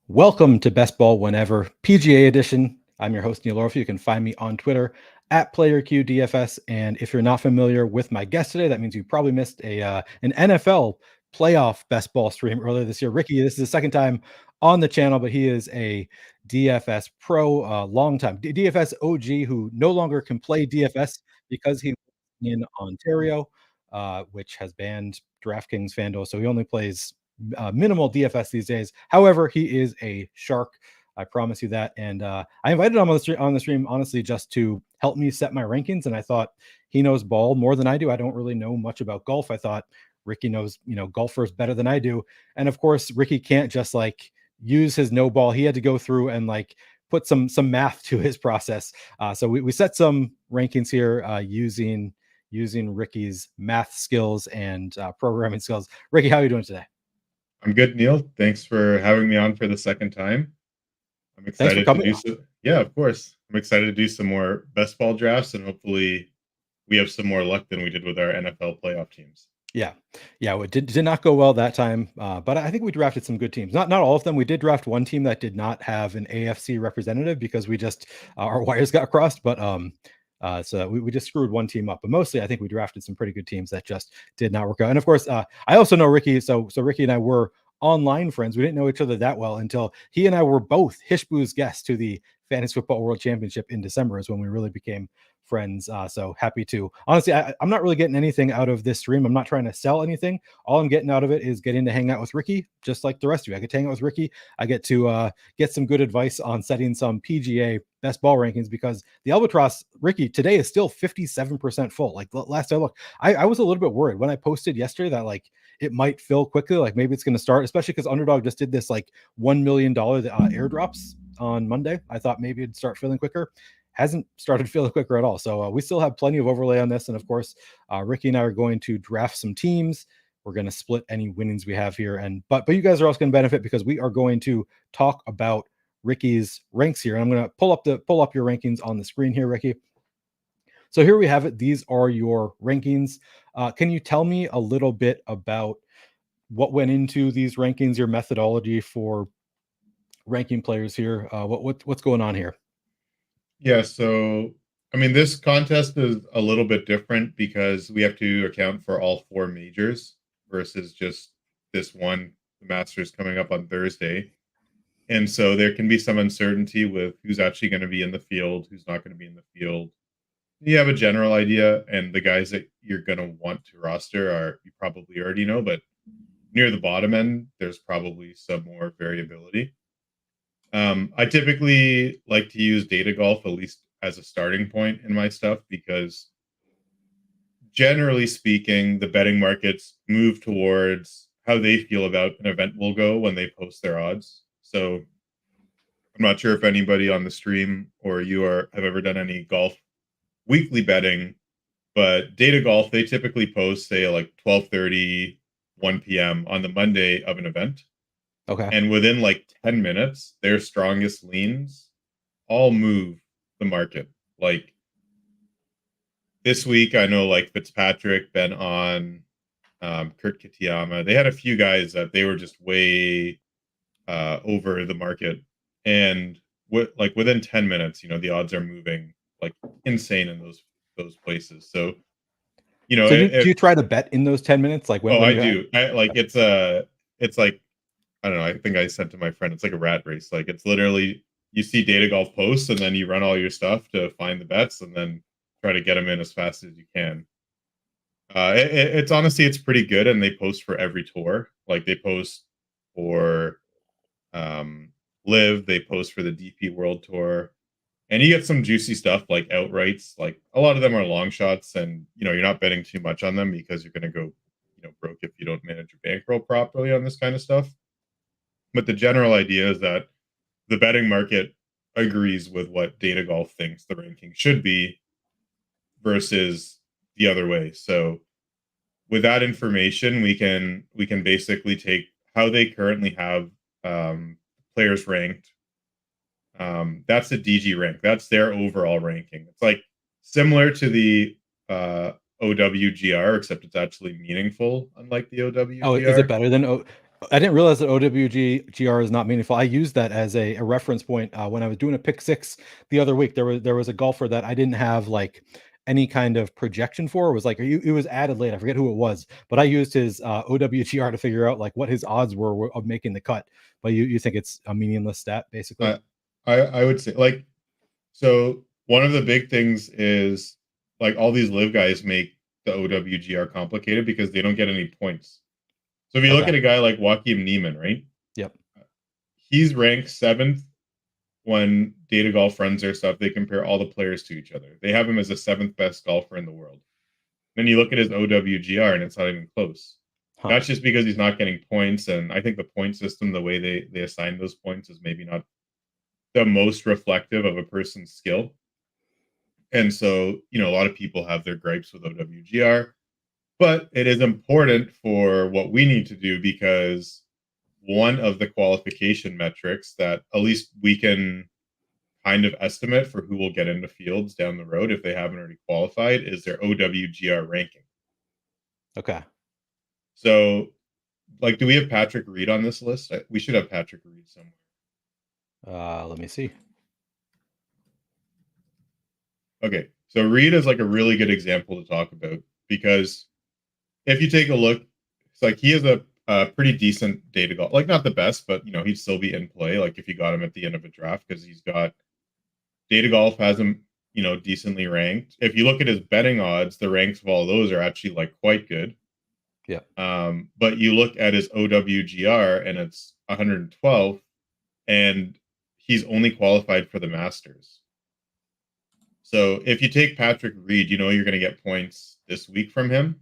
Welcome to Best Ball Whenever PGA edition. I'm your host, Neil Orphy. You can find me on Twitter at PlayerQDFS. And if you're not familiar with my guest today, that means you probably missed an NFL playoff best ball stream earlier this year. Ricky, this is the second time on the channel, but he is a DFS pro, long time DFS OG who no longer can play DFS because he lives in Ontario, which has banned DraftKings FanDuel. So he only plays minimal DFS these days. However, he is a shark. I promise you that. And I invited him on the stream, honestly, just to help me set my rankings. And I thought he knows ball more than I do. I don't really know much about golf. I thought Ricky knows, golfers better than I do. And of course, Ricky can't just like use his no ball. He had to go through and like put some math to his process. So we set some rankings here using Ricky's math skills and programming skills. Ricky, how are you doing today? I'm good, Neil. Thanks for having me on for the second time. I'm Thanks for excited to coming do on. so. Yeah, of course. I'm excited to do some more best ball drafts, and hopefully we have some more luck than we did with our NFL playoff teams. Yeah, it did not go well that time, but I think we drafted some good teams. Not all of them. We did draft one team that did not have an AFC representative because we just our wires got crossed. But so we just screwed one team up. But mostly, I think we drafted some pretty good teams that just did not work out. And of course, I also know Ricky. So Ricky and I were online friends. We didn't know each other that well until he and I were both Hishboo's guests to the Fantasy Football World Championship in December is when we really became friends. So happy to. Honestly, I'm not really getting anything out of this stream. I'm not trying to sell anything. All I'm getting out of it is getting to hang out with Ricky, just like the rest of you. I get to hang out with Ricky. I get to get some good advice on setting some PGA best ball rankings because the Albatross, Ricky, today is still 57% full. Like last I looked, I was a little bit worried when I posted yesterday that like it might fill quickly. Like maybe it's going to start, especially because Underdog just did this like $1 million airdrops on Monday. I thought maybe it'd start filling quicker. Hasn't started feeling quicker at all. So we still have plenty of overlay on this. And of course, Ricky and I are going to draft some teams. We're going to split any winnings we have here. And but you guys are also going to benefit because we are going to talk about Ricky's ranks here. And I'm going to pull up your rankings on the screen here, Ricky. So here we have it. These are your rankings. Can you tell me a little bit about what went into these rankings, your methodology for ranking players here? What's going on here? Yeah, so I mean, this contest is a little bit different because we have to account for all four majors versus just this one, the Masters coming up on Thursday. And so there can be some uncertainty with who's actually going to be in the field, who's not going to be in the field. You have a general idea, and the guys that you're going to want to roster are you probably already know, but near the bottom end, there's probably some more variability. I typically like to use data golf at least as a starting point in my stuff because generally speaking, the betting markets move towards how they feel about an event will go when they post their odds. So I'm not sure if anybody on the stream or you have ever done any golf weekly betting, but data golf, they typically post say like 12:30, 1 p.m. on the Monday of an event. Okay. And within like 10 minutes, their strongest leans all move the market. Like this week, I know like Fitzpatrick, Ben on, Kurt Kitayama. They had a few guys that they were just way over the market. And like within 10 minutes, the odds are moving like insane in those places. So, So do you try to bet in those 10 minutes? Like oh, when I you have, do. I like it's like I don't know. I think I sent to my friend. It's like a rat race. Like it's literally you see data golf posts and then you run all your stuff to find the bets and then try to get them in as fast as you can. It's honestly it's pretty good, and they post for every tour. Like they post for um, Live, they post for the DP World Tour, and you get some juicy stuff like outrights. Like a lot of them are long shots, and you're not betting too much on them because you're going to go broke if you don't manage your bankroll properly on this kind of stuff. But the general idea is that the betting market agrees with what Data Golf thinks the ranking should be versus the other way. So with that information, we can basically take how they currently have players ranked. That's the DG rank. That's their overall ranking. It's like similar to the OWGR, except it's actually meaningful, unlike the oh, is it OWGR. better than I didn't realize that OWGR is not meaningful. I used that as a reference point when I was doing a pick six the other week. There was a golfer that I didn't have like any kind of projection for. It was like it was added late. I forget who it was, but I used his OWGR to figure out like what his odds were of making the cut. But you think it's a meaningless stat basically? I I would say like so one of the big things is like all these live guys make the OWGR complicated because they don't get any points. So if you look Okay. at a guy like Joaquim Neiman, right? Yep. He's ranked seventh when Data Golf runs their stuff. They compare all the players to each other. They have him as the seventh best golfer in the world. Then you look at his OWGR and it's not even close. Huh. That's just because he's not getting points. And I think the point system, the way they assign those points, is maybe not the most reflective of a person's skill. And so, a lot of people have their gripes with OWGR, but it is important for what we need to do because one of the qualification metrics that at least we can kind of estimate for who will get into fields down the road if they haven't already qualified is their OWGR ranking. Okay. So, like, do we have Patrick Reed on this list? We should have Patrick Reed somewhere. Let me see. Okay, so Reed is like a really good example to talk about because if you take a look, it's like he has a pretty decent data golf, like not the best, but he'd still be in play. Like if you got him at the end of a draft because he's got data golf has him, decently ranked. If you look at his betting odds, the ranks of all those are actually like quite good. Yeah. But you look at his OWGR and it's 112, and he's only qualified for the Masters. So if you take Patrick Reed, you're going to get points this week from him.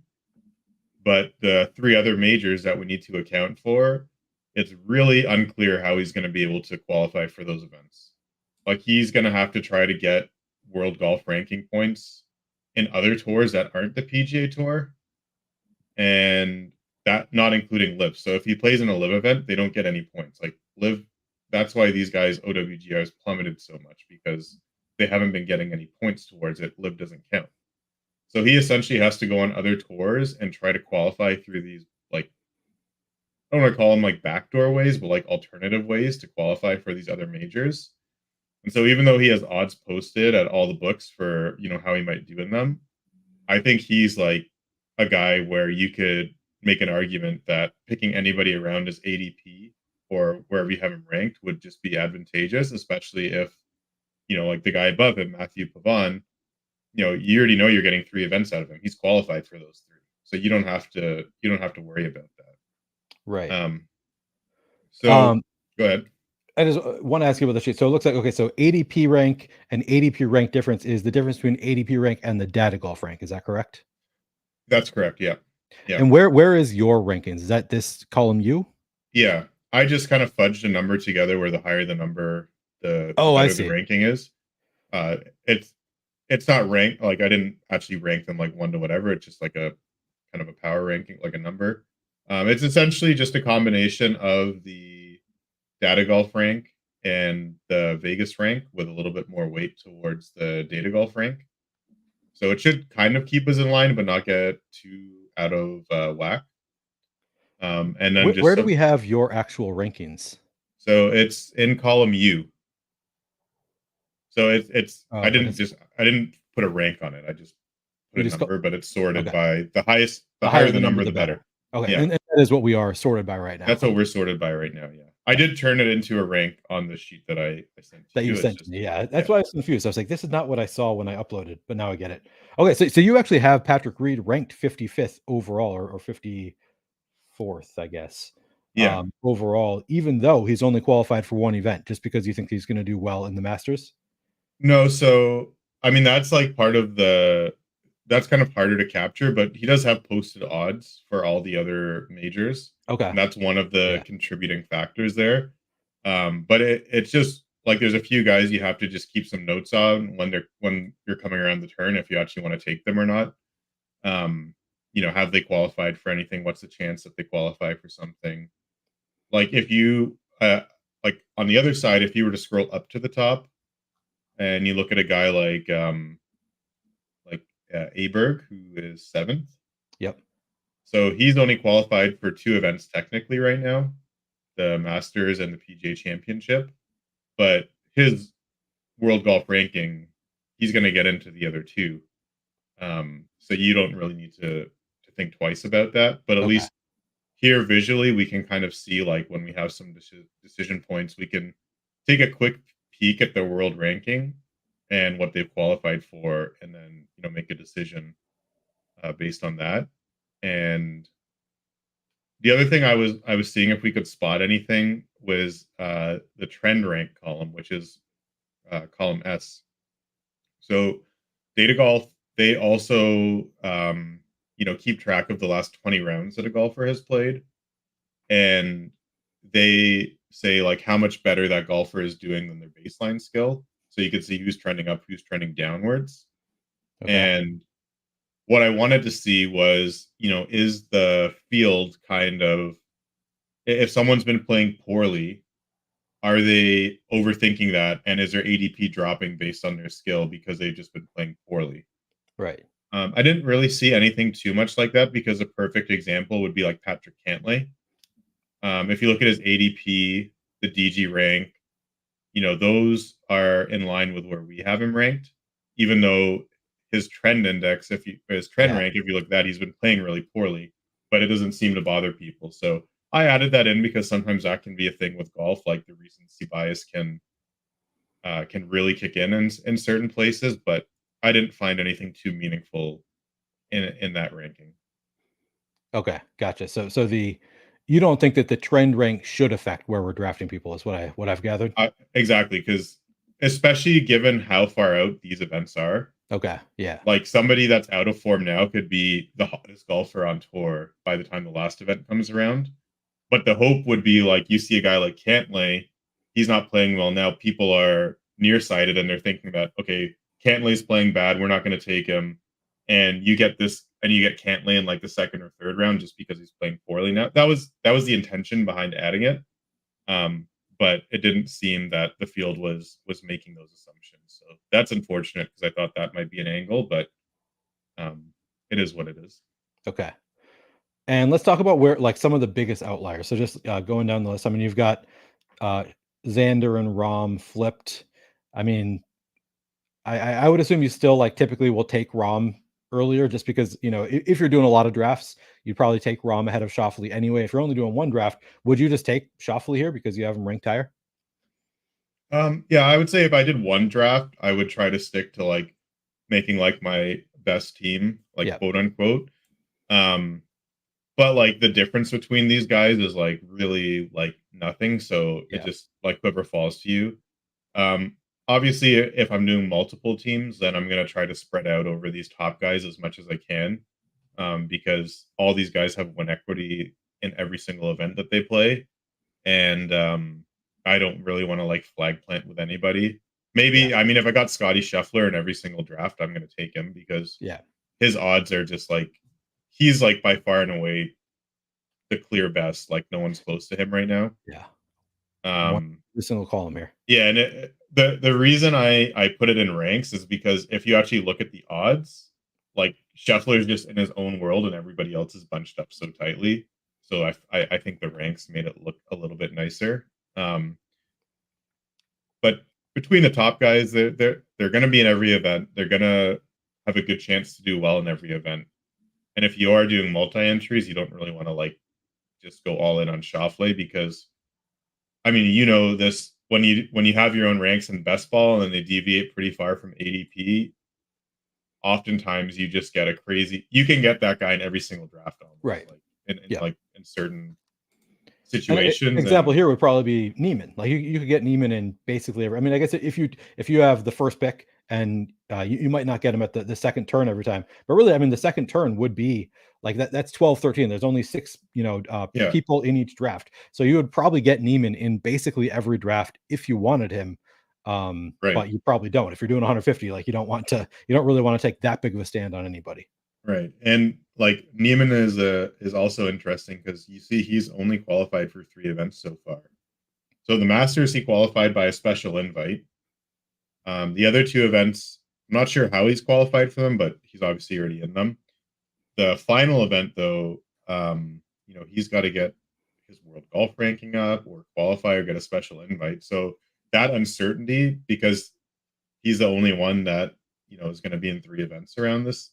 But the three other majors that we need to account for, it's really unclear how he's going to be able to qualify for those events. Like he's going to have to try to get world golf ranking points in other tours that aren't the PGA Tour, and that not including live. So if he plays in a live event, they don't get any points. Like live, that's why these guys OWGR has plummeted so much because they haven't been getting any points towards it. Live doesn't count. So he essentially has to go on other tours and try to qualify through these, like, I don't want to call them like backdoor ways, but like alternative ways to qualify for these other majors. And so even though he has odds posted at all the books for, how he might do in them, I think he's like a guy where you could make an argument that picking anybody around his ADP or wherever you have him ranked would just be advantageous, especially if, like the guy above him, Matthew Pavon, you already know you're getting 3 events out of him. He's qualified for those 3. So you don't have to worry about that. Right. So go ahead. I just want to ask you about the sheet. So it looks like, okay, so ADP rank and ADP rank difference is the difference between ADP rank and the data golf rank. Is that correct? That's correct. Yeah. Yeah. And where is your rankings? Is that this column U? Yeah. I just kind of fudged a number together where the higher the number, the Oh, I better the see. ranking is. Uh, it's not ranked, like I didn't actually rank them like 1 to whatever. It's just like a kind of a power ranking, like a number. It's essentially just a combination of the data golf rank and the Vegas rank with a little bit more weight towards the data golf rank. So it should kind of keep us in line, but not get too out of whack. And then just Where do we have your actual rankings? so it's in column U. So it's Oh, but it's I didn't put a rank on it. I just you put a just go number, but it's sorted okay. by the highest. The The higher higher the the number, number, the the better. better. Okay, Yeah, and that is what we are sorted by right now. that's what we're sorted by right now. Yeah, I did turn it into a rank on the sheet that I sent to That you you. It's sent to just me. Yeah, that's yeah, why I was confused. I was like, this is not what I saw when I uploaded, but now I get it. Okay, so you actually have Patrick Reed ranked 55th overall or 54th, I guess. yeah. Overall, even though he's only qualified for one event, just because you think he's going to do well in the Masters. No, so I mean that's like part of the that's kind of harder to capture, but he does have posted odds for all the other majors, Okay, and that's one of the yeah, contributing factors there. But it's just like there's a few guys you have to just keep some notes on when you're coming around the turn if you actually want to take them or not. Have they qualified for anything? What's the chance that they qualify for something? Like if you like on the other side, if you were to scroll up to the top and you look at a guy like Aberg, who is 7th. yep. So he's only qualified for 2 events technically right now, the Masters and the PGA Championship. But his world golf ranking, he's going to get into the other 2. So you don't really need to think twice about that. But at Okay. least here visually, we can kind of see like when we have some decision points, we can take a quick peek at their world ranking and what they've qualified for, and then make a decision based on that. And the other thing I was seeing if we could spot anything was the trend rank column, which is column S. So Data Golf, they also keep track of the last 20 rounds that a golfer has played, and they say like how much better that golfer is doing than their baseline skill. So you can see who's trending up, who's trending downwards. Okay. And what I wanted to see was, is the field kind of, if someone's been playing poorly, are they overthinking that? And is their ADP dropping based on their skill because they've just been playing poorly? Right. I didn't really see anything too much like that because a perfect example would be like Patrick Cantlay. If you look at his ADP, the DG rank, those are in line with where we have him ranked, even though his trend index, his trend Yeah. rank, if you look at that, he's been playing really poorly, but it doesn't seem to bother people. So I added that in because sometimes that can be a thing with golf, like the recency bias can really kick in certain places, but I didn't find anything too meaningful in that ranking. Okay. Gotcha. So the you don't think that the trend rank should affect where we're drafting people is what I've gathered. Exactly, because especially given how far out these events are, Okay. Yeah. like somebody that's out of form now could be the hottest golfer on tour by the time the last event comes around. But the hope would be like you see a guy like Cantlay, he's not playing well now. People are nearsighted and they're thinking that okay, Cantlay's playing bad, we're not going to take him. And you get this, and you get Cantlay in like the second or third round just because he's playing poorly. Now that was the intention behind adding it, um, but it didn't seem that the field was making those assumptions. So that's unfortunate because I thought that might be an angle, but um, it is what it is. Okay. And let's talk about where like some of the biggest outliers. So just going down the list. I mean, you've got uh, Xander and Rom flipped. I mean, I would assume you still like typically will take Rom earlier just because if you're doing a lot of drafts, you'd probably take Rom ahead of Shoffley anyway. If you're only doing one draft, would you just take Shoffley here because you have him ranked higher? Yeah, I would say if I did one draft, I would try to stick to like making like my best team, like Yeah. quote unquote. Um, but like the difference between these guys is like really like nothing. So it Yeah. just like whoever falls to you. Um, Obviously, if I'm doing multiple teams, then I'm gonna try to spread out over these top guys as much as I can, because all these guys have win equity in every single event that they play, and I don't really want to like flag plant with anybody. Yeah. Maybe I mean if I got Scotty Scheffler in every single draft, I'm gonna take him because Yeah. his odds are just like he's like by far and away the clear best. Like no one's close to him right now. Yeah. One Um, every single column here. yeah, and the reason I put it in ranks is because if you actually look at the odds, like Scheffler's just in his own world and everybody else is bunched up so tightly. So I think the ranks made it look a little bit nicer. Um, but between the top guys, they're going to be in every event. They're going to have a good chance to do well in every event. And if you are doing multi entries, you don't really want to like just go all in on Schauffele because I mean, this when you have your own ranks in best ball and they deviate pretty far from ADP, oftentimes you just get a crazy. You can get that guy in every single draft almost, Right. like in Yeah. like in certain And situations. example And here would probably be Neiman. Like you could get Neiman in basically every. I mean, I guess if you have the first pick and you might not get him at the second turn every time, but really, I mean, the second turn would be like that. That's 12, 13. There's only six, yeah, people in each draft, so you would probably get Neiman in basically every draft if you wanted him. right, But you probably don't. If you're doing 150, like you don't really want to take that big of a stand on anybody. right. And like Neiman is also interesting because you see he's only qualified for 3 events so far. So the Masters he qualified by a special invite. The other 2 events, I'm not sure how he's qualified for them, but he's obviously already in them. The final event, though, He's got to get his world golf ranking up or qualify or get a special invite. So that uncertainty, because he's the only one that is going to be in 3 events around this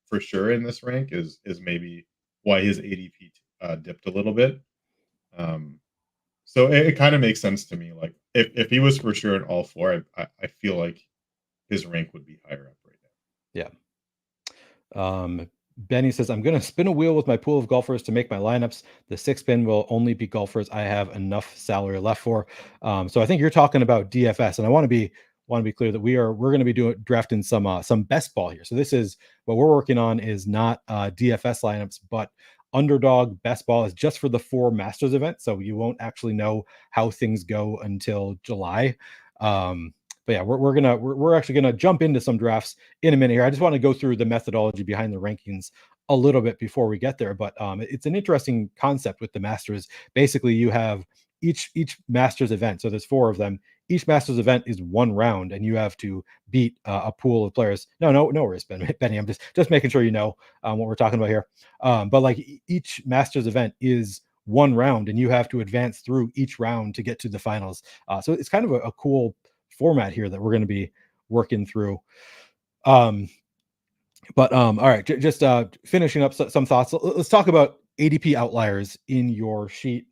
for sure in this rank, is maybe why his ADP dipped a little bit. So it kind of makes sense to me. Like if he was for sure in all four, I feel like his rank would be higher up right Yeah. Benny says, I'm going to spin a wheel with my pool of golfers to make my lineups. The six spin will only be golfers I have enough salary left for. So I think you're talking about DFS, and I want to be clear that we're going to be drafting some best ball here. So this is what we're working on, is not DFS lineups, but Underdog best ball is just for the 4 Masters event. So you won't actually know how things go until July. But yeah, we're actually gonna jump into some drafts in a minute here. I just want to go through the methodology behind the rankings a little bit before we get there. But it's an interesting concept with the Masters. Basically, you have each Masters event. So there's 4 of them. Each Masters event is 1 round, and you have to beat a pool of players. No worries, Benny. I'm just making sure you know what we're talking about here. But like each Masters event is 1 round, and you have to advance through each round to get to the finals. So it's kind of a cool format here that we're going to be working through. Um, all right, just finishing up some thoughts. Let's talk about ADP outliers in your sheet.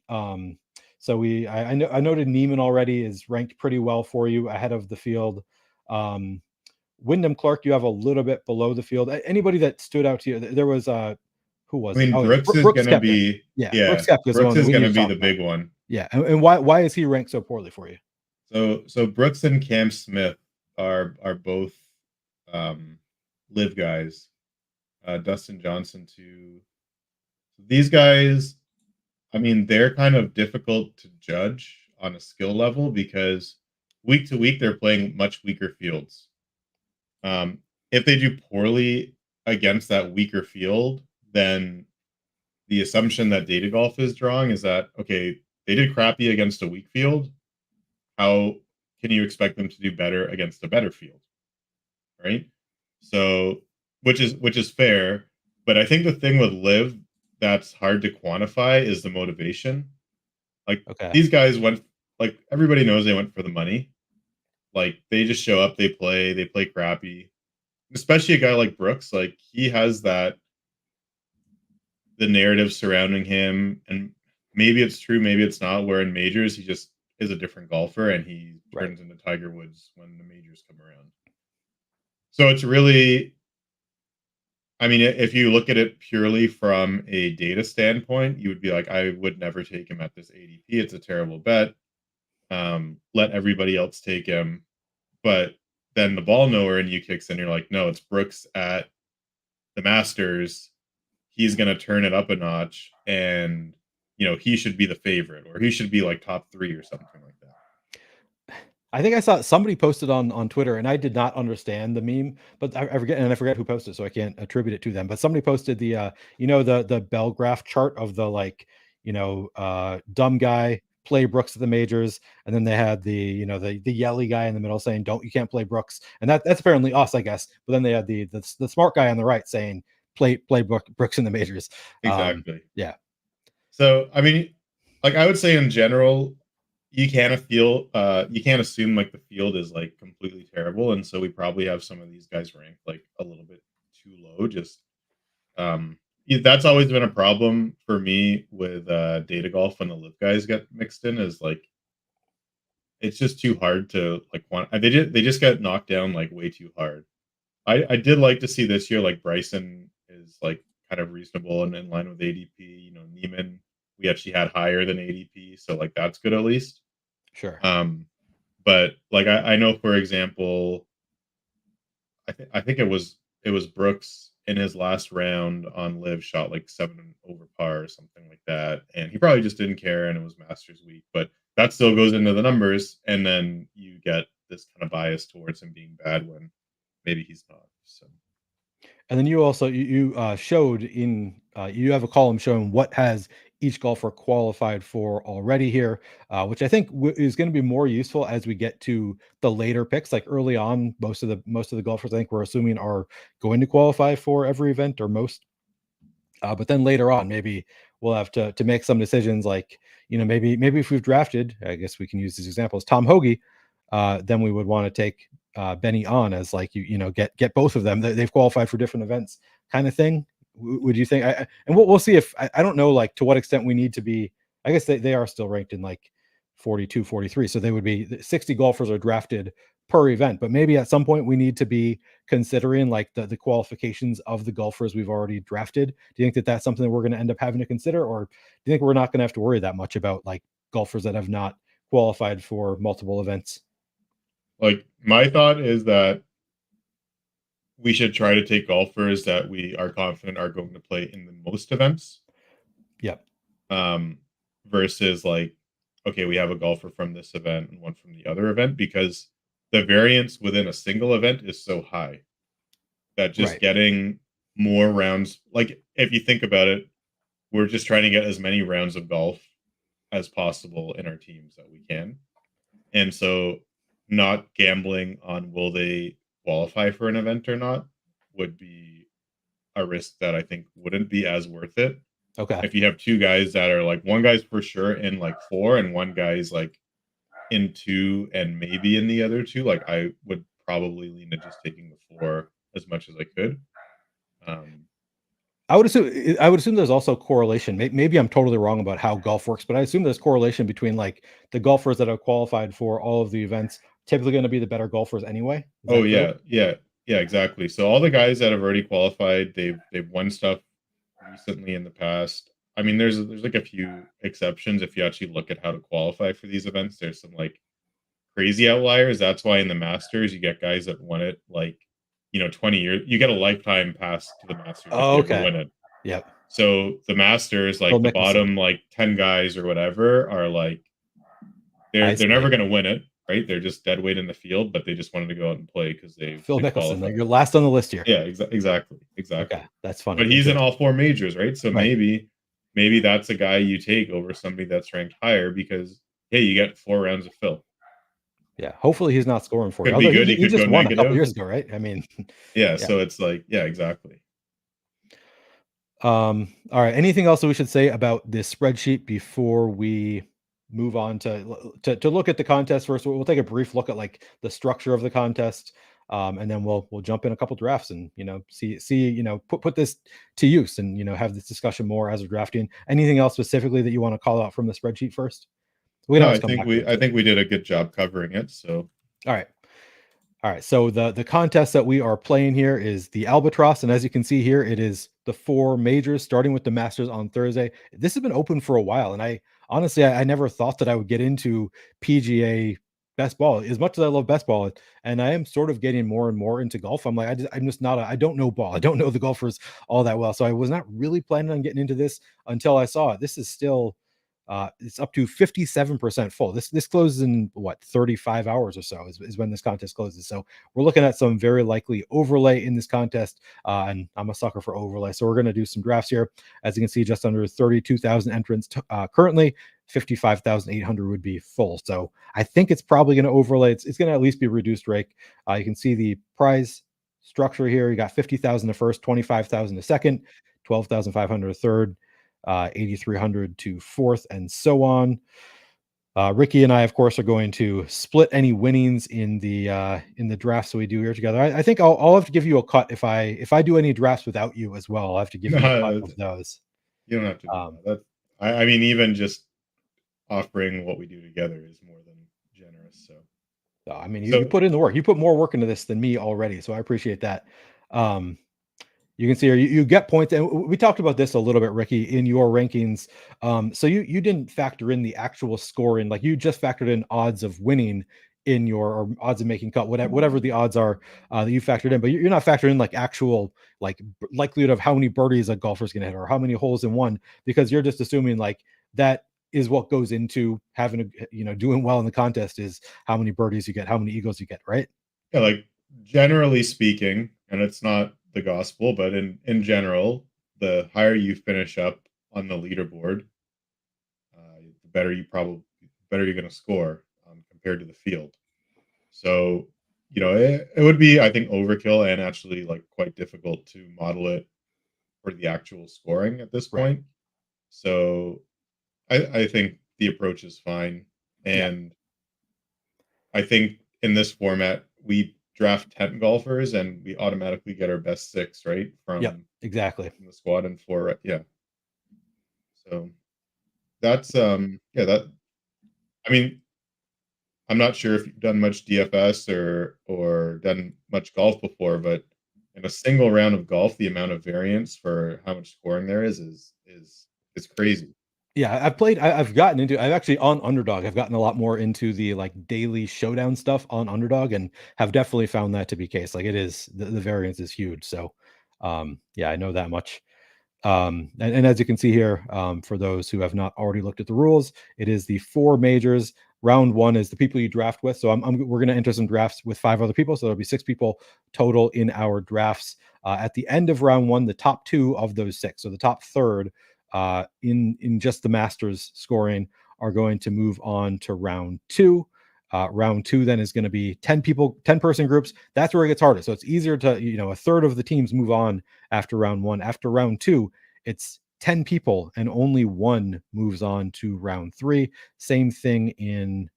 So I noted Neiman already is ranked pretty well for you, ahead of the field. Wyndham Clark, you have a little bit below the field. Anybody that stood out to you? There was who I was it? mean, Oh, Brooks is Brooks gonna Koepka. be Yeah, Brooks yeah, Koepka is the one Brooks that is we need gonna to be talk the about. big one. Yeah, and why is he ranked so poorly for you? So Brooks and Cam Smith are both um live guys. Dustin Johnson too. These guys, I mean, they're kind of difficult to judge on a skill level because week to week they're playing much weaker fields. If they do poorly against that weaker field, then the assumption that data golf is drawing is that, okay, they did crappy against a weak field. How can you expect them to do better against a better field? Right. So, which is fair, but I think the thing with live that's hard to quantify is the motivation. Like Okay, these guys went, like everybody knows they went for the money. Like they just show up, they play crappy. Especially a guy like Brooks, like he has that, the narrative surrounding him, and maybe it's true, maybe it's not, where in majors he just is a different golfer and he right. turns into Tiger Woods when the majors come around. So it's really, I mean, if you look at it purely from a data standpoint, you would be like, I would never take him at this ADP. It's a terrible bet. Let everybody else take him. But then the ball nowhere and you kicks in. You're like, no, it's Brooks at the Masters. He's going to turn it up a notch, and he should be the favorite, or he should be like top 3 or something like that. I think I saw somebody posted on Twitter, and I did not understand the meme, but I forget who posted, so I can't attribute it to them. But somebody posted the bell graph chart of the, like, dumb guy play Brooks at the majors, and then they had the yelly guy in the middle saying you can't play Brooks, and that's apparently us, I guess. But then they had the smart guy on the right saying play Brooks in the majors. Exactly. Yeah, So, I mean, like I would say in general, you can't assume like the field is like completely terrible, and so we probably have some of these guys ranked like a little bit too low. Just that's always been a problem for me with data golf when the live guys get mixed in, is like it's just too hard to like they just get knocked down like way too hard. I did like to see this year, like Bryson is like kind of reasonable and in line with ADP. Neiman, we actually had higher than ADP, so like that's good at least. sure. Um, but like I know, for example, I think it was Brooks in his last round on live shot like 7 over par or something like that, and he probably just didn't care, and it was Masters week, but that still goes into the numbers, and then you get this kind of bias towards him being bad when maybe he's not. So And then you also showed you have a column showing what has each golfer qualified for already here, which I think is going to be more useful as we get to the later picks. Like early on, most of the golfers I think we're assuming are going to qualify for every event, or most. But then later on, maybe we'll have to make some decisions like, maybe if we've drafted, I guess we can use these examples, Tom Hoagie, then we would want to take Benny on as like get both of them. They've qualified for different events, kind of thing. Would you think? And we'll see if I don't know like to what extent we need to be. I guess they are still ranked in like 42, 43, so they would be 60 golfers are drafted per event. But maybe at some point we need to be considering like the qualifications of the golfers we've already drafted. Do you think that that's something that we're going to end up having to consider, or do you think we're not going to have to worry that much about like golfers that have not qualified for multiple events? Like my thought is that we should try to take golfers that we are confident are going to play in the most events. Yep. Um, versus like, okay, we have a golfer from this event and one from the other event, because the variance within a single event is so high that just Right. getting more rounds, like if you think about it, we're just trying to get as many rounds of golf as possible in our teams that we can. And so not gambling on will they qualify for an event or not would be a risk that I think wouldn't be as worth it. Okay. If you have two guys that are like, one guy's for sure in like four and one guy's like in two and maybe in the other two, like I would probably lean to just taking the four as much as I could. Um, I would assume there's also correlation. Maybe I'm totally wrong about how golf works, but I assume there's correlation between like the golfers that have qualified for all of the events typically going to be the better golfers anyway. Is oh that true? yeah, exactly. So all the guys that have already qualified, they've won stuff recently in the past. I mean, there's like a few exceptions if you actually look at how to qualify for these events. There's some like crazy outliers. That's why in the Masters you get guys that won it like 20 years. You get a lifetime pass to the Masters if Oh, you ever okay. win it. Yep. So the Masters, Phil like the Mickelson. bottom like 10 guys or whatever, are like I they're see. never going to win it, right? They're just dead weight in the field, but they just wanted to go out and play because Phil they Mickelson. Like qualified. you're last on the list here. Yeah, exactly, Okay, exactly. that's funny. But he's in all Interesting. four majors, right? So Right. maybe that's a guy you take over somebody that's ranked higher because hey, you get 4 rounds of fill. Yeah. Hopefully he's not scoring for you. Could be Although he good. He he could go just won a couple negative. years ago, right? I mean, Yeah, yeah. so it's like, yeah, exactly. All right. Anything else that we should say about this spreadsheet before we move on to look at the contest first? We'll take a brief look at like the structure of the contest, and then we'll jump in a couple drafts and see put this to use and have this discussion more as we're drafting. Anything else specifically that you want to call out from the spreadsheet first? We can No, always come back to it I too. think we did a good job covering it. So All right. All right, so the contest that we are playing here is the Albatross, and as you can see here, it is the four majors, starting with the Masters on Thursday. This has been open for a while, and I honestly I never thought that I would get into PGA best ball as much as I love best ball, and I am sort of getting more and more into golf. I'm like I'm just not I don't know ball, I don't know the golfers all that well, so I was not really planning on getting into this until I saw it. This is still it's up to 57% full. This closes in what 35 hours or so is when this contest closes. So we're looking at some very likely overlay in this contest, and I'm a sucker for overlay. So we're going to do some drafts here. As you can see, just under 32,000 entrants currently. 55,800 would be full. So I think it's probably going to overlay. It's going to at least be reduced rake. You can see the prize structure here. You got 50,000 to first, 25,000 to second, 12,500 to third, 8,300 to fourth, and so on. Ricky and I, of course, are going to split any winnings in the drafts that we do here together. I think I'll have to give you a cut if I do any drafts without you as well. I'll have to give you a cut no, of those. you don't have to do Um, that. That I mean, even just offering what we do together is more than generous. So I mean, you so put in the work. You put more work into this than me already, so I appreciate that. Um, You can see here you get points, and we talked about this a little bit, Ricky, in your rankings. So you didn't factor in the actual scoring, like you just factored in odds of winning in your or odds of making cut, whatever the odds are that you factored in, but you're not factoring in like actual like likelihood of how many birdies a golfer's going to hit or how many holes in one, because you're just assuming like that is what goes into having a doing well in the contest is how many birdies you get, how many eagles you get, right? yeah, like generally speaking, and it's not the gospel, but in general, the higher you finish up on the leaderboard, the better you're going to score compared to the field. So it would be I think overkill and actually like quite difficult to model it for the actual scoring at this Right. point. So I think the approach is fine. Yeah. And I think in this format, we draft 10 golfers and we automatically get our best six, right? Yep. Exactly. From the squad and four. Yeah. So that's, yeah, I mean, I'm not sure if you've done much DFS or done much golf before, but in a single round of golf, the amount of variance for how much scoring there is crazy. Yeah, I've gotten into I've actually on Underdog, I've gotten a lot more into the, like, daily showdown stuff on Underdog and have definitely found that to be case. Like, it is the variance is huge, so, yeah, I know that much. And as you can see here, for those who have not already looked at the rules, it is the four majors. Round one is the people you draft with. So we're going to enter some drafts with five other people. So there'll be six people total in our drafts. At the end of round one, the top two of those six, so the top third in just the Masters scoring, are going to move on to round two. Round two then is going to be 10 people, 10-person groups. That's where it gets harder. So it's easier to, a third of the teams move on after round one. After round two, it's 10 people and only one moves on to round three. Same thing in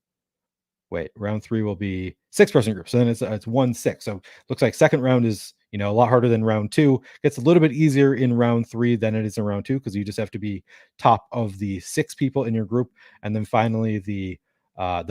round three will be 6-person group. So then it's 1-6. So looks like second round is, a lot harder than round two. Gets a little bit easier in round three than it is in round two, because you just have to be top of the 6 people in your group. And then finally the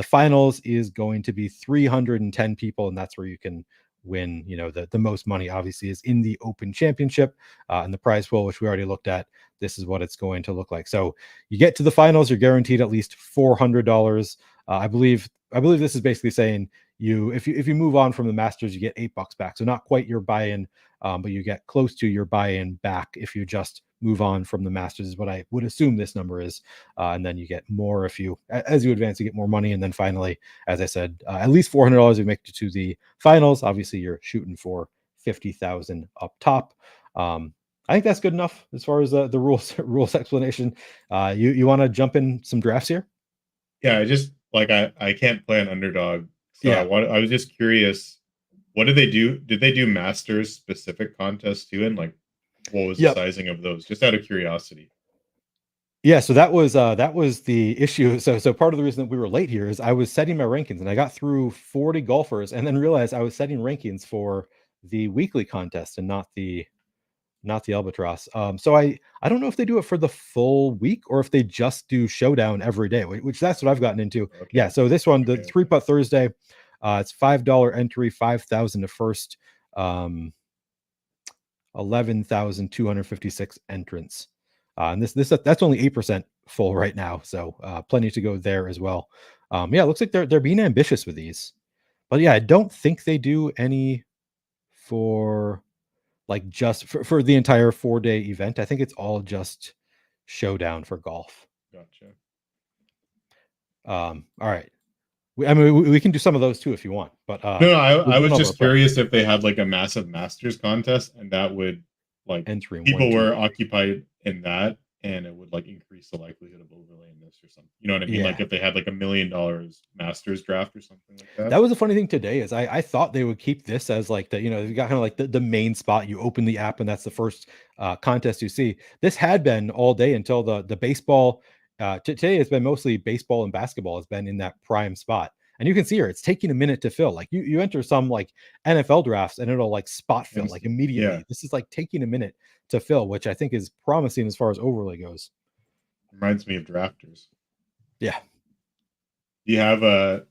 finals is going to be 310 people, and that's where you can win. The most money obviously is in the Open Championship, and the prize pool, which we already looked at. This is what it's going to look like. So you get to the finals, you're guaranteed at least $400. I believe this is basically saying if you move on from the Masters, you get $8 back. So not quite your buy-in, but you get close to your buy-in back if you just move on from the Masters, is what I would assume this number is. And then you get more as you advance, you get more money. And then finally, as I said, at least $400 if you make it to the finals. Obviously, you're shooting for 50,000 up top. I think that's good enough as far as the rules explanation. You want to jump in some drafts here? Yeah, I just like I can't play an underdog. So Yeah. I was just curious, what did they do? Did they do Masters specific contests too? And like what was the Yep. sizing of those? Just out of curiosity. Yeah, so that was the issue. So part of the reason that we were late here is I was setting my rankings and I got through 40 golfers and then realized I was setting rankings for the weekly contest and not the Albatross. So I don't know if they do it for the full week or if they just do showdown every day, which that's what I've gotten into. Yeah, Okay. so this one, the Okay. three Okay. putt Thursday, it's $5 entry, 5,000 to first, 11,256 entrants. And that's only 8% full right now, so plenty to go there as well. Yeah, it looks like they're being ambitious with these, but yeah, I don't think they do any for like just for the entire 4-day event. I think it's all just showdown for golf. Gotcha. All right, we can do some of those too if you want, but No, no, we're I going was over our just price. curious if they had like a massive Masters contest and that would like Entering one, people two, were three. occupied in that and it would like increase the likelihood of overlaying this or something. You know what I mean? Like Yeah. if they had like $1 million Masters draft or something like that. That was a funny thing today is I thought they would keep this as like you got kind of like the main spot. You open the app and that's the first contest you see. This had been all day until the baseball. Today has been mostly baseball and basketball has been in that prime spot. And you can see here, it's taking a minute to fill. Like you enter some like NFL drafts and it'll like spot fill like Instant. Yeah. immediately. This is like taking a minute to fill, which I think is promising as far as overlay goes. Reminds me of drafters. Yeah, Do you have a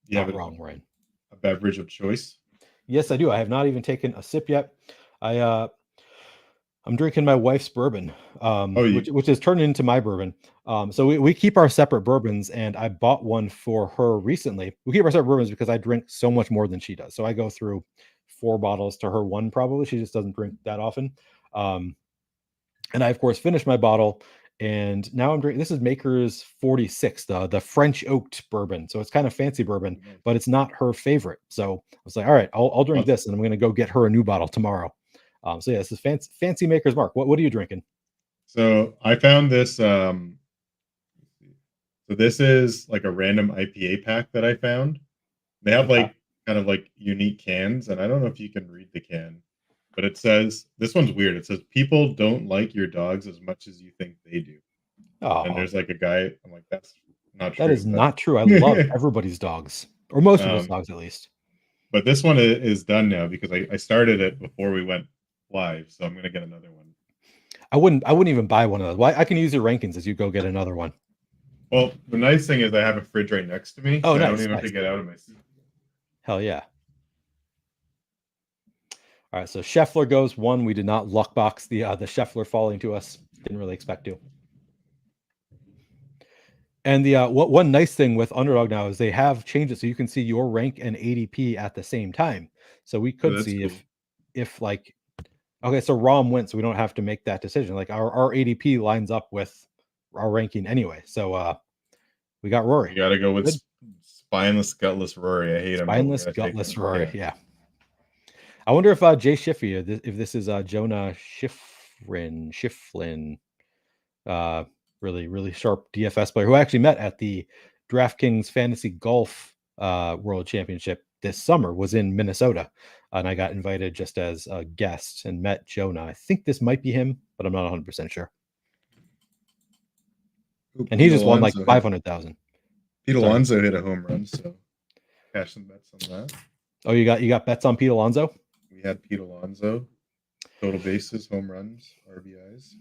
do you have not wrong, Ryan. a beverage of choice? Yes, I do. I have not even taken a sip yet. I I'm drinking my wife's bourbon, Oh, you which has turned into my bourbon. So we keep our separate bourbons, and I bought one for her recently. We keep our separate bourbons because I drink so much more than she does. So I go through 4 bottles to her one, probably. She just doesn't drink that often. Um, and I, of course, finished my bottle. And now I'm drinking. This is Maker's 46, the French oaked bourbon. So it's kind of fancy bourbon, nice. but it's not her favorite. So I was like, all right, I'll drink Awesome. this, and I'm going to go get her a new bottle tomorrow. So yeah, this is fancy Maker's Mark. What are you drinking? So I found this so this is like a random IPA pack that I found. They have Okay. like kind of like unique cans and I don't know if you can read the can. but it says this one's weird. It says people don't like your dogs as much as you think they do. And Oh, there's like a guy. I'm like, that's not that true. is not true. I love everybody's dogs, or most people's um, dogs at least. but this one is done now because I started it before we went live, so I'm gonna get another one. I wouldn't even buy one of those. Why? I can use your rankings as you go get another one. Well, the nice thing is I have a fridge right next to me, Oh, so I don't nice, even have to nice. get out of my seat. Hell yeah. All right, so Scheffler goes one. We did not luck box the Scheffler falling to us. Didn't really expect to. And the one nice thing with Underdog now is they have changed it so you can see your rank and ADP at the same time. So we So could that's see cool. if like okay, so Rom went, so we don't have to make that decision. Like our ADP lines up with our ranking anyway. So we got Rory. You got to go with Good. spineless, gutless Rory. I hate him, but we Spineless, got to take gutless him. Rory. Yeah. Yeah. I wonder if Jay Schiffy, if this is Jonah Schifflin, uh, really sharp DFS player who I actually met at the DraftKings Fantasy Golf World Championship this summer, was in Minnesota, and I got invited just as a guest and met Jonah. I think this might be him, but I'm not 100% sure. Ooh, And he just won like 500,000. Pete Sorry. Alonso hit a home run, so cash some bets on that. Oh, you got bets on Pete Alonso? We had Pete Alonso, total bases, home runs, RBIs.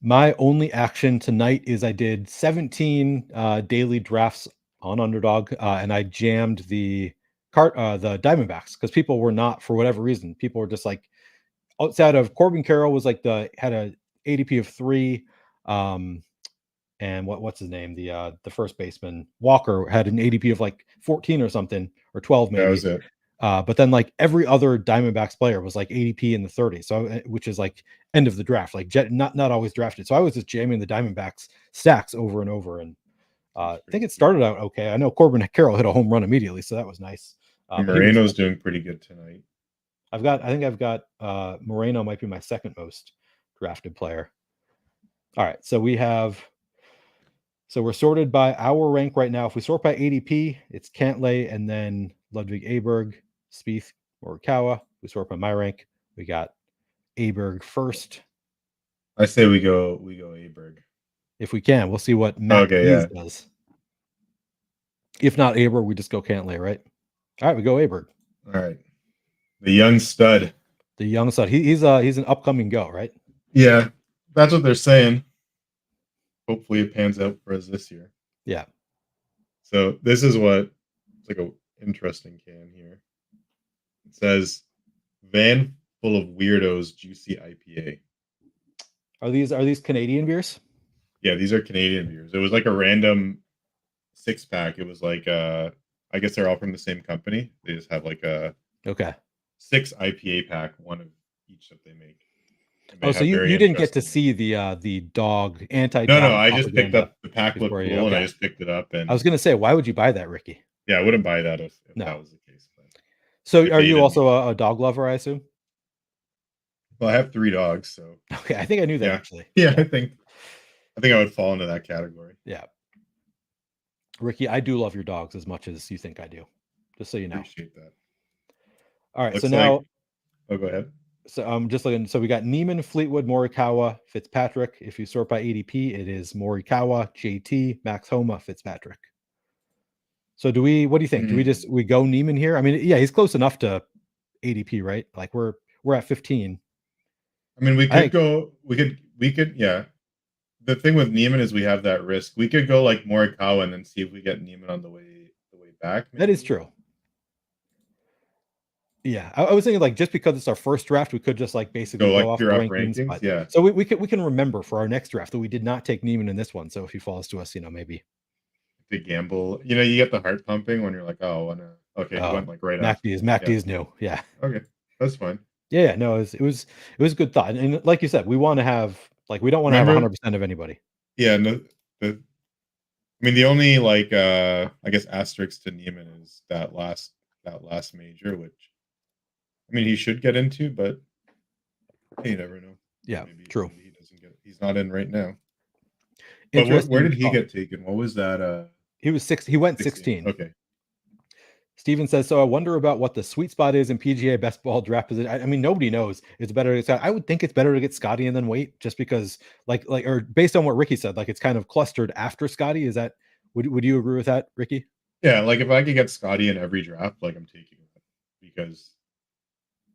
My only action tonight is I did 17 daily drafts on Underdog, and I jammed the Diamondbacks because people were not, for whatever reason, people were just like, outside of Corbin Carroll was like had a ADP of 3, and what's his name, the first baseman Walker had an ADP of like 14 or something, or 12 That maybe. was it. But then like every other Diamondbacks player was like ADP in the 30s, so which is like end of the draft, like not always drafted. So I was just jamming the Diamondbacks stacks over and over, and I think it started out okay. I know Corbin Carroll hit a home run immediately, so that was nice. But Moreno's doing pretty good tonight. I think I've got Moreno might be my second most drafted player. All right, so we're sorted by our rank right now. If we sort by ADP, it's Cantlay and then Ludwig Aberg, Spieth, Morikawa. We sort by my rank. We got Aberg first. I say we go Aberg. If we can, we'll see what Matt does. If not Aberg, we just go Cantlay, right? All right, we go Aberg. All right. The young stud. The young stud. He's an upcoming go, right? Yeah, that's what they're saying. Hopefully it pans out for us this year. Yeah. So this is what it's like, a interesting can here. It says van full of weirdos juicy IPA. Are these Canadian beers? Yeah, these are Canadian beers. It was like a random 6-pack. It was like I guess they're all from the same company. They just have like a 6 IPA pack, one of each that they make. Oh, so you didn't get to see the dog anti-dog. No, I just picked up the pack looked cool and I just picked it up. And I was gonna say, why would you buy that, Ricky? Yeah, I wouldn't buy that if that was the case. But so are you also a dog lover, I assume? Well, I have 3 dogs, so okay, I think I knew that actually. Yeah, I think I would fall into that category. Yeah. Ricky, I do love your dogs as much as you think I do. Just so you know. Appreciate that. All right, so now go ahead. So I'm just looking. So we got Neiman, Fleetwood, Morikawa, Fitzpatrick. If you sort by ADP, it is Morikawa, JT, Max Homa, Fitzpatrick. So what do you think? Do we go Neiman here? I mean, yeah, he's close enough to ADP, right? Like we're at 15. I mean, we could, yeah. The thing with Neiman is we have that risk. We could go like Morikawa and then see if we get Neiman on the way back. Maybe. That is true. Yeah, I was thinking like just because it's our first draft, we could just like basically go off the rankings. But, yeah. So we can remember for our next draft that we did not take Neiman in this one. So if he falls to us, maybe the gamble. You get the heart pumping when you're like, oh, he went like right after. Mac D is new. Yeah. Okay, that's fine. Yeah, no, it was a good thought, and like you said, we want to have we don't want to have 100% of anybody. Yeah, no. I mean, the only like I guess asterisk to Neiman is that last major, which I mean he should get into, but you never know. Yeah, true. Maybe he doesn't get it. He's not in right now. But where did he get taken? What was that? He was 6. He went 16. Okay. Steven says, so I wonder about what the sweet spot is in PGA best ball draft position. I mean, nobody knows. It's better to get, I would think it's better to get Scotty and then wait, just because or based on what Ricky said, like it's kind of clustered after Scotty. Is that, would you agree with that, Ricky? Yeah, like if I could get Scotty in every draft, like I'm taking it, because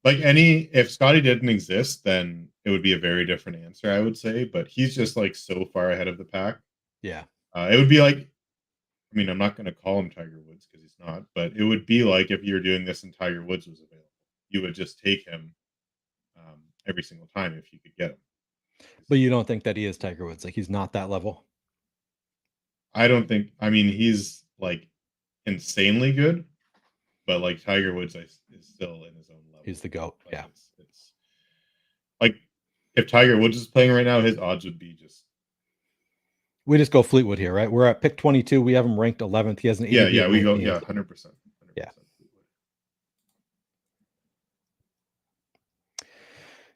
like if Scotty didn't exist, then it would be a very different answer, I would say. But he's just like so far ahead of the pack. Yeah. It would be like, I mean, I'm not going to call him Tiger Woods because he's not, but it would be like if you were doing this and Tiger Woods was available, you would just take him every single time if you could get him. But you don't think that he is Tiger Woods? Like he's not that level? I don't think. I mean, he's like insanely good, but like Tiger Woods is still in his own level. He's the GOAT. Like, yeah. It's like if Tiger Woods is playing right now, his odds would be just. We just go Fleetwood here, right? We're at pick 22. We have him ranked 11th. He has an ADP. Yeah, we go 100%. Yeah.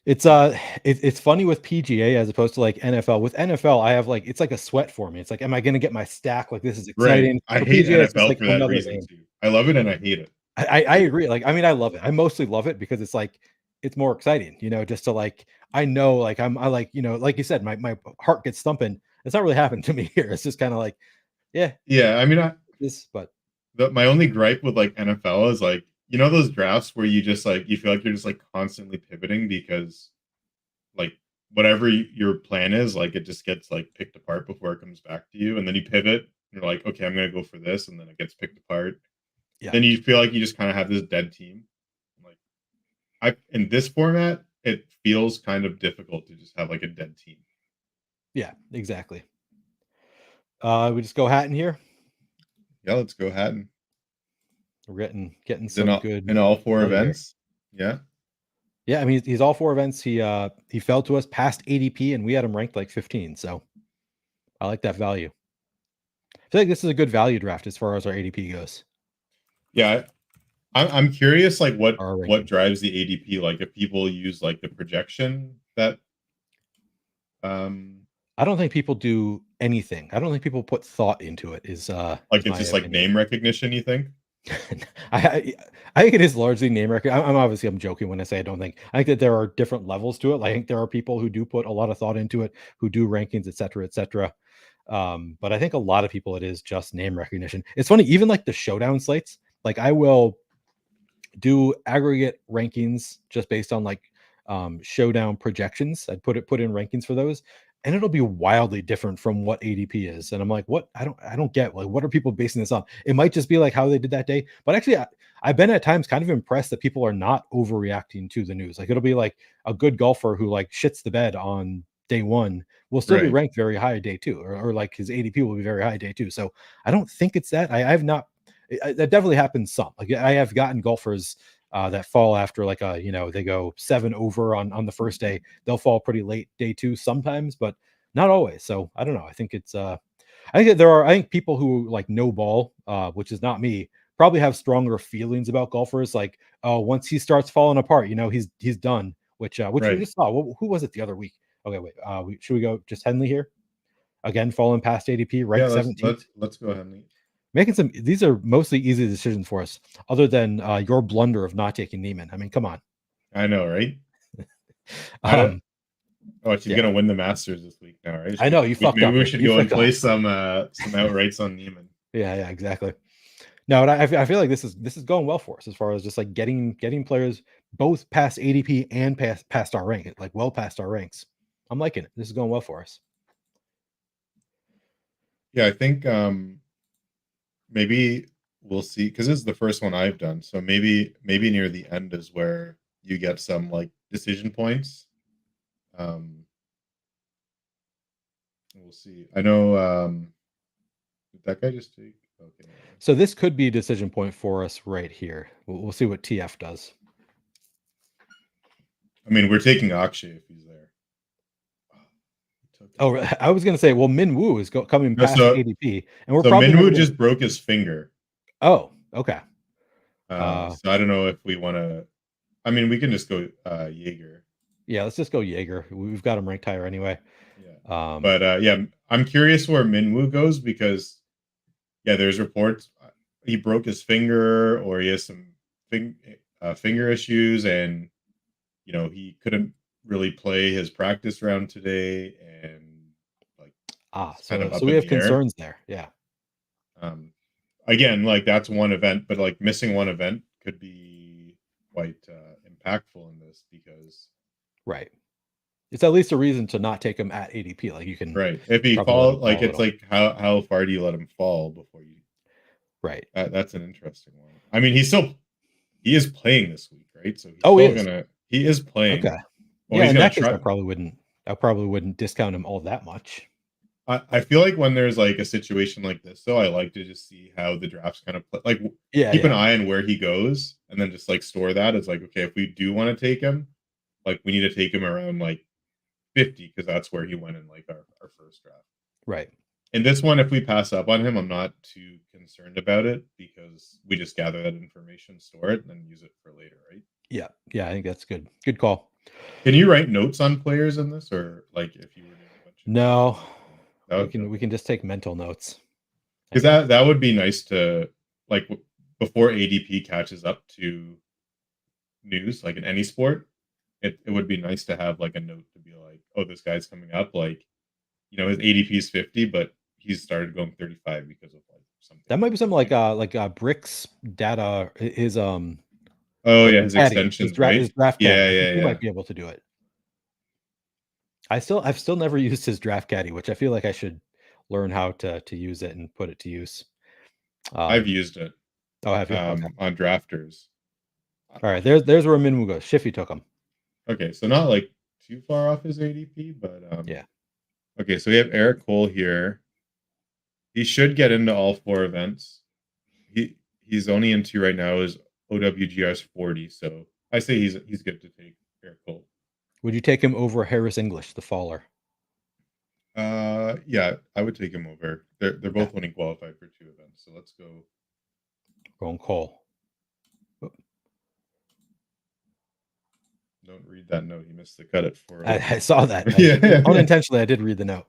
It's funny with PGA as opposed to like NFL. With NFL, I have like, it's like a sweat for me. It's like, am I going to get my stack? Like this is exciting. Right. I for hate PGA, NFL like for that reason too. I love it and I hate it. I agree. Like, I mean, I love it. I mostly love it because it's like, it's more exciting, just to like, I know, like I like, like you said, my heart gets thumping. It's not really happened to me here. It's just kind of like, yeah. I mean, but my only gripe with like NFL is like, those drafts where you just like, you feel like you're just like constantly pivoting because like whatever your plan is, like it just gets like picked apart before it comes back to you. And then you pivot and you're like, okay, I'm going to go for this. And then it gets picked apart. Yeah. Then you feel like you just kind of have this dead team. Like in this format, it feels kind of difficult to just have like a dead team. Yeah, exactly. We just go Hatton here. Yeah, let's go Hatton. We're getting some good in all four events. Here. Yeah. I mean, he's all four events. He fell to us past ADP, and we had him ranked like 15. So I like that value. I feel like this is a good value draft as far as our ADP goes. Yeah, I'm curious, like what drives the ADP? Like if people use like the projection that. I don't think people do anything. I don't think people put thought into it. Is like it's just like name recognition? You think? I think it is largely name recognition. I'm joking when I say I don't think. I think that there are different levels to it. I think there are people who do put a lot of thought into it, who do rankings, etc., etc. But I think a lot of people, it is just name recognition. It's funny, even like the showdown slates. Like I will do aggregate rankings just based on like showdown projections. I'd put in rankings for those, and it'll be wildly different from what ADP is. And I'm like, what? I don't get, like, what are people basing this on? It might just be like how they did that day. But actually, I've been at times kind of impressed that people are not overreacting to the news. Like it'll be like a good golfer who like shits the bed on day one will still be ranked very high day two, or like his ADP will be very high day two. So I don't think it's that. I've not, that definitely happens some. Like I have gotten golfers that fall after like they go 7 over on the first day. They'll fall pretty late day two sometimes, but not always. So I don't know. I think it's I think people who like no ball, which is not me, probably have stronger feelings about golfers. Like, oh, once he starts falling apart, he's done. Which we just saw. Who was it the other week? Okay, wait. Should we go just Henley here? Again, falling past ADP, ranked 17th. Let's go Henley. Making these are mostly easy decisions for us, other than your blunder of not taking Neiman. I mean, come on. I know, right? She's gonna win the Masters this week now, right? I know you fucked up. Maybe we should go and play some outrights on Neiman. Yeah, exactly. No, and I feel like this is going well for us as far as just like getting players both past ADP and past our rank, like well past our ranks. I'm liking it. This is going well for us. Yeah, I think maybe we'll see, because this is the first one I've done. So maybe near the end is where you get some like decision points. We'll see. I know. Did that guy just take? Okay. So this could be a decision point for us right here. We'll see what TF does. I mean, we're taking Akshay if he's there. Oh, I was gonna say, well, Min Woo is coming past ADP, and we're probably Min Woo just broke his finger. Oh, okay. So I don't know if we want to. I mean, we can just go Jaeger. Yeah, let's just go Jaeger. We've got him ranked higher anyway. Yeah. But I'm curious where Min Woo goes, because there's reports. he broke his finger or he has some finger issues, and he couldn't really play his practice round today, and like it's kind of So up we in have the air. concerns there. Yeah. Um, Again, like that's one event, but like missing one event could be quite impactful in this because Right. It's at least a reason to not take him at ADP. Like you can right, if he probably let him fall, like fall a it's little. like how far do you let him fall before you? Right. That's an interesting one. I mean, he is playing this week, right? So he's Oh, he still is. gonna he is Okay. playing, or Yeah. he's In gonna that case, try. I probably wouldn't discount him all that much. I feel like when there's like a situation like this, though, I like to just see how the drafts kind of play. Like, Yeah. keep an Yeah. eye on where he goes, and then just like store that as like, okay, if we do want to take him, like we need to take him around like 50 because that's where he went in like our first draft. Right. And this one, if we pass up on him, I'm not too concerned about it because we just gather that information, store it, and then use it for later, right? Yeah. Yeah. I think that's good. Good call. Can you write notes on players in this, or like if you were doing a bunch of drafts? No, That we would can okay. just take mental notes. Because Hang on. that would be nice to like before ADP catches up to news, like in any sport. It would be nice to have like a note to be like, oh, this guy's coming up. Like, his ADP is 50, but he's started going 35 because of like something That might be something happening. like Brick's data, his Oh like yeah, his his caddy, extensions, his right? draft caddy. Yeah, I think yeah, he yeah. might be able to do it. I've still never used his draft caddy, which I feel like I should learn how to use it and put it to use. I've Um, used it oh, have you? Okay. on drafters. All right. There's where Minwoo goes. Shiffy took him. Okay, so not like too far off his ADP, but Yeah. okay, so we have Eric Cole here. He should get into all four events. He's only in two right now. Is OWGS 40, so I say he's good to take Eric Cole. Would you take him over Harris English, the faller? Yeah, I would take him over. They're Okay. both winning qualified for two events, so let's go. Going Cole. Don't read that note. He missed the cut at I 402. saw that. Yeah. Unintentionally, I did read the note.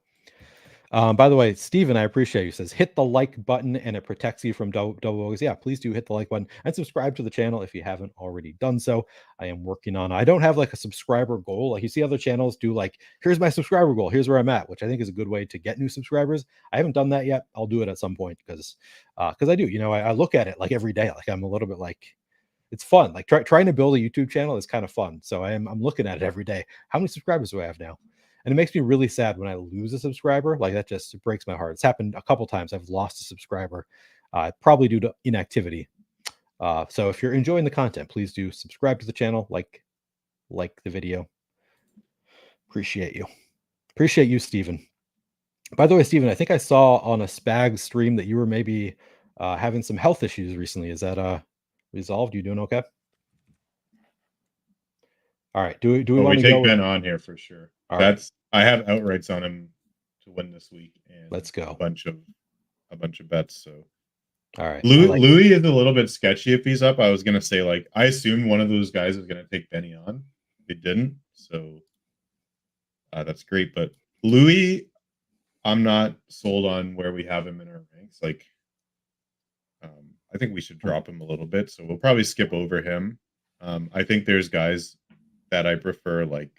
By the way, Steven, I appreciate you. Says hit the like button and it protects you from double bogus. Yeah, please do hit the like button and subscribe to the channel if you haven't already done so. I am working on. I don't have like a subscriber goal. Like you see other channels do like, here's my subscriber goal. Here's where I'm at, which I think is a good way to get new subscribers. I haven't done that yet. I'll do it at some point because I do. I look at it like every day. Like I'm a little bit like it's fun. Like trying to build a YouTube channel is kind of fun. So I'm looking at it every day. How many subscribers do I have now? And it makes me really sad when I lose a subscriber. Like that just breaks my heart. It's happened a couple times. I've lost a subscriber, probably due to inactivity. So if you're enjoying the content, please do subscribe to the channel, like the video. Appreciate you. Appreciate you, Steven. By the way, Steven, I think I saw on a Spag stream that you were maybe having some health issues recently. Is that resolved? You doing okay? All right. Do we Oh, we want to go take with? Ben on here for sure. All right. I have outrights on him to win this week and Let's go. a bunch of bets. So All right. I like it. Louis is a little bit sketchy if he's up. I was gonna say like I assumed one of those guys was gonna take Benny on. It didn't, so that's great. But Louis, I'm not sold on where we have him in our ranks. Like, I think we should drop him a little bit. So we'll probably skip over him. I think there's guys that I prefer like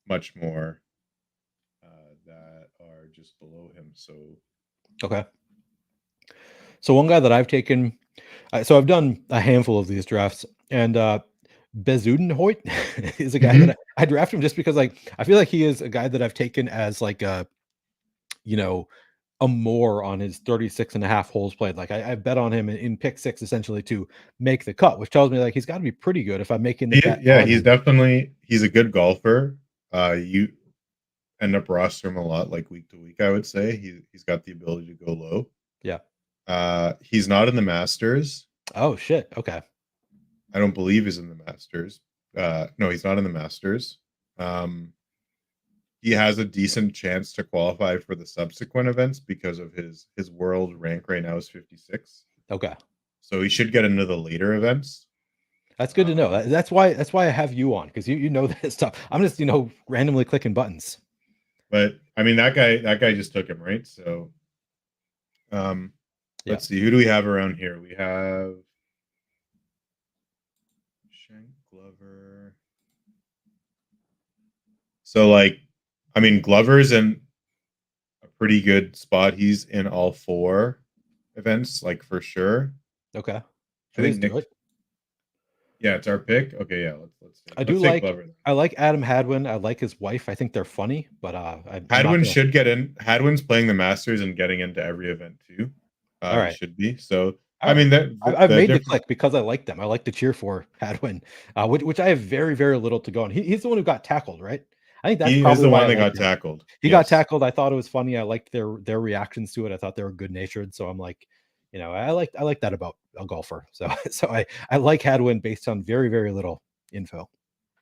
much more that are just below him. So Okay. So one guy that I've taken, so I've done a handful of these drafts, and Bezudenhout is a guy that I draft him just because like I feel like he is a guy that I've taken as like you know a more on his 36 and a half holes played. Like I bet on him in pick six essentially to make the cut, which tells me like he's got to be pretty good if I'm making the bet yeah, on him. he's a good golfer. You end up roster him a lot like week to week. I would say he's got the ability to go low. Yeah. He's not in the Masters. Oh shit. Okay. I don't believe he's in the Masters. No, he's not in the Masters. He has a decent chance to qualify for the subsequent events because of his world rank right now is 56. Okay. So he should get into the later events. That's good to know. That's why I have you on because you know this stuff. I'm just randomly clicking buttons. But I mean that guy just took him, right? So Yeah. Let's see. Who do we have around here? We have Shank, Glover. So, like, I mean, Glover's in a pretty good spot. He's in all 4 events, like, for sure. Okay. I Should we think just do Nick. it? Yeah, it's our pick. Okay, yeah, I do let's take like Glover then. I like Adam Hadwin. I like his wife. I think they're funny, but I'm not Hadwin gonna. should get in. Hadwin's playing the Masters and getting into every event too. All He right. should be. So, I I, mean, I've the made the difference. click because I like them. I like to cheer for Hadwin, which I have very, very little to go on. He's the one who got tackled, right? I think that's He is probably the why I one that liked got him. tackled. He got Yes, tackled. I thought it was funny. I liked their reactions to it. I thought they were good natured. So I'm like, I like that about a golfer. So I like Hadwin based on very, very little info.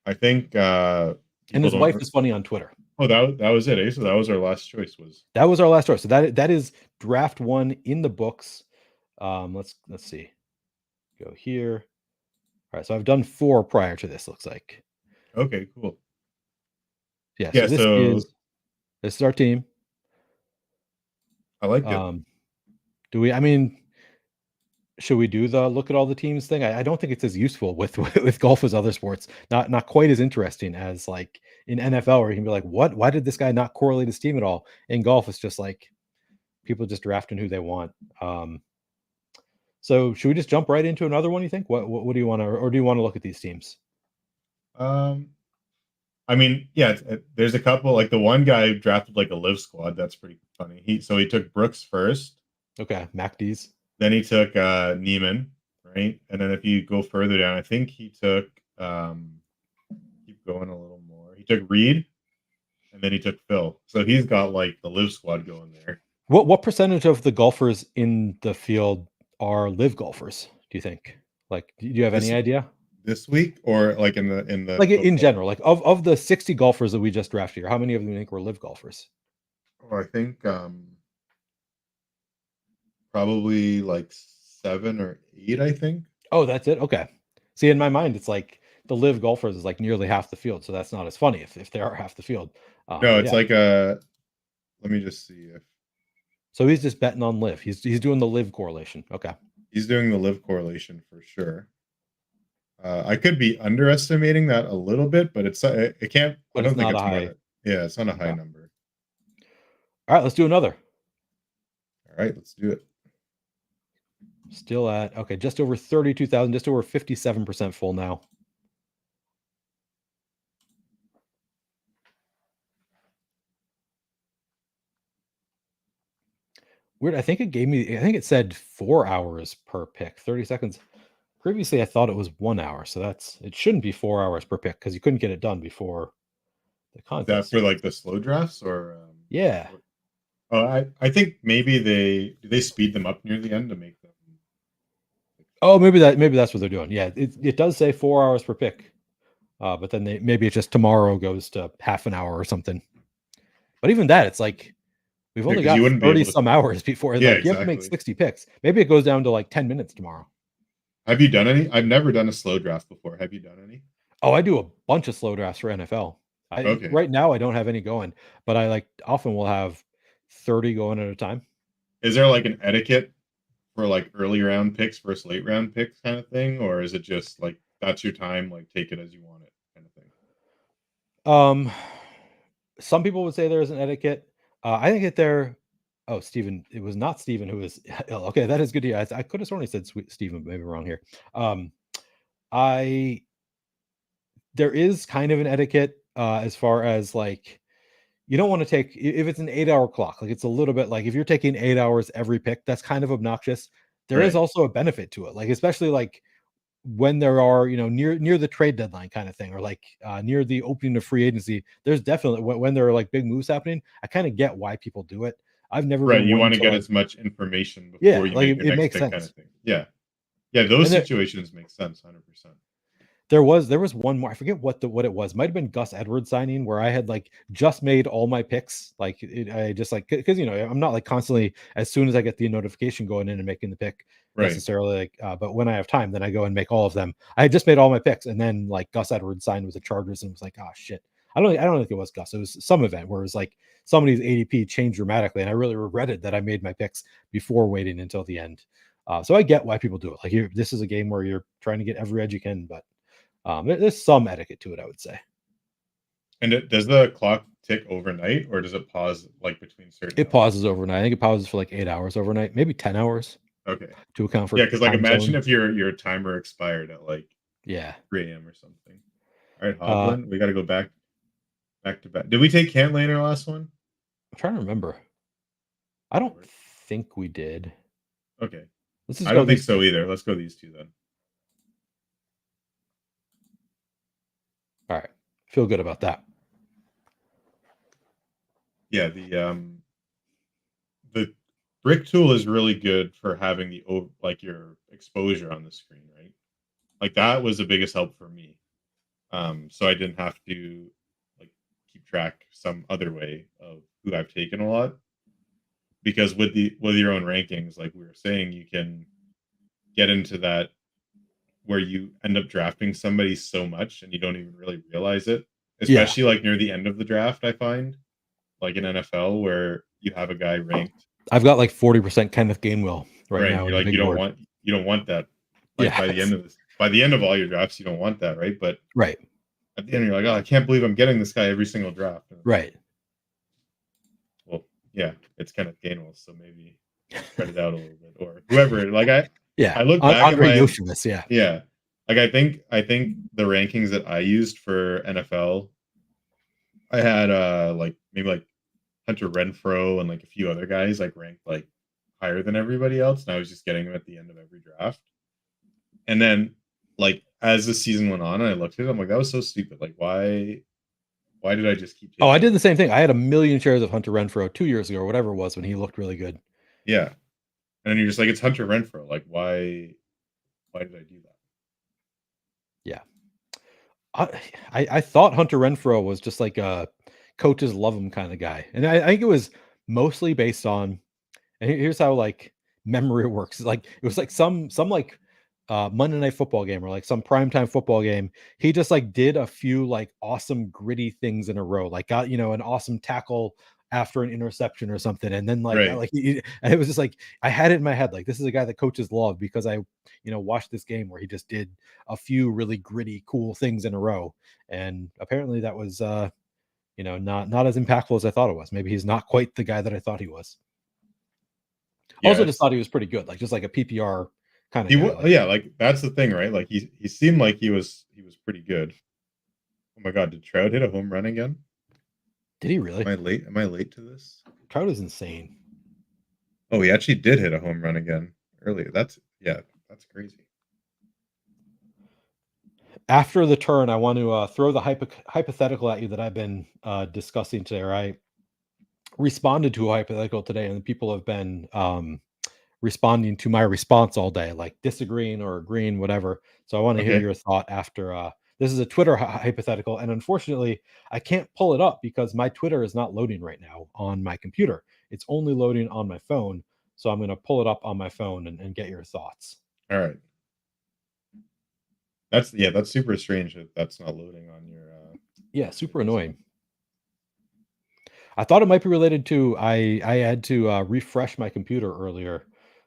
I think And people his wife don't. is funny on Twitter. Oh, that was it. Eh? So that was our last choice. Was That was our last choice. So that is draft 1 in the books. Let's see. Go here. All right. So I've done 4 prior to this. Looks like. okay. Cool. Yeah. So Yeah. So this is our team. I like it. Do we? I mean, should we do the look at all the teams thing? I don't think it's as useful with with golf as other sports. Not quite as interesting as like in NFL, where you can be like, what? Why did this guy not correlate his team at all? In golf, it's just like people just drafting who they want. So should we just jump right into another one? You think? What do you want to, or do you want to look at these teams? Um, I mean, yeah. There's a couple. Like the one guy drafted like a live squad. That's pretty funny. He took Brooks first. Okay, MacD's. Then he took Neiman, right? And then if you go further down, I think he took keep going a little more. He took Reed, and then he took Phil. So he's got like the live squad going there. What percentage of the golfers in the field are live golfers? Do you think? Like, do you have any This idea? this week or like in the Like in total? general, like of the 60 golfers that we just drafted here, how many of them do you think were live golfers? Oh, I think probably like 7 or 8, I think. Oh, that's it. Okay. See, in my mind, it's like the live golfers is like nearly half the field, so that's not as funny if they are half the field. No, But it's yeah, like let me just see if so he's just betting on live. He's doing the live correlation. Okay. he's doing the live correlation for sure. I could be underestimating that a little bit, but it can't. I But it's don't think not a it's more high. than. Yeah, it's not a high Okay. number. All right, let's do another. All right, let's do it. Still at okay, just over 32,000, just over 57% full now. Weird. I think it said 4 hours per pick, 30 seconds. Previously, I thought it was 1 hour, so it shouldn't be 4 hours per pick because you couldn't get it done before the Is that contest. for like the slow drafts or? Yeah. Oh, I think maybe they speed them up near the end to make them. Oh, maybe that's what they're doing. Yeah, it does say 4 hours per pick, but then maybe it's just tomorrow goes to half an hour or something. But even that, it's like we've Yeah, only because you got wouldn't be 30 able to. some hours before Yeah, like you have to make exactly. 60 picks. Maybe it goes down to like 10 minutes tomorrow. Have you done any? I've never done a slow draft before. Have you done any? Oh, I do a bunch of slow drafts for NFL. I Okay. right now I don't have any going, but I like often will have 30 going at a time. Is there like an etiquette for like early round picks versus late round picks kind of thing, or is it just like that's your time, like take it as you want it kind of thing? Um, some people would say there's an etiquette. I think that there. Oh, Stephen, it was not Stephen who was ill. Okay, that is good to hear. I could have sworn he said Stephen, but maybe wrong here. Um, I there is kind of an etiquette as far as like you don't want to take if it's an 8 hour clock, like it's a little bit like if you're taking 8 hours every pick, that's kind of obnoxious. There is Right. also a benefit to it, like especially like when there are near the trade deadline kind of thing or like near the opening of free agency. There's definitely when there are like big moves happening, I kind of get why people do it. I've never Right. been You one want to to get like as much information before yeah, you like make it, your it next makes pick kind of sense. thing. Yeah. Yeah, those And situations make sense 100%. there was one more. I forget what it was. Might have been Gus Edwards signing where I had like just made all my picks. Like I just like because I'm not like constantly as soon as I get the notification going in and making the pick Right. necessarily. Like, but when I have time, then I go and make all of them. I had just made all my picks, and then like Gus Edwards signed with the Chargers, and was like, oh shit. I don't think it was Gus. It was some event where it was like some of these ADP changed dramatically, and I really regretted that I made my picks before waiting until the end. So I get why people do it. Like, this is a game where you're trying to get every edge you can, but there's some etiquette to it, I would say. And does the clock tick overnight, or does it pause like between certain It hours? pauses overnight. I think it pauses for like 8 hours overnight, maybe 10 hours. Okay. To account for Yeah, because like imagine zones. if your timer expired at like 3 a.m. or something. All right, Hovland, we got to go back to back. Did we take Cantlay in our last one? I'm trying to remember. I don't think we did. Okay. Let's just I don't think so either. Let's go these two then. All right. Feel good about that. Yeah, the brick tool is really good for having your exposure on the screen, right? Like that was the biggest help for me. So I didn't have to like keep track some other way of who I've taken a lot. Because with your own rankings, like we were saying, you can get into that where you end up drafting somebody so much and you don't even really realize it. Especially like near the end of the draft, I find, like in NFL, where you have a guy ranked. I've got like 40% Kenneth Gainwell right now. You're like, you don't want that. Like by the end of all your drafts, you don't want that, right? But at the end, you're like, oh, I can't believe I'm getting this guy every single draft. Right. Well, yeah, it's Kenneth Gainwell, so maybe spread it out a little bit, or whoever. Like I look back Andre at my Yoshimus, yeah. Like I think the rankings that I used for NFL, I had like maybe like Hunter Renfrow and like a few other guys like ranked like higher than everybody else, and I was just getting them at the end of every draft. And then like as the season went on, and I looked at it, I'm like, that was so stupid. Like why did I just keep taking I did the same thing. I had a million shares of Hunter Renfrow 2 years ago or whatever it was when he looked really good. Yeah. And then you're just like, it's Hunter Renfrow. Like why did I do that? Yeah. I thought Hunter Renfrow was just like a coaches love him kind of guy. And I think it was mostly based on, and here's how like memory works. Like it was like some like Monday Night Football game or like some primetime football game. He just like did a few like awesome gritty things in a row, like got, an awesome tackle after an interception or something. And then like, Right. and it was just like, I had it in my head, like, this is a guy that coaches love because I, watched this game where he just did a few really gritty, cool things in a row. And apparently that was, not as impactful as I thought it was. Maybe he's not quite the guy that I thought he was. Also just thought he was pretty good, like just like a PPR kind of guy. Yeah, like that's the thing, right? Like he seemed like he was pretty good. Oh my god, did Trout hit a home run again? Did he really? Am I late to this? Trout is insane. Oh, he actually did hit a home run again earlier. That's crazy. After the turn, I want to throw the hypothetical at you that I've been discussing today. Or I responded to a hypothetical today, and people have been responding to my response all day, like disagreeing or agreeing, whatever. So I want to hear your thought after. This is a Twitter hypothetical, and unfortunately, I can't pull it up because my Twitter is not loading right now on my computer. It's only loading on my phone. So I'm going to pull it up on my phone and get your thoughts. All right. That's super strange that that's not loading on your. Super annoying. I thought it might be related to I had to refresh my computer earlier.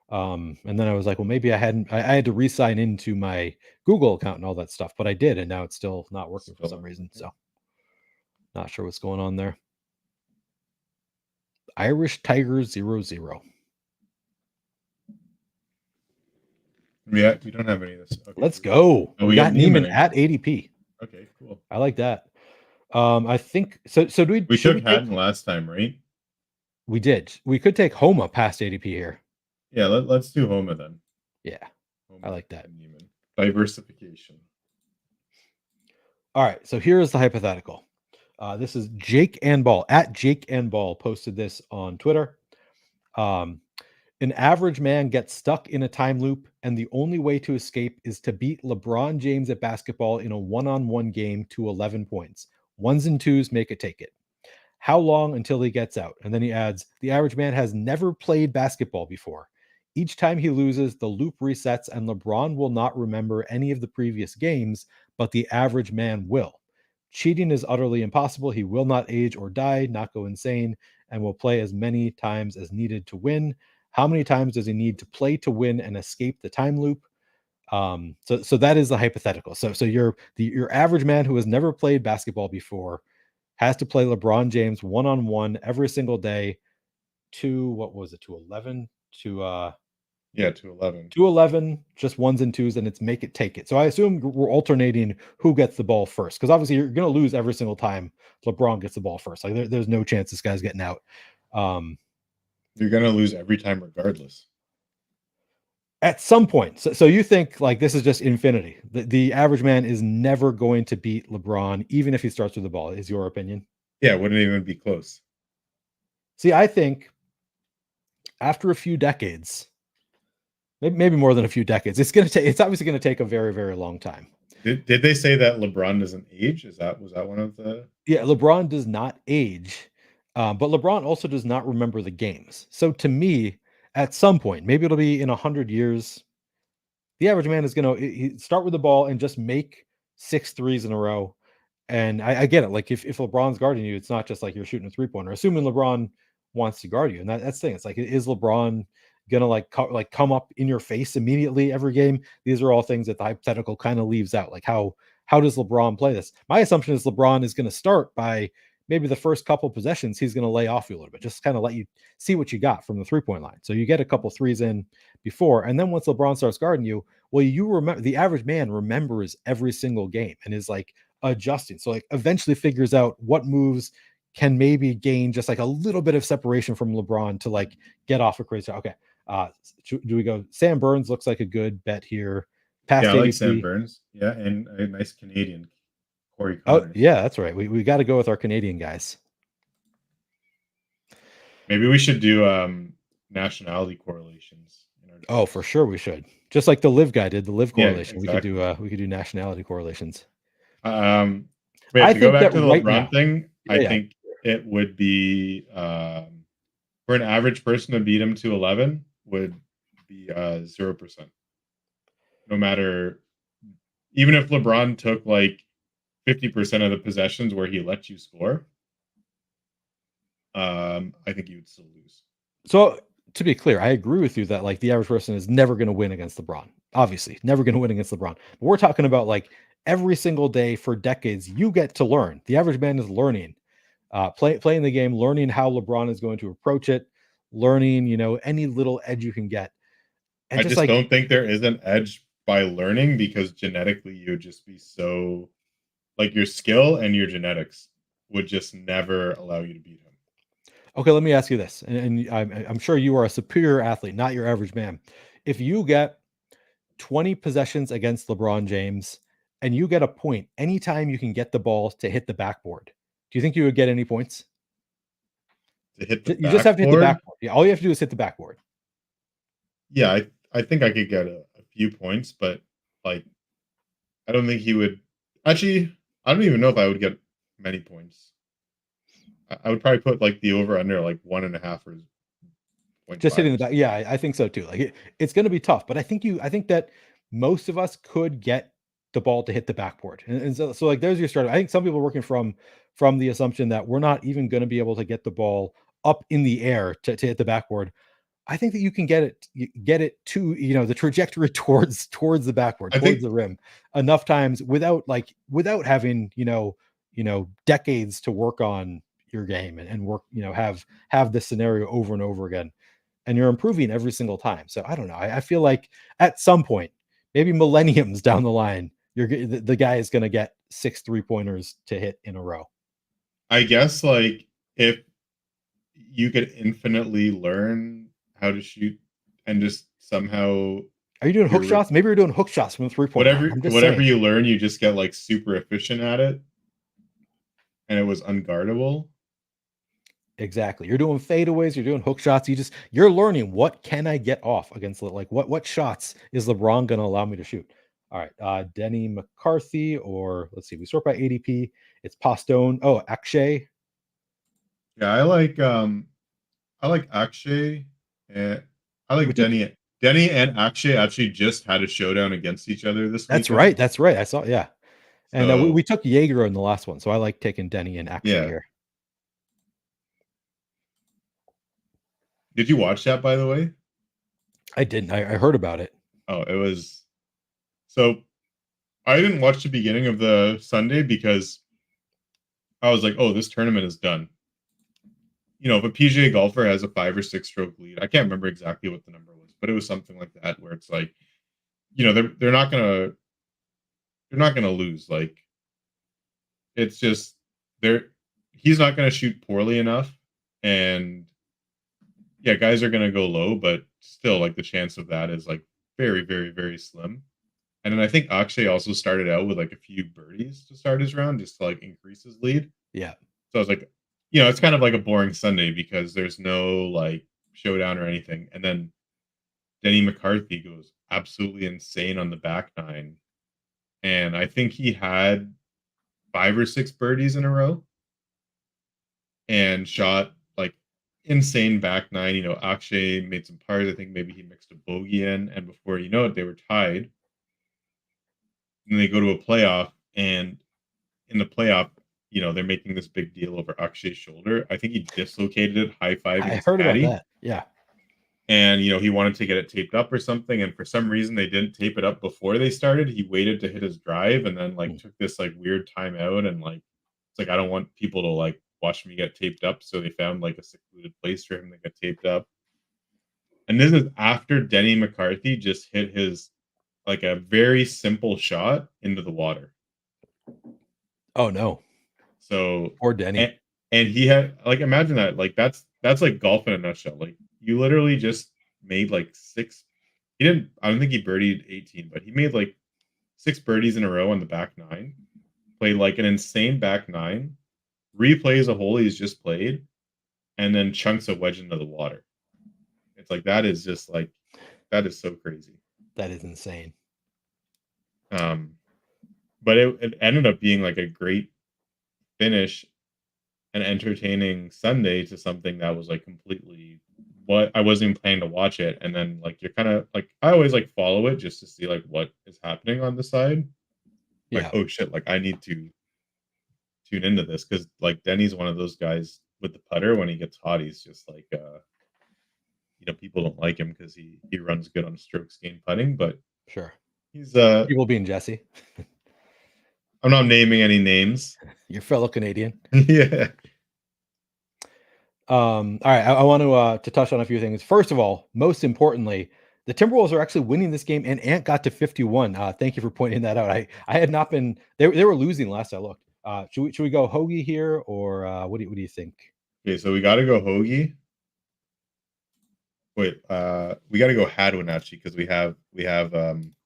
And then I was like, well, maybe I had to re-sign into my Google account and all that stuff, but I did, and now it's still not working for some reason. So not sure what's going on there. Irish Tiger 0-0. Yeah, we don't have any of this. Okay, Let's go. Oh, we got Neiman at ADP. Okay, cool. I like that. I think so. So do we took Hatton last time, right? We did. We could take Homa past ADP here. Yeah, let's do Homa then. Yeah, Homa, I like that. Diversification. All right, so here is the hypothetical. This is Jake and Ball at Jake and Ball posted this on Twitter. An average man gets stuck in a time loop, and the only way to escape is to beat LeBron James at basketball in a one-on-one game to 11 points. Ones and twos make it take it. How long until he gets out? And then he adds, the average man has never played basketball before. Each time he loses, the loop resets, and LeBron will not remember any of the previous games, but the average man will. Cheating is utterly impossible. He will not age or die, not go insane, and will play as many times as needed to win. How many times does he need to play to win and escape the time loop? So that is the hypothetical. So your average man who has never played basketball before has to play LeBron James one on one every single day to what was it, to 11 to 11. to 11, just ones and twos, and it's make it take it. So I assume we're alternating who gets the ball first, because obviously you're going to lose every single time LeBron gets the ball first. Like there's no chance this guy's getting out. You're gonna lose every time regardless. At some point. So you think like this is just infinity. The average man is never going to beat LeBron, even if he starts with the ball, is your opinion? Yeah, it wouldn't even be close. See, I think after a few decades, maybe more than a few decades, it's obviously going to take a very, very long time. Did they say that LeBron doesn't age? Was that one of the? Yeah, LeBron does not age, but LeBron also does not remember the games. So to me, at some point, maybe it'll be in 100 years, the average man is going to start with the ball and just make 6 threes in a row. And I get it. Like if LeBron's guarding you, it's not just like you're shooting a 3-pointer. Assuming LeBron wants to guard you, and that's the thing. It's like, is LeBron gonna come up in your face immediately every game? These are all things that the hypothetical kind of leaves out. Like how does LeBron play this? My assumption is LeBron is going to start by maybe the first couple possessions. He's going to lay off you a little bit, just kind of let you see what you got from the 3-point line. So you get a couple threes in before, and then once LeBron starts guarding you, well, you remember, the average man remembers every single game and is like adjusting. So like eventually figures out what moves can maybe gain just like a little bit of separation from LeBron to like get off a crazy. Okay. Do we go? Sam Burns looks like a good bet here. Past Yeah, I like Sam ADP. Burns. Yeah, and a nice Canadian, Corey Oh Connors. yeah, that's right. We got to go with our Canadian guys. Maybe we should do nationality correlations in our Oh, for drafts. sure we should. Just like the live guy did the live Yeah, correlation. exactly. We could do nationality correlations. Wait, I to go think back that to the right now. LeBron thing, I Yeah, yeah. think it would be for an average person to beat him to 11 would be 0%. No matter, even if LeBron took like 50% of the possessions where he let you score, I think you would still lose. So to be clear, I agree with you that like the average person is never going to win against LeBron. Obviously, never going to win against LeBron. But we're talking about like every single day for decades. You get to learn. The average man is learning, playing the game, learning how LeBron is going to approach it, learning any little edge you can get, and I just just like don't think there is an edge by learning because genetically you would just be so, like, your skill and your genetics would just never allow you to beat him. okay, let me ask you this, and I'm sure you are a superior athlete, not your average man. If you get 20 possessions against LeBron James and you get a point anytime you can get the ball to hit the backboard, do you think you would get any points? To hit the You just have to hit the backboard, backboard. Yeah, all you have to do is hit the backboard. yeah, I think I could get a few points, but like I don't think he would. Actually, I don't even know if I would get many points. I would probably put like the over under like 1.5 or point Just hitting five the or back. something. Yeah, I think so too. Like it's going to be tough, but I think that most of us could get the ball to hit the backboard. And so like there's your start. I think some people are working from the assumption that we're not even going to be able to get the ball up in the air to hit the backboard. I think that you can get it to the trajectory towards the backboard, I towards think the rim enough times without having decades to work on your game and work have this scenario over and over again, and you're improving every single time. So I don't know. I feel like at some point, maybe millenniums down the line, the guy is going to get 6 3-pointers to hit in a row. I guess like if you could infinitely learn how to shoot and just somehow Are you doing hook you're shots? Maybe you're doing hook shots from the 3-point line. I'm just whatever saying. you learn, you just get like super efficient at it, and it was unguardable. Exactly. You're doing fadeaways, you're doing hook shots. You're learning what can I get off against like what shots is LeBron going to allow me to shoot. All right, Denny McCarthy, or let's see, we sort by ADP. It's Pastone. Oh, Akshay. Yeah, I like Akshay, and I We like took. Denny. Denny and Akshay actually just had a showdown against each other this That's weekend. right. That's right. I saw. Yeah. And So we took Jaeger in the last one, so I like taking Denny and Akshay yeah. here. Did you watch that, by the way? I didn't. I heard about it. Oh, it was so I didn't watch the beginning of the Sunday because I was like, oh, this tournament is done. You know, if a PGA golfer has a 5 or 6 stroke lead, I can't remember exactly what the number was, but it was something like that where it's like, you know, they're not gonna lose. Like it's just they're he's not gonna shoot poorly enough, and yeah, guys are gonna go low, but still, like the chance of that is like very, very, very slim. And then I think Akshay also started out with like a few birdies to start his round just to like increase his lead. Yeah. So I was like, you know, it's kind of like a boring Sunday because there's no like showdown or anything. And then Denny McCarthy goes absolutely insane on the back nine. And I think he had 5 or 6 birdies in a row and shot like insane back nine. You know, Akshay made some pars. I think maybe he mixed a bogey in. And before you know it, they were tied. And they go to a playoff. And in the playoff, you know, they're making this big deal over Akshay's shoulder. I think he dislocated it, high fiving I his heard about caddy. that. Yeah. And, you know, he wanted to get it taped up or something. And for some reason, they didn't tape it up before they started. He waited to hit his drive and then, like, took this, like, weird timeout. And, like, it's like, I don't want people to, like, watch me get taped up. So they found, like, a secluded place for him to get taped up. And this is after Denny McCarthy just hit his, like, a very simple shot into the water. Oh no. So, Poor Denny. and he had like imagine that like that's like golf in a nutshell. Like you literally just made like 6. He didn't. I don't think he birdied 18, but he made like 6 birdies in a row on the back nine. Played like an insane back nine. Replays a hole he's just played, and then chunks a wedge into the water. It's like that is just like that is so crazy. That is insane. But it ended up being like a great finish, an entertaining Sunday to something that was like completely what I wasn't even planning to watch it. And then like you're kind of like I always like follow it just to see like what is happening on the side. Like, Yeah. oh shit, like I need to tune into this because like Denny's one of those guys with the putter when he gets hot, he's just like you know, people don't like him because he runs good on strokes gained putting, but Sure. he's People being Jesse, I'm not naming any names. your fellow Canadian. Yeah. All right. I want to touch on a few things. First of all, most importantly, the Timberwolves are actually winning this game, and Ant got to 51. Thank you for pointing that out. I had not been. They were losing last I looked. Should we go Hoagie here, or what do you think? Okay, so we got to go Hoagie. Wait, we got to go Hadwin actually because we have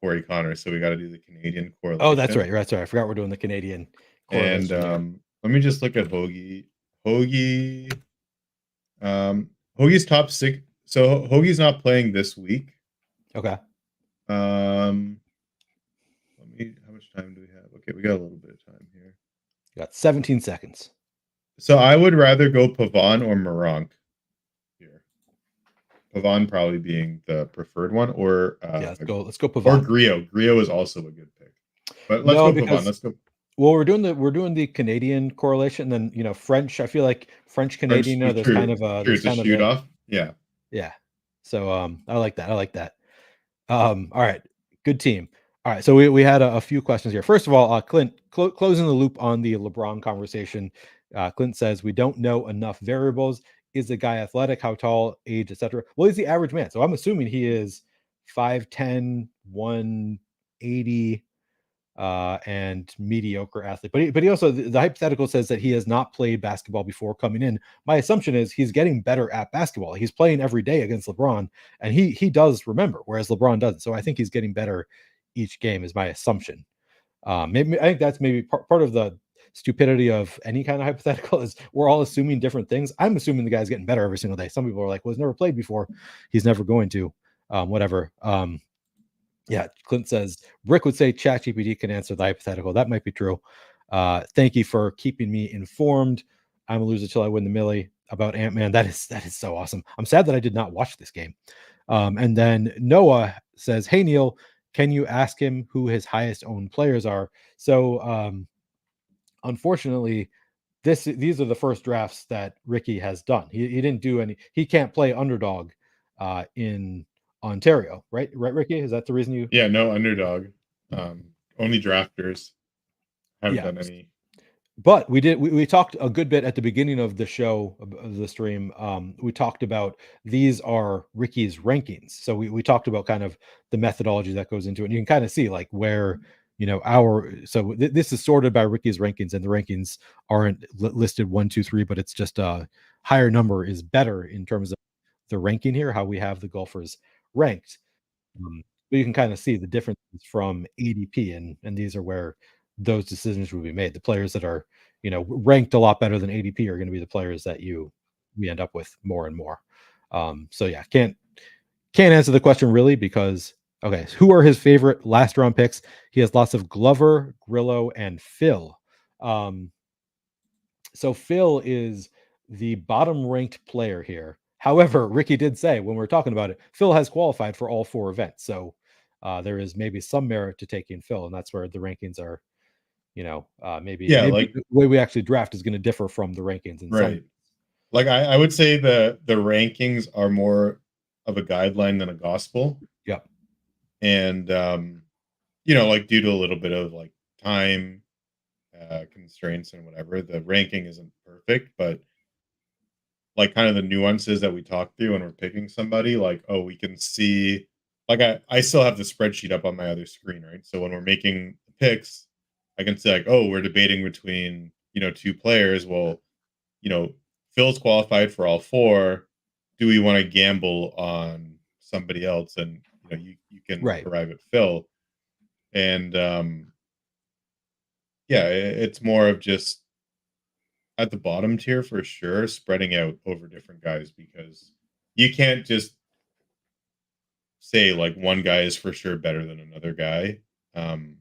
Corey Connor, so we got to do the Canadian correlation. Oh, that's right. That's right. I forgot we're doing the Canadian correlation. And let me just look at Hoagie. Hoagie's top 6. So Hoagie's not playing this week. Okay. Let me. How much time do we have? Okay, we got a little bit of time here. You got 17 seconds. So I would rather go Pavon or Moronk here. Pavon probably being the preferred one, or Yeah, let's go Pavon. Or Griot. Griot is also a good pick. But let's go Pavon. Let's go. Well, we're doing the Canadian correlation, and then you know French. I feel like French Canadian. There's true, kind of a true, there's shoot off. Yeah. Yeah. So I like that. I like that. All right, good team. All right, so we had a few questions here. First of all, Clint, closing the loop on the LeBron conversation. Clint says we don't know enough variables. Is the guy athletic? How tall? Age? Etc. Well, he's the average man, so I'm assuming he is 5'10", 180, and mediocre athlete. But he also the hypothetical says that he has not played basketball before coming in. My assumption is he's getting better at basketball. He's playing every day against LeBron, and he does remember, whereas LeBron doesn't. So I think he's getting better each game is my assumption. Maybe I think that's maybe part of the stupidity of any kind of hypothetical is we're all assuming different things. I'm assuming the guy's getting better every single day. Some people are like, well, he's never played before. He's never going to, whatever. Yeah, Clint says Rick would say ChatGPT can answer the hypothetical. That might be true. Thank you for keeping me informed. I'm a loser till I win the Millie about Ant-Man. That is so awesome. I'm sad that I did not watch this game. And then Noah says, "Hey Neil, can you ask him who his highest owned players are? So unfortunately, these are the first drafts that Ricky has done. He didn't do any. He can't play Underdog in Ontario, right? Right, Ricky? Is that the reason you? Yeah, no Underdog. Only drafters. Haven't Yeah. done any. But we talked a good bit at the beginning of the show of the stream. We talked about these are Ricky's rankings. So we talked about kind of the methodology that goes into it. And you can kind of see like where this is sorted by Ricky's rankings, and the rankings aren't listed 1, 2, 3, but it's just a higher number is better in terms of the ranking here, how we have the golfers ranked. But you can kind of see the differences from ADP, and these are where those decisions will be made. The players that are, ranked a lot better than ADP are going to be the players that we end up with more and more. So yeah, can't answer the question really because okay, who are his favorite last round picks? He has lots of Glover, Grillo, and Phil. Um, so Phil is the bottom ranked player here. However, Ricky did say when we are talking about it, Phil has qualified for all 4 events. So there is maybe some merit to taking Phil, and that's where the rankings are. Maybe Yeah, maybe like the way we actually draft is going to differ from the rankings in some. right. Like I would say the rankings are more of a guideline than a gospel. Yep. And like due to a little bit of like time constraints and whatever, the ranking isn't perfect, but like kind of the nuances that we talk through when we're picking somebody, like, oh, we can see like I still have the spreadsheet up on my other screen, right? So when we're making picks, I can say like, oh, we're debating between, 2 players. Well, Phil's qualified for all 4. Do we want to gamble on somebody else? And you can Right. arrive at Phil. And yeah, it's more of just at the bottom tier for sure, spreading out over different guys because you can't just say like one guy is for sure better than another guy. Um,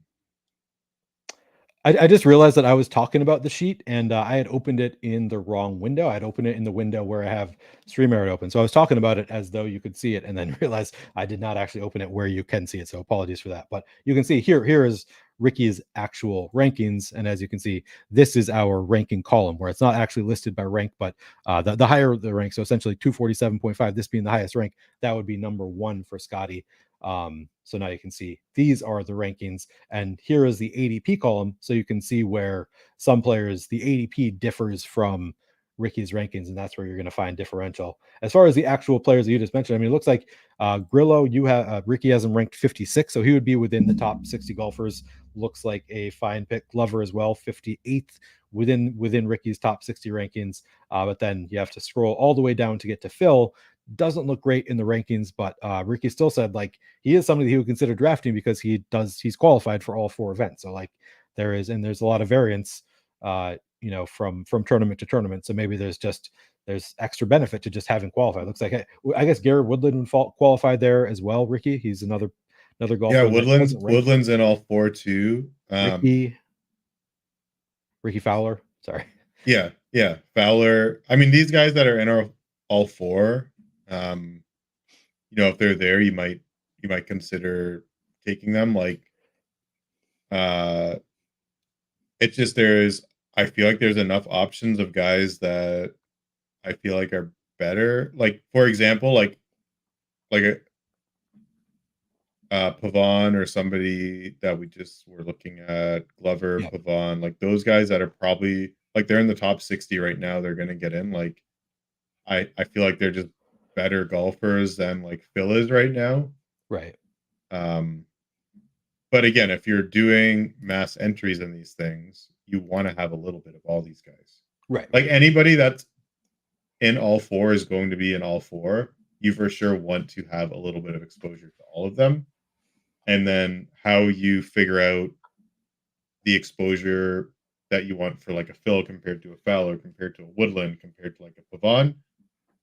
I just realized that I was talking about the sheet and I had opened it in the wrong window. I'd opened it in the window where I have StreamYard open. So I was talking about it as though you could see it and then realized I did not actually open it where you can see it. So apologies for that. But you can see here is Ricky's actual rankings. And as you can see, this is our ranking column where it's not actually listed by rank, but the higher the rank, so essentially 247.5, this being the highest rank, that would be number 1 for Scotty. So now you can see these are the rankings, and here is the ADP column. So you can see where some players, the ADP differs from Ricky's rankings, and that's where you're going to find differential. As far as the actual players that you just mentioned, I mean, it looks like Grillo, you have Ricky has him ranked 56, so he would be within the top 60 golfers. Looks like a fine pick. Glover as well, 58th within Ricky's top 60 rankings. But then you have to scroll all the way down to get to Phil. Doesn't look great in the rankings, but Ricky still said like he is somebody he would consider drafting because he's qualified for all 4 events. So like there's a lot of variance from tournament to tournament. So maybe there's extra benefit to just having qualified. Looks like I guess Garrett Woodland qualified there as well. Ricky, he's another yeah, golfer that Woodlands wasn't ranked. Woodlands in all 4 too. Ricky Fowler. Sorry. Yeah, Fowler. I mean, these guys that are in all 4, if they're there, you might consider taking them. Like, uh, it's just I feel like there's enough options of guys that I feel like are better. Like, for example, like a Pavon or somebody that we just were looking at, Glover, Yeah. Pavon, like those guys that are probably like they're in the top 60 right now. They're gonna get in. Like, I feel like they're just better golfers than like Phil is right now. Right. Um, but again, if you're doing mass entries in these things, you want to have a little bit of all these guys. Right. Like anybody that's in all 4 is going to be in all 4. You for sure want to have a little bit of exposure to all of them. And then how you figure out the exposure that you want for like a Phil compared to a Fowler, compared to a Woodland, compared to like a Pavon,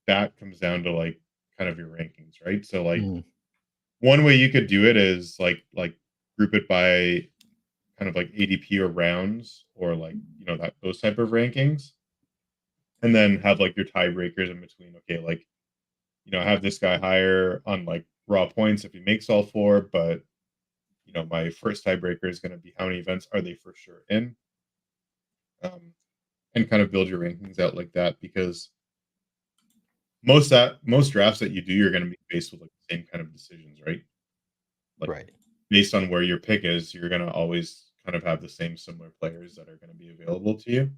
that comes down to like kind of your rankings, right? So like Mm. one way you could do it is like group it by kind of like ADP or rounds or like that those type of rankings, and then have like your tiebreakers in between. Okay, like have this guy higher on like raw points if he makes all 4, but my first tiebreaker is going to be how many events are they for sure in, and kind of build your rankings out like that, because most drafts that you do, you're going to be faced with like the same kind of decisions, right? Like Right. based on where your pick is, you're going to always kind of have the same similar players that are going to be available to you.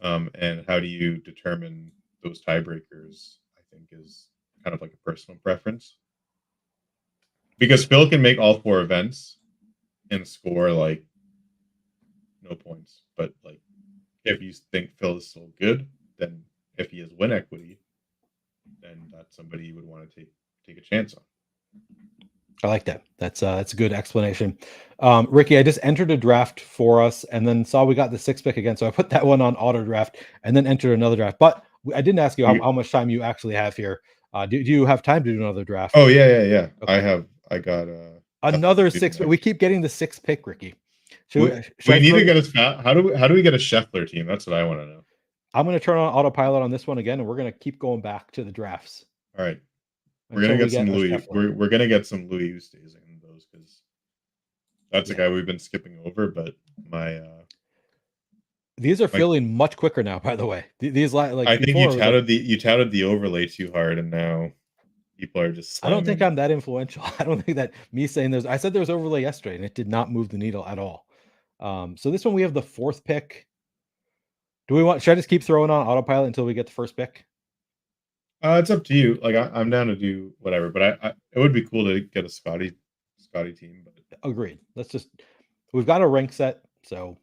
And how do you determine those tiebreakers? I think is kind of like a personal preference, because Phil can make all 4 events and score like no points, but like if you think Phil is still good, then if he has win equity, then that's somebody you would want to take a chance on. I like that. That's a good explanation. Ricky, I just entered a draft for us and then saw we got the 6th pick again. So I put that one on auto draft and then entered another draft. But I didn't ask you how much time you actually have here. Do you have time to do another draft? Oh yeah. Okay. I got Another 6. We keep getting the 6th pick, Ricky. We need to get us. How do we get a Scheffler team? That's what I want to know. I'm going to turn on autopilot on this one again, and we're going to keep going back to the drafts. All right. We're gonna get some Louis. We're gonna get some Louis who stays in those, because that's a guy we've been skipping over. But these are filling much quicker now. By the way, these like I think you touted the overlay too hard, and now people are just. I don't think I'm that influential. I don't think that me saying there's. I said there was overlay yesterday, and it did not move the needle at all. So this one we have the 4th pick. Should I just keep throwing on autopilot until we get the 1st pick? It's up to you. Like I'm down to do whatever, but it would be cool to get a Scotty team. But agreed. We've got a rank set, so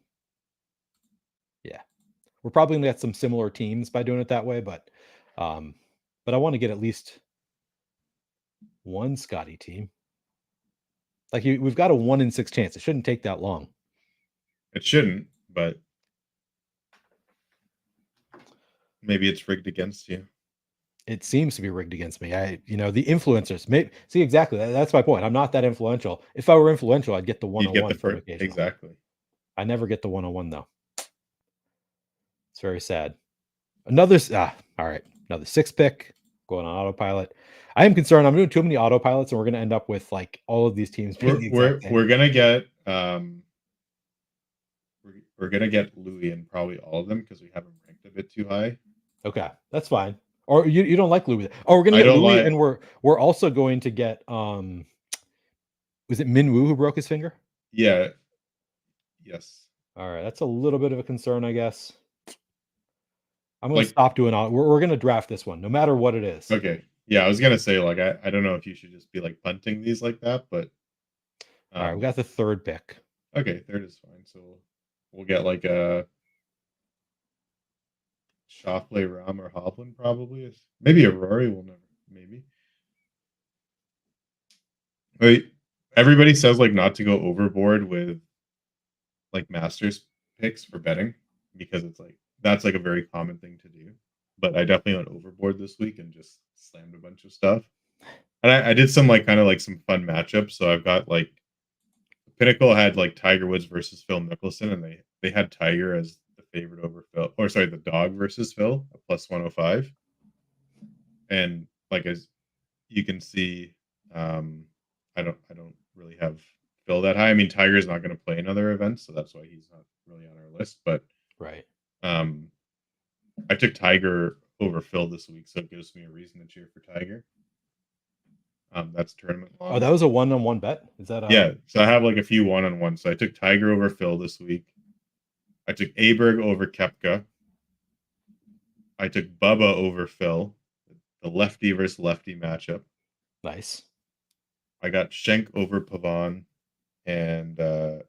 yeah, we're probably gonna get some similar teams by doing it that way. But I want to get at least one Scotty team. Like we've got a 1 in 6 chance. It shouldn't take that long. It shouldn't, but maybe it's rigged against you. It seems to be rigged against me. The influencers. See, exactly. That's my point. I'm not that influential. If I were influential, I'd get the 1-on-1 from occasionally. Exactly. I never get the 1-on-1 though. It's very sad. All right. Another 6th pick going on autopilot. I am concerned. I'm doing too many autopilots, and we're going to end up with like all of these teams. We're gonna get we're gonna get Louis in probably all of them, because we have him ranked a bit too high. Okay, that's fine. Or you don't like Louis? Oh, we're gonna get Louis, and we're also going to get was it Minwoo who broke his finger? Yeah. Yes. All right, that's a little bit of a concern, I guess. I'm going to stop doing all. We're going to draft this one, no matter what it is. Okay. Yeah, I was gonna say, like, I don't know if you should just be like punting these like that, but all right, we got the 3rd pick. Okay, 3rd is fine. So we'll get like a Schauffele, Rahm, or Hovland, probably. Maybe a Rory. We'll never. Maybe. Wait, everybody says like not to go overboard with like Masters picks for betting, because it's like that's like a very common thing to do. But I definitely went overboard this week and just slammed a bunch of stuff. And I did some like kind of like some fun matchups. So I've got like Pinnacle had like Tiger Woods versus Phil Mickelson, and they had Tiger as the favorite over Phil, or sorry, the dog versus Phil, a plus 105. And like as you can see, I don't really have Phil that high. I mean, Tiger's not going to play in other events, so that's why he's not really on our list. But right, I took Tiger over Phil this week, so it gives me a reason to cheer for Tiger. That's tournament long. Oh, that was a 1-on-1 bet? Is that yeah, so I have like a few 1-on-1. So I took Tiger over Phil this week. I took Aberg over Koepka. I took Bubba over Phil, the lefty versus lefty matchup. Nice. I got Schenk over Pavon, and Schenk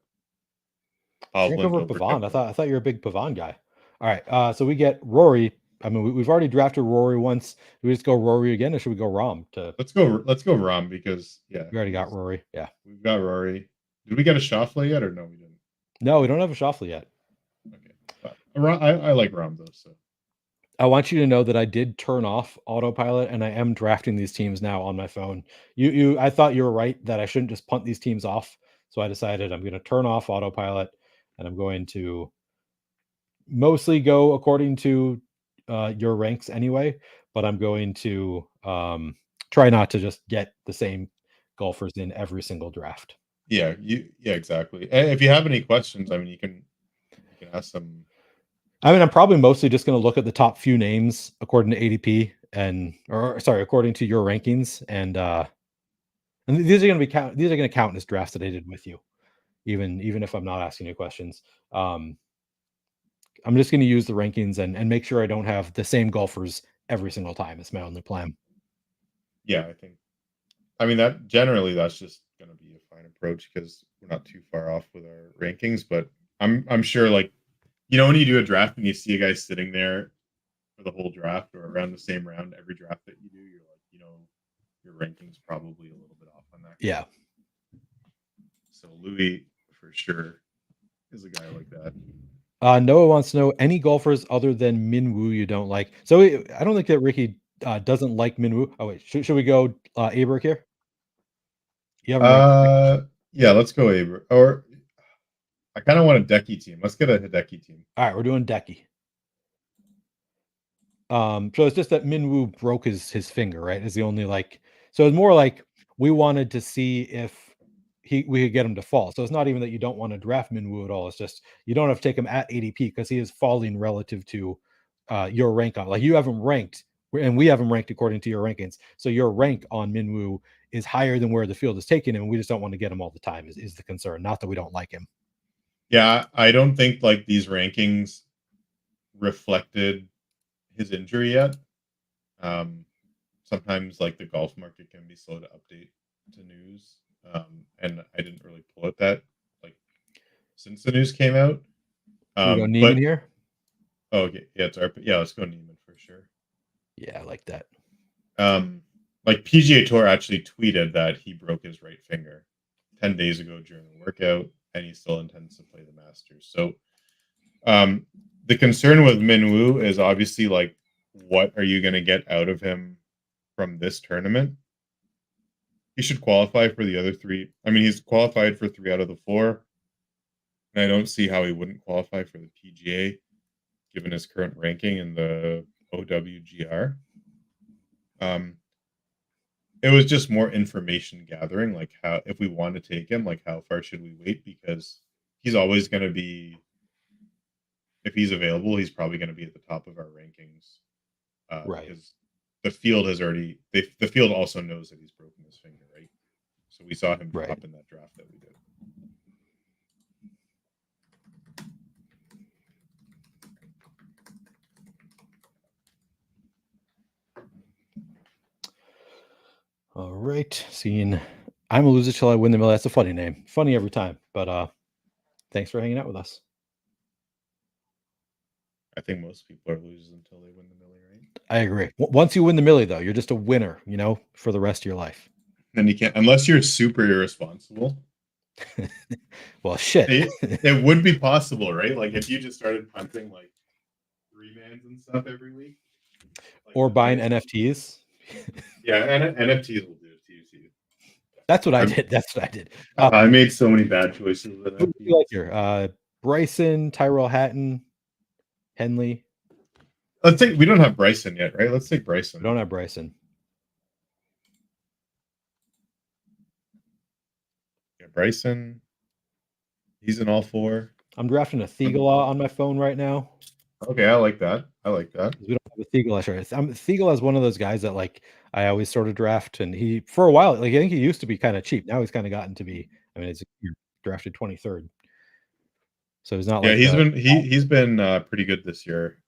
over Pavon. Koepka. I thought you were a big Pavon guy. All right, so we get Rory. I mean, we've already drafted Rory once. Do we just go Rory again, or should we go Rahm? Let's go Rahm, because we already got Rory. Yeah, we've got Rory. Did we get a Schauffele yet, or no? We didn't. No, we don't have a Schauffele yet. Okay, I like Rahm though. So I want you to know that I did turn off autopilot, and I am drafting these teams now on my phone. I thought you were right that I shouldn't just punt these teams off, so I decided I'm going to turn off autopilot, and I'm going to mostly go according to your ranks anyway, but I'm going to try not to just get the same golfers in every single draft. Yeah, exactly. And if you have any questions, I mean, you can ask them. I mean, I'm probably mostly just going to look at the top few names according to ADP or sorry, according to your rankings, and these are going to be these are going to count as drafts that I did with you, even if I'm not asking you questions. Um, I'm just going to use the rankings and make sure I don't have the same golfers every single time. It's my only plan. Yeah, I think. I mean, that's just going to be a fine approach because we're not too far off with our rankings. But I'm sure, like, when you do a draft and you see a guy sitting there for the whole draft or around the same round every draft that you do, you're like, your ranking's probably a little bit off on that guy. Yeah. So Louis for sure is a guy like that. Noah wants to know any golfers other than Minwoo you don't like. So I don't think that Ricky doesn't like Minwoo. Oh wait, should we go Aberg here? You haven't ranked, right? Yeah, let's go Aber. Or I kind of want a Decky team. Let's get a Hideki team. All right, we're doing Decky. So it's just that Minwoo broke his finger, right? Is the only so it's more like we wanted to see if we could get him to fall. So it's not even that you don't want to draft Minwoo at all. It's just you don't have to take him at ADP because he is falling relative to your rank on. Like you have him ranked, and we have him ranked according to your rankings. So your rank on Minwoo is higher than where the field is taking him, and we just don't want to get him all the time. Is the concern? Not that we don't like him. Yeah, I don't think like these rankings reflected his injury yet. Sometimes like the golf market can be slow to update to news, and I didn't really pull it that like since the news came out. Should we go Neiman But here? okay, yeah, let's go Neiman for sure. Yeah, I like that. Like PGA Tour actually tweeted that he broke his right finger 10 days ago during a workout, and he still intends to play the Masters. So, the concern with Minwoo is obviously like, what are you going to get out of him from this tournament? He should qualify for the other three. I mean, he's qualified for 3 out of the 4, and I don't see how he wouldn't qualify for the PGA given his current ranking in the OWGR. It was just more information gathering, like how if we want to take him, like how far should we wait? Because he's always going to be, if he's available, he's probably going to be at the top of our rankings. Right. Because the field has already, the field also knows that he's broken his finger, right? So we saw him drop in that draft that we did. All right. Seeing I'm a loser till I win the mill. That's a funny name. Funny every time. But thanks for hanging out with us. I think most people are losers until they win the Millie, right? I agree. Once you win the Millie, though, you're just a winner, for the rest of your life. Then you can't, unless you're super irresponsible. Well, shit. It would be possible, right? Like if you just started punting like 3-mans and stuff every week. Like or buying NFTs. Yeah, and NFTs will do it to you too. That's what I did. That's what I did. I made so many bad choices with Who do you like here? Bryson, Tyrell Hatton, Henley. Let's take. We don't have Bryson yet, right? Let's take Bryson. We don't have Bryson. Yeah, Bryson. He's in all 4. I'm drafting a Thigala on my phone right now. Okay, I like that. We don't have a Thigala. Thigala is one of those guys that I always sort of draft, and he for a while, I think he used to be kind of cheap. Now he's kind of gotten to be. I mean, it's drafted 23rd, so he's not yeah. like He's been pretty good this year.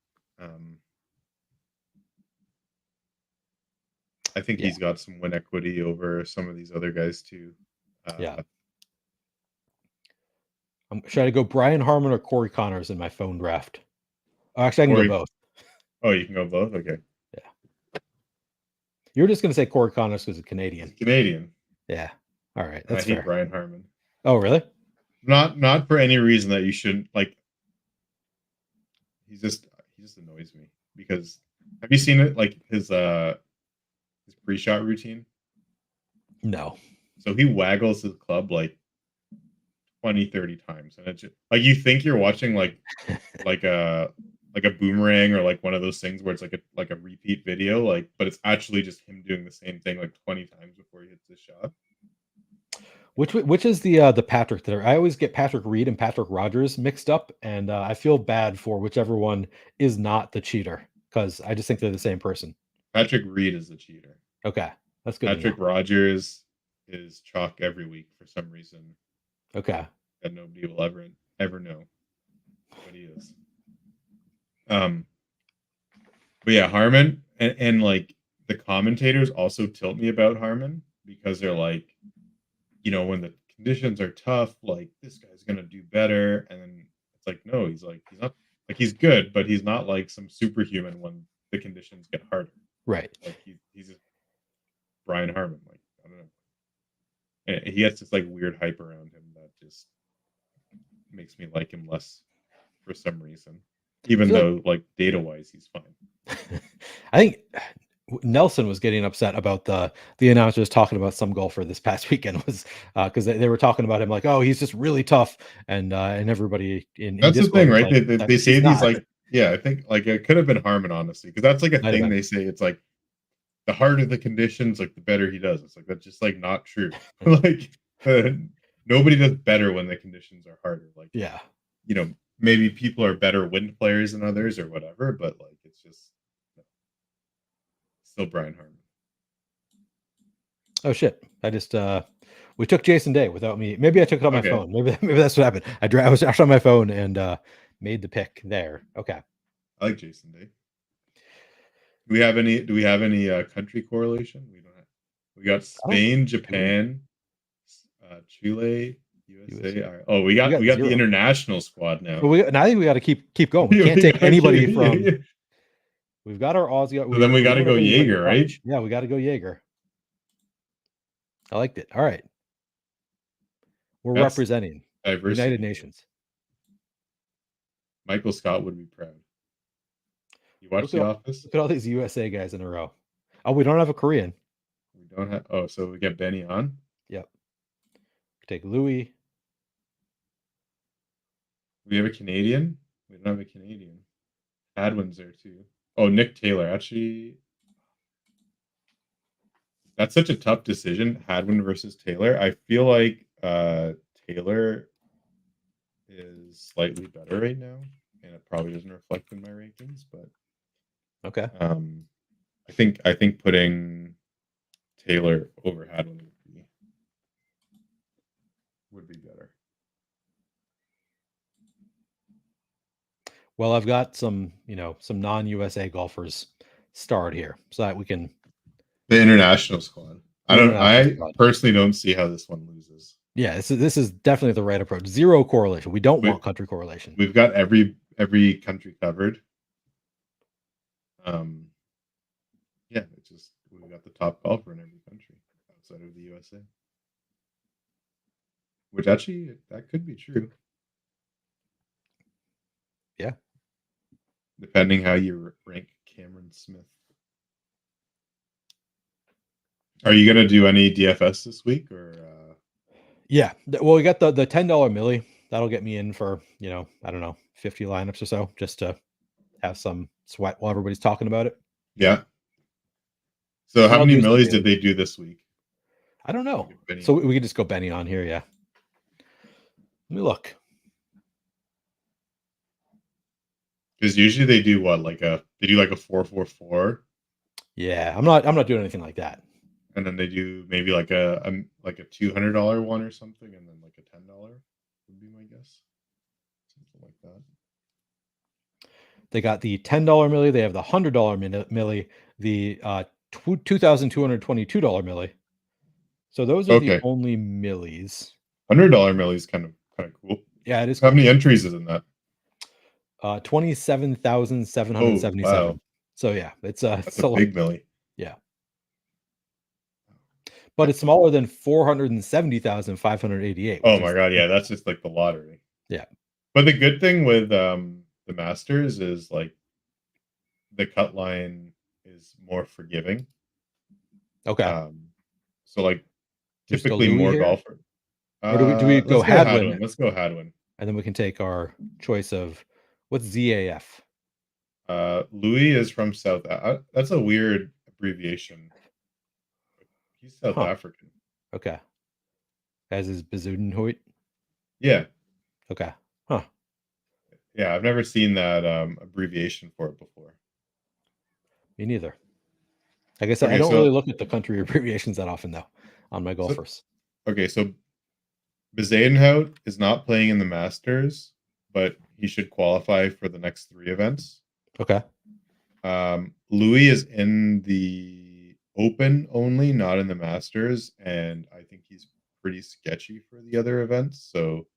I think he's got some win equity over some of these other guys too. Yeah. Should I go Brian Harmon or Corey Connors in my phone draft? Oh, actually, I can go both. Oh, you can go both? Okay. Yeah. You're just going to say Corey Connors because he's Canadian. He's Canadian. Yeah. All right. That's fair. I hate Brian Harmon. Oh, really? Not for any reason that you shouldn't like. He just annoys me because have you seen it? Like his pre-shot routine? No. So he waggles his club like 20, 30 times, and it's just, like you think you're watching like a boomerang or like one of those things where it's like a repeat video, but it's actually just him doing the same thing like 20 times before he hits his shot. Which is the Patrick there? I always get Patrick Reed and Patrick Rogers mixed up, and I feel bad for whichever one is not the cheater because I just think they're the same person. Patrick Reed is the cheater. Okay, that's good to Patrick know. Rogers is chalk every week for some reason Okay, that nobody will ever know what he is. But yeah, Harmon and like the commentators also tilt me about Harmon because they're like, when the conditions are tough, like this guy's gonna do better, and then it's like, no, he's not like he's good, but he's not like some superhuman when the conditions get harder. right. Like he's just Brian Harmon. Like I don't know, and he has this like weird hype around him that just makes me like him less for some reason, I even feel though like data wise he's fine. I think Nelson was getting upset about the announcers talking about some golfer this past weekend was because they were talking about him like, oh, he's just really tough, and everybody in That's the Discord thing, was right? like that They say he's these not. like, yeah, I think like it could have been Harmon, honestly, because that's like a Might have thing been. they say. It's like the harder the conditions, like the better he does. It's like that's just like not true. Like uh, nobody does better when the conditions are harder. Like Yeah. maybe people are better wind players than others or whatever, but like it's just still Brian Harmon. Oh shit! I just we took Jason Day without me. Maybe I took it on my Okay, phone. Maybe that's what happened. I was actually on my phone and made the pick there. Okay. I like Jason Day. Do we have any country correlation? We don't have. We got I don't. Spain, Do we? Japan, Chile, USA. USA. All right. Oh, we We got got we got the 0. international squad now. But I think we got to keep going. We we can't take gotta anybody keep, yeah, from. yeah. We've got our Aussie. So then we We got to won go everything but the Jaeger, right? Dutch. Yeah, we got to go Jaeger. I liked it. All right, we're That's representing United diversity, man. Nations. Michael Scott would be proud. You watch The Office? Look at all these USA guys in a row. Oh, we don't have a Korean. We don't have. Oh, so we get Benny on. Yep. Take Louis. We have a Canadian. We don't have a Canadian. Hadwin's there too. Oh, Nick Taylor. Actually, that's such a tough decision. Hadwin versus Taylor. I feel like Taylor is slightly better right now, and it probably doesn't reflect in my rankings. But Okay. I think putting Taylor over Hadwin would be better. Well, I've got some non-USA golfers starred here, so that we can. The international squad. International I squad. personally don't see how this one loses. Yeah, this is definitely the right approach. Zero correlation. We don't want country correlation. We've got every country covered. Yeah, it's just we got the top golfer in every country outside of the USA. Which actually that could be true. Yeah. Depending how you rank Cameron Smith. Are you gonna do any DFS this week or? Yeah. Well, we got the $10 milli. That'll get me in for I don't know 50 lineups or so, just to have some sweat while everybody's talking about it. Yeah. So how I'll many do millis some did they do this week? I don't know. So we could just go Benny on here. Yeah. Let me look. Because usually they do what, like a 4-4-4. Yeah, I'm not doing anything like that. And then they do maybe like a $200 one or something, and then like a $10 would be my guess, something like that. They got the $10 milli. They have the $100 milli. The $2,222 milli. So those are the only millis. $100 milli is kind of cool. Yeah, it is. How many entries is in that? 27,777. Oh, wow. So yeah, it's That's a big milli. Yeah. But it's smaller than 470,588. Oh my god, yeah, that's just like the lottery. Yeah. But the good thing with the Masters is like the cut line is more forgiving. Okay. So like typically more golfer. Or do we go Hadwin? Let's go Hadwin. And then we can take our choice of what's ZAF. Louis is from South. That's a weird abbreviation. He's South African. Okay. As is Bezuidenhout. Yeah. Okay. Huh. Yeah, I've never seen that abbreviation for it before. Me neither. Like I said, I Okay, don't really so look at the country abbreviations that often, though, on my so golfers. okay, so Bezuidenhout is not playing in the Masters, but he should qualify for the next 3 events. Okay. Louis is in the Open only, not in the Masters, and I think he's pretty sketchy for the other events. So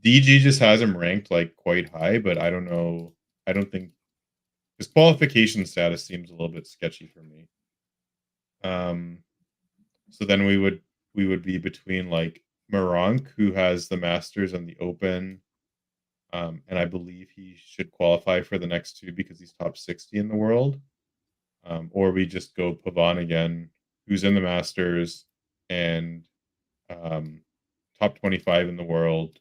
DG just has him ranked like quite high, but I don't know. I don't think his qualification status seems a little bit sketchy for me. So then we would be between like Maronk, who has the Masters and the Open, and I believe he should qualify for the next 2 because he's top 60 in the world. Or we just go Pavon again, who's in the Masters and um, top 25 in the world.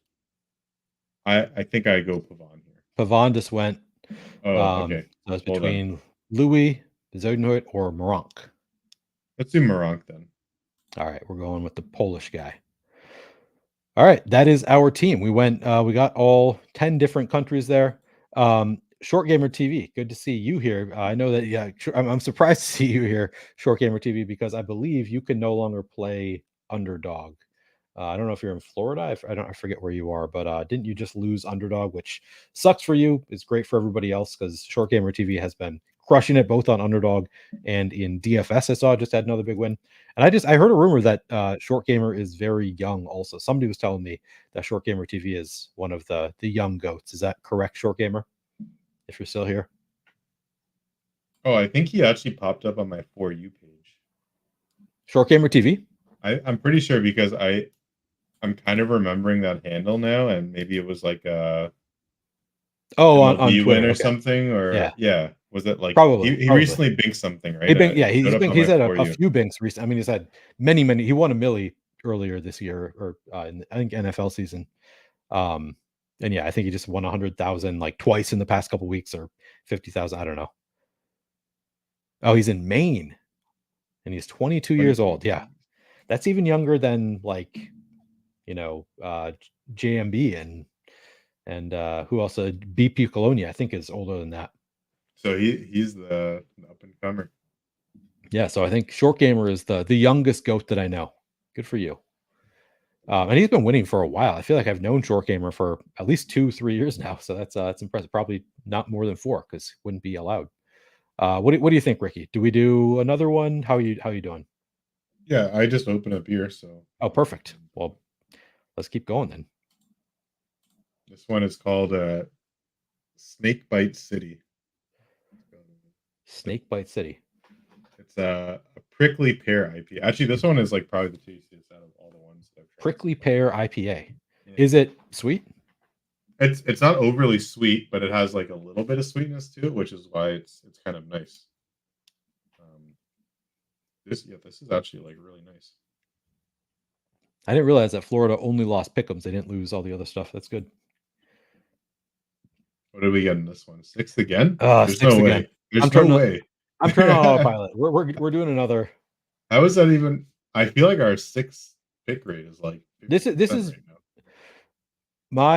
I think I go Pavon here. Pavon just went. Oh, okay. So it's Hold on. between Louis, Bezuidenhout, or Maronk. Let's do Maronk then. All right, we're going with the Polish guy. All right, that is our team. We went. We got all 10 different countries there. Short Gamer TV, good to see you here. I know that. Yeah, I'm surprised to see you here, Short Gamer TV, because I believe you can no longer play Underdog. I don't know if you're in Florida. I forget where you are, but didn't you just lose Underdog, which sucks for you? It's great for everybody else because Short Gamer TV has been crushing it both on Underdog and in DFS. I saw just had another big win, and I heard a rumor that Short Gamer is very young. Also, somebody was telling me that Short Gamer TV is one of the young goats. Is that correct, Short Gamer? If you're still here, Oh, I think he actually popped up on my For You page. Short Gamer TV. I'm pretty sure because I'm kind of remembering that handle now, and maybe it was like a On MLB win Twitter. or Okay, something, yeah, or yeah, was it like probably, he probably. recently binked something, right? He been, yeah, It showed up on he's my had For a You. few binks recently. I mean, he's had many. He won a millie earlier this year, or in, I think NFL season. Um, and yeah, I think he just won 100,000 like twice in the past couple weeks, or 50,000. I don't know. Oh, he's in Maine, and he's 22 years old. 2022. Yeah, that's even younger than like JMB and who else? BP Colonia, I think, is older than that. So he's the up and comer. Yeah, so I think Short Gamer is the youngest goat that I know. Good for you. And he's been winning for a while. I feel like I've known Short Gamer for at least 2-3 years now. So that's impressive. Probably not more than 4 because wouldn't be allowed. What do you think, Ricky? Do we do another one? How you doing? Yeah, I just opened up here, so Oh, perfect. Well, let's keep going then. this one is called Snakebite City. Snakebite City. It's a prickly pear IPA. Actually, this one is like probably the tastiest out of all the ones that I've tried. Prickly Pear IPA. Yeah. Is it sweet? It's not overly sweet, but it has like a little bit of sweetness to it, which is why it's kind of nice. This is actually like really nice. I didn't realize that Florida only lost Pick'ems. They didn't lose all the other stuff. That's good. What did we get in this one? 6th again? There's Sixth no again. way. There's no way. I'm turning on autopilot. We're doing another. How is that even? I feel like our 6th pick rate is like This is right now.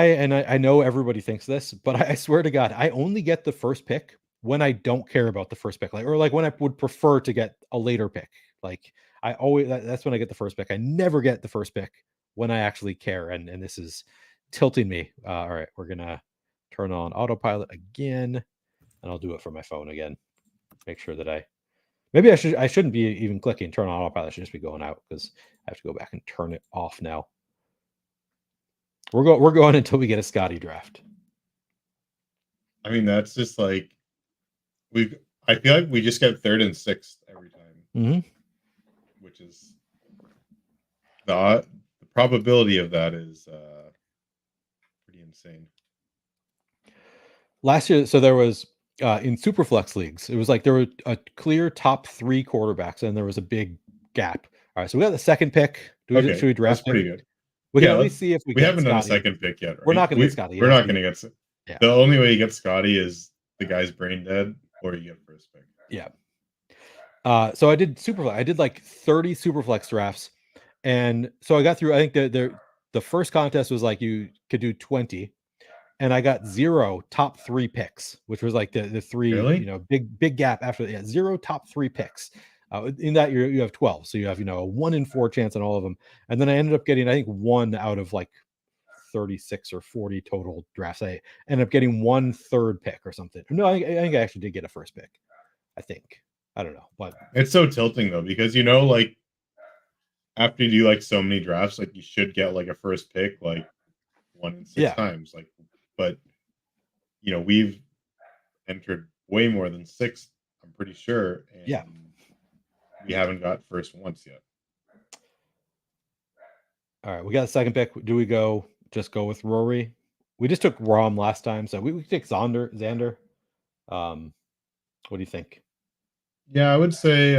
and I know everybody thinks this, but I swear to God, I only get the first pick when I don't care about the first pick, or like when I would prefer to get a later pick. Like I always that's when I get the first pick. I never get the first pick when I actually care, and this is tilting me. All right, we're gonna turn on autopilot again, and I'll do it from my phone again. Make sure that I shouldn't be even clicking turn on autopilot. I should just be going out because I have to go back and turn it off now. We're going until we get a Scotty draft. I mean, that's just like I feel like we just get 3rd and 6th every time, which is the probability of that is pretty insane. Last year, so there was in Superflex leagues, it was like there were a clear top 3 quarterbacks, and there was a big gap. All right, so we got the second pick. Should we draft that's pretty him? good. We can at least see if we get haven't done a Scotty. second pick yet, right? We're not going to get Scotty. We're not going to get. Yeah. The only way you get Scotty is the guy's brain dead, or you get first pick. Yeah. So I did Superflex. I did like 30 Superflex drafts, And so I got through. I think the first contest was like you could do 20, and I got 0 top 3 picks, which was like the 3, Really? big gap after that. Yeah, 0 top 3 picks. In that you have 12, so you have a 1 in 4 chance on all of them. And then I ended up getting, I think, 1 out of like 36 or 40 total drafts. I ended up getting 1/3 pick or something. No, I think I actually did get a first pick. I think. I don't know, but It's so tilting though, because like after you do like so many drafts, like you should get like a first pick like 1 in 6 yeah, times. Like, but we've entered way more than 6, I'm pretty sure, yeah. and we haven't got first once yet. All right, we got a second pick. Do we just go with Rory? We just took Rom last time, so we take Xander. What do you think? Yeah, I would say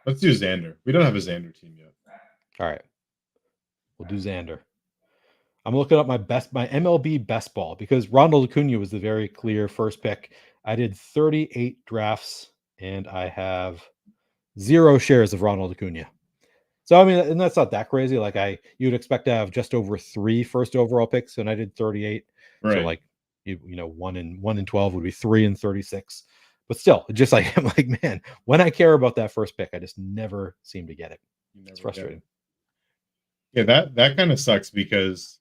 let's do Xander. We don't have a Xander team yet. All right, we'll do Xander. I'm looking up my MLB best ball because Ronald Acuna was the very clear first pick. I did 38 drafts and I have 0 shares of Ronald Acuna. So I mean, and that's not that crazy. Like you'd expect to have just over 3 first overall picks, and I did 38. So Right. like 1 in 12 would be 3 in 36. But still, just like I'm like, man, when I care about that first pick, I just never seem to get it. You It's never get frustrating. it. Yeah, that kind of sucks because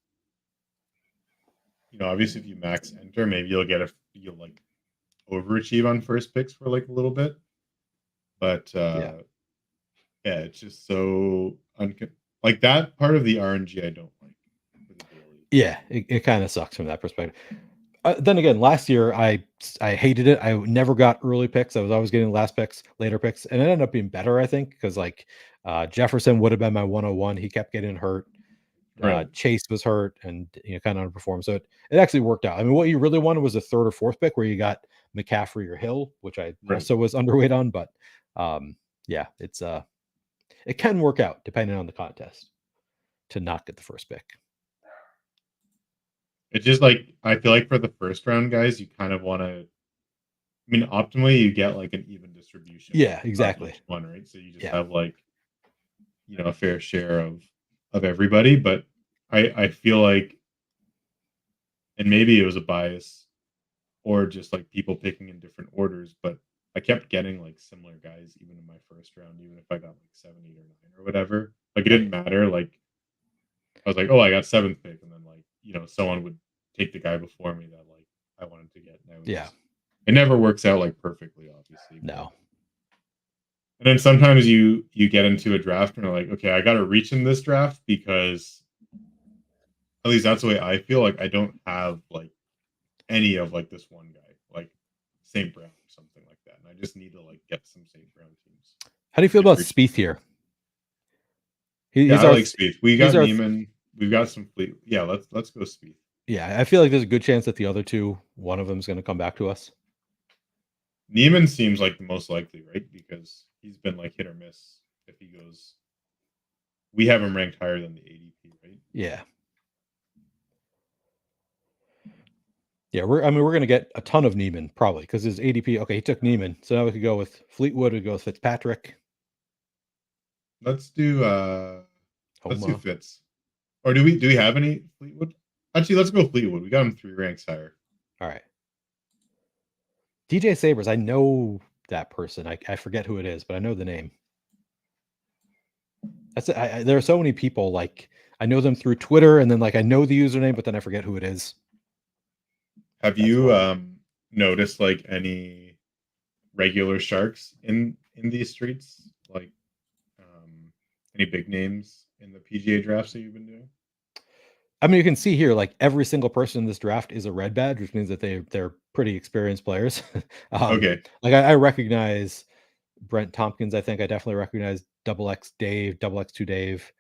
obviously if you max enter, maybe you'll like overachieve on first picks for like a little bit. But Yeah. yeah, it's just so like that part of the RNG I don't like for the daily. Yeah, it kind of sucks from that perspective. Then again, last year I hated it. I never got early picks. I was always getting last picks, later picks, and it ended up being better, I think, because like Jefferson would have been my 101. He kept getting hurt. Right. Chase was hurt and kind of underperformed. So it actually worked out. I mean, what you really wanted was a third or fourth pick where you got McCaffrey or Hill, which I Right. also was underweight on. But yeah, it can work out depending on the contest to not get the first pick. It's just like I feel like for the first round guys, you kind of want to. I mean, optimally, you get like an even distribution Yeah, of exactly. each one, right? So you just Yeah. have like a fair share of everybody. But I feel like, and maybe it was a bias or just like people picking in different orders, but I kept getting like similar guys even in my first round, even if I got like 7, 8, or 9 or whatever. Like it didn't Right. matter. Like I was like, oh, I got seventh pick, and then like someone would take the guy before me that like I wanted to get. And Yeah. it never works out like perfectly, obviously, but No. and then sometimes you get into a draft and you're like, okay, I got to reach in this draft because at least that's the way I feel. Like I don't have like any of like this one guy, like St. Brown or something like that, and I just need to like get some St. Brown teams. How do you feel Like about reach. Spieth here? Yeah, He's I our like Spieth. We he's got our Neiman. We've got some fleet. Yeah, let's go Spieth. yeah. I feel like there's a good chance that the other two, one of them is going to come back to us. Neiman seems like the most likely, right? Because he's been like hit or miss if he goes. We have him ranked higher than the ADP, right? Yeah. Yeah, we're going to get a ton of Neiman probably because his ADP. Okay, he took Neiman, so now we could go with Fleetwood. We go with Fitzpatrick. Let's do Homa. Fitz. Or do we have any Fleetwood? Actually, let's go Fleetwood. We got him 3 ranks higher. All right. DJ Sabers. I know that person. I forget who it is, but I know the name. There are so many people like I know them through Twitter, and then like I know the username, but then I forget who it is. Have That's you why. noticed like any regular sharks in these streets? Like any big names in the PGA drafts that you've been doing? I mean, you can see here, like every single person in this draft is a red badge, which means that they're pretty experienced players. Okay. Like I recognize Brent Tompkins. I think I definitely recognize Double X Dave, Double X2 Dave.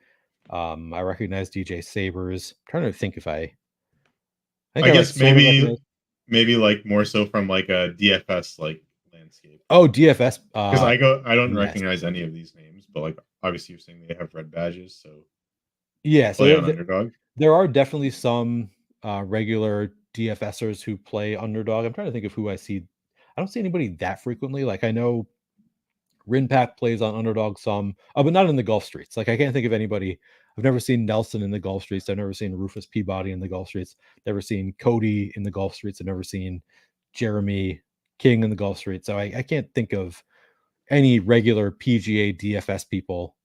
I recognize DJ Sabers. I'm trying to think if I think I I guess sort of recognize. maybe like more so from like a DFS like landscape. Oh, DFS. Because I don't Yes. recognize any of these names, but like obviously you're saying they have red badges, so do Yeah. you play So on Underdog? there are definitely some regular DFSers who play Underdog. I'm trying to think of who I see. I don't see anybody that frequently. Like I know Rinpack plays on Underdog some, but not in the Gulf Streets. Like I can't think of anybody. I've never seen Nelson in the Gulf Streets. I've never seen Rufus Peabody in the Gulf Streets. Never seen Cody in the Gulf Streets. I've never seen Jeremy King in the Gulf Streets. So I can't think of any regular PGA DFS people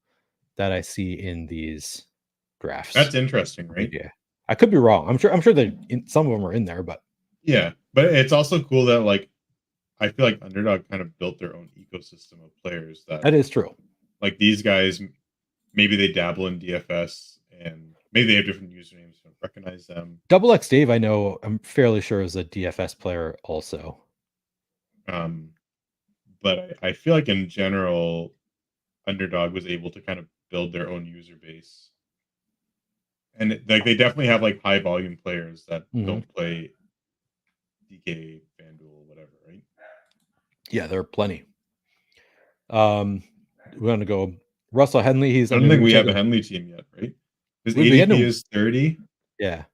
that I see in these drafts. That's interesting, right? Yeah, I could be wrong. I'm sure that some of them are in there, but yeah, but it's also cool that like I feel like Underdog kind of built their own ecosystem of players that is true. Like these guys, maybe they dabble in DFS and maybe they have different usernames. Don't recognize them. Double X Dave, I know, I'm fairly sure is a DFS player also. But I feel like in general, Underdog was able to kind of build their own user base, and like they definitely have like high volume players that don't play DK, FanDuel, whatever, right? Yeah, there are plenty. We're going to go Russell Henley. I don't think we have a Henley team yet, right? His ADP is 30. Yeah.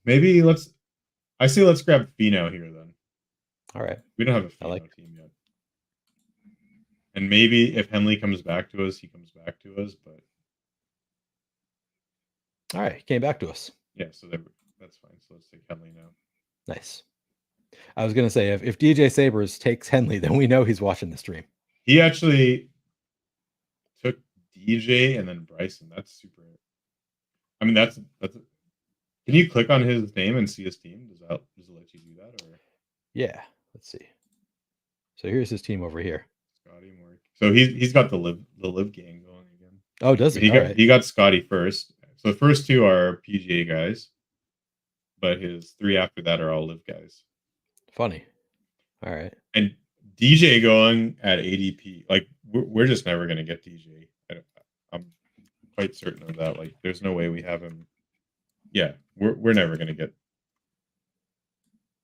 Maybe let's grab Fino here then. All right. We don't have a Fino team yet. And maybe if Henley comes back to us, he comes back to us, but all right, he came back to us. Yeah, so that's fine. So let's take Henley now. Nice. I was gonna say if DJ Sabers takes Henley, then we know he's watching the stream. He actually took DJ and then Bryson. That's super. I mean, that's. Can you click on his name and see his team? Does it let you do that? Or yeah, let's see. So here's his team over here. Scotty Moore. So he's got the live gang going again. Oh, does he? He got Scotty first. So the first two are PGA guys, but his three after that are all live guys. Funny. All right. And DJ going at ADP, like we're just never gonna get DJ. I'm quite certain of that. Like, there's no way we have him. Yeah, we're never gonna get.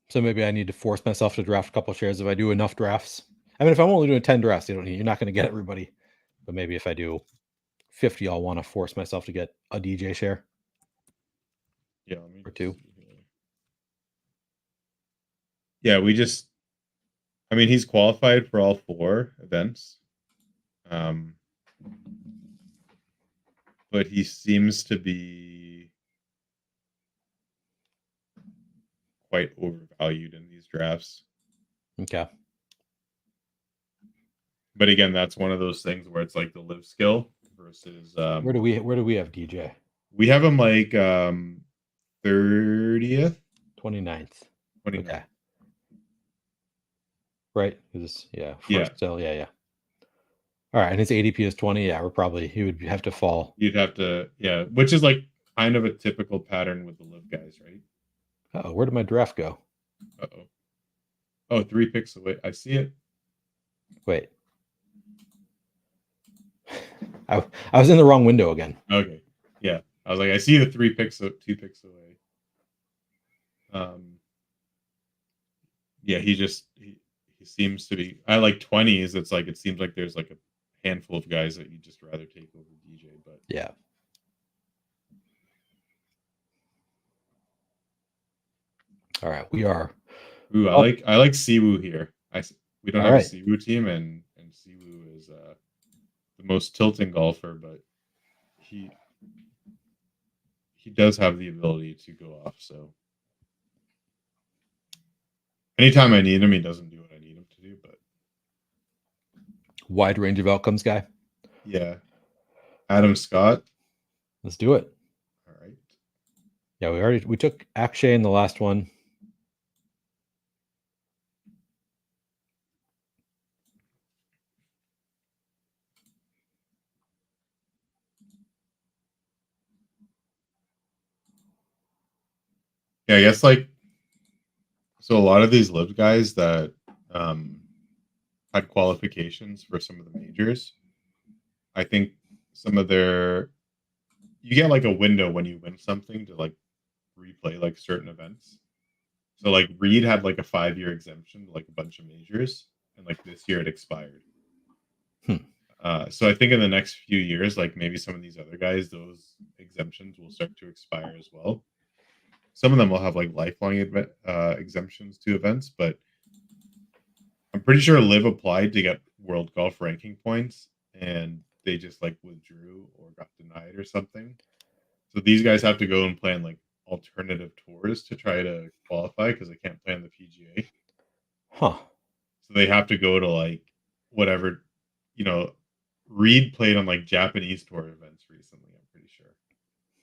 So maybe I need to force myself to draft a couple shares if I do enough drafts. I mean, if I'm only doing 10 drafts, you're not going to get everybody. But maybe if I do 50, I'll want to force myself to get a DJ share. Yeah, or two. Yeah, I mean, he's qualified for all 4 events. But he seems to be quite overvalued in these drafts. Okay. But again, that's one of those things where it's like the live skill versus where do we have DJ? We have him like 30th, 29th. 29th. Okay. Right? Yeah. Still, yeah. All right, and his ADP is 20. Yeah, he would have to fall. You'd have to, yeah, which is like kind of a typical pattern with the live guys, right? Oh, where did my draft go? Oh, 3 picks away. I see it. Wait. I was in the wrong window again. Okay. Yeah. I was like, I see the 2 picks away. Yeah, he seems to be. I like 20s. It's like it seems like there's like a handful of guys that you just rather take over DJ, but yeah. All right, we are. Ooh, I like Siwoo here. We don't have a Siwoo team, and Siwoo is the most tilting golfer, but he does have the ability to go off. So anytime I need him, he doesn't do what I need him to do. But wide range of outcomes guy. Yeah, Adam Scott. Let's do it. All right. Yeah, we took Akshay in the last one. Yeah, I guess so a lot of these live guys that had qualifications for some of the majors, I think some of you get like a window when you win something to like replay like certain events. So like Reed had like a 5-year exemption to like a bunch of majors, and like this year it expired. So I think in the next few years, like maybe some of these other guys, those exemptions will start to expire as well. Some of them will have like lifelong exemptions to events, but I'm pretty sure Liv applied to get world golf ranking points, and they just like withdrew or got denied or something. So these guys have to go and play on like alternative tours to try to qualify because they can't play on the PGA. Huh. So they have to go to like whatever, you know, Reed played on like Japanese tour events recently, I'm pretty sure,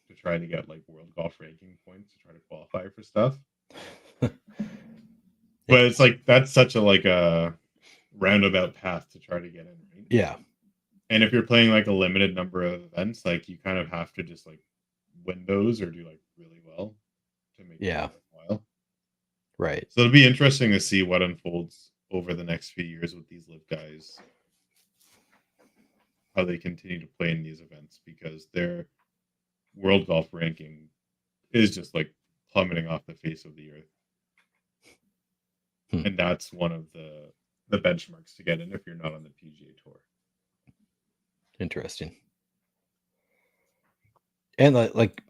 to try to get like world golf ranking points to try to qualify for stuff. But it's like that's such a like a roundabout path to try to get in, right? Yeah. And if you're playing like a limited number of events, like you kind of have to just like win those or do like really well to make it Yeah. worthwhile. Right. So it'll be interesting to see what unfolds over the next few years with these live guys, how they continue to play in these events because their world golf ranking is just like plummeting off the face of the earth. And that's one of the benchmarks to get in if you're not on the PGA Tour. Interesting. And like,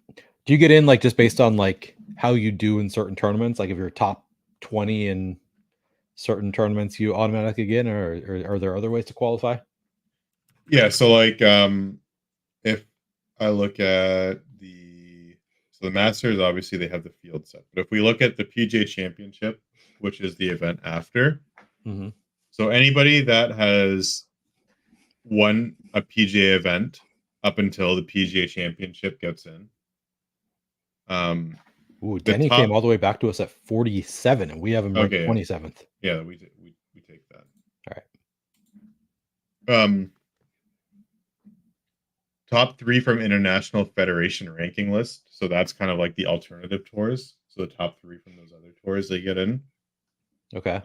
do you get in like just based on like how you do in certain tournaments? Like if you're top 20 in certain tournaments, you automatically get in, or are there other ways to qualify? Yeah, so like if I look at the Masters, obviously they have the field set. But if we look at the PGA Championship, which is the event after, so anybody that has won a PGA event up until the PGA Championship gets in. Ooh, The Denny top, came all the way back to us at 47, and we have him ranked okay, 27th. yeah, we take that. All right. Top 3 from International Federation ranking list. So that's kind of like the alternative tours. So the top 3 from those other tours they get in. Okay.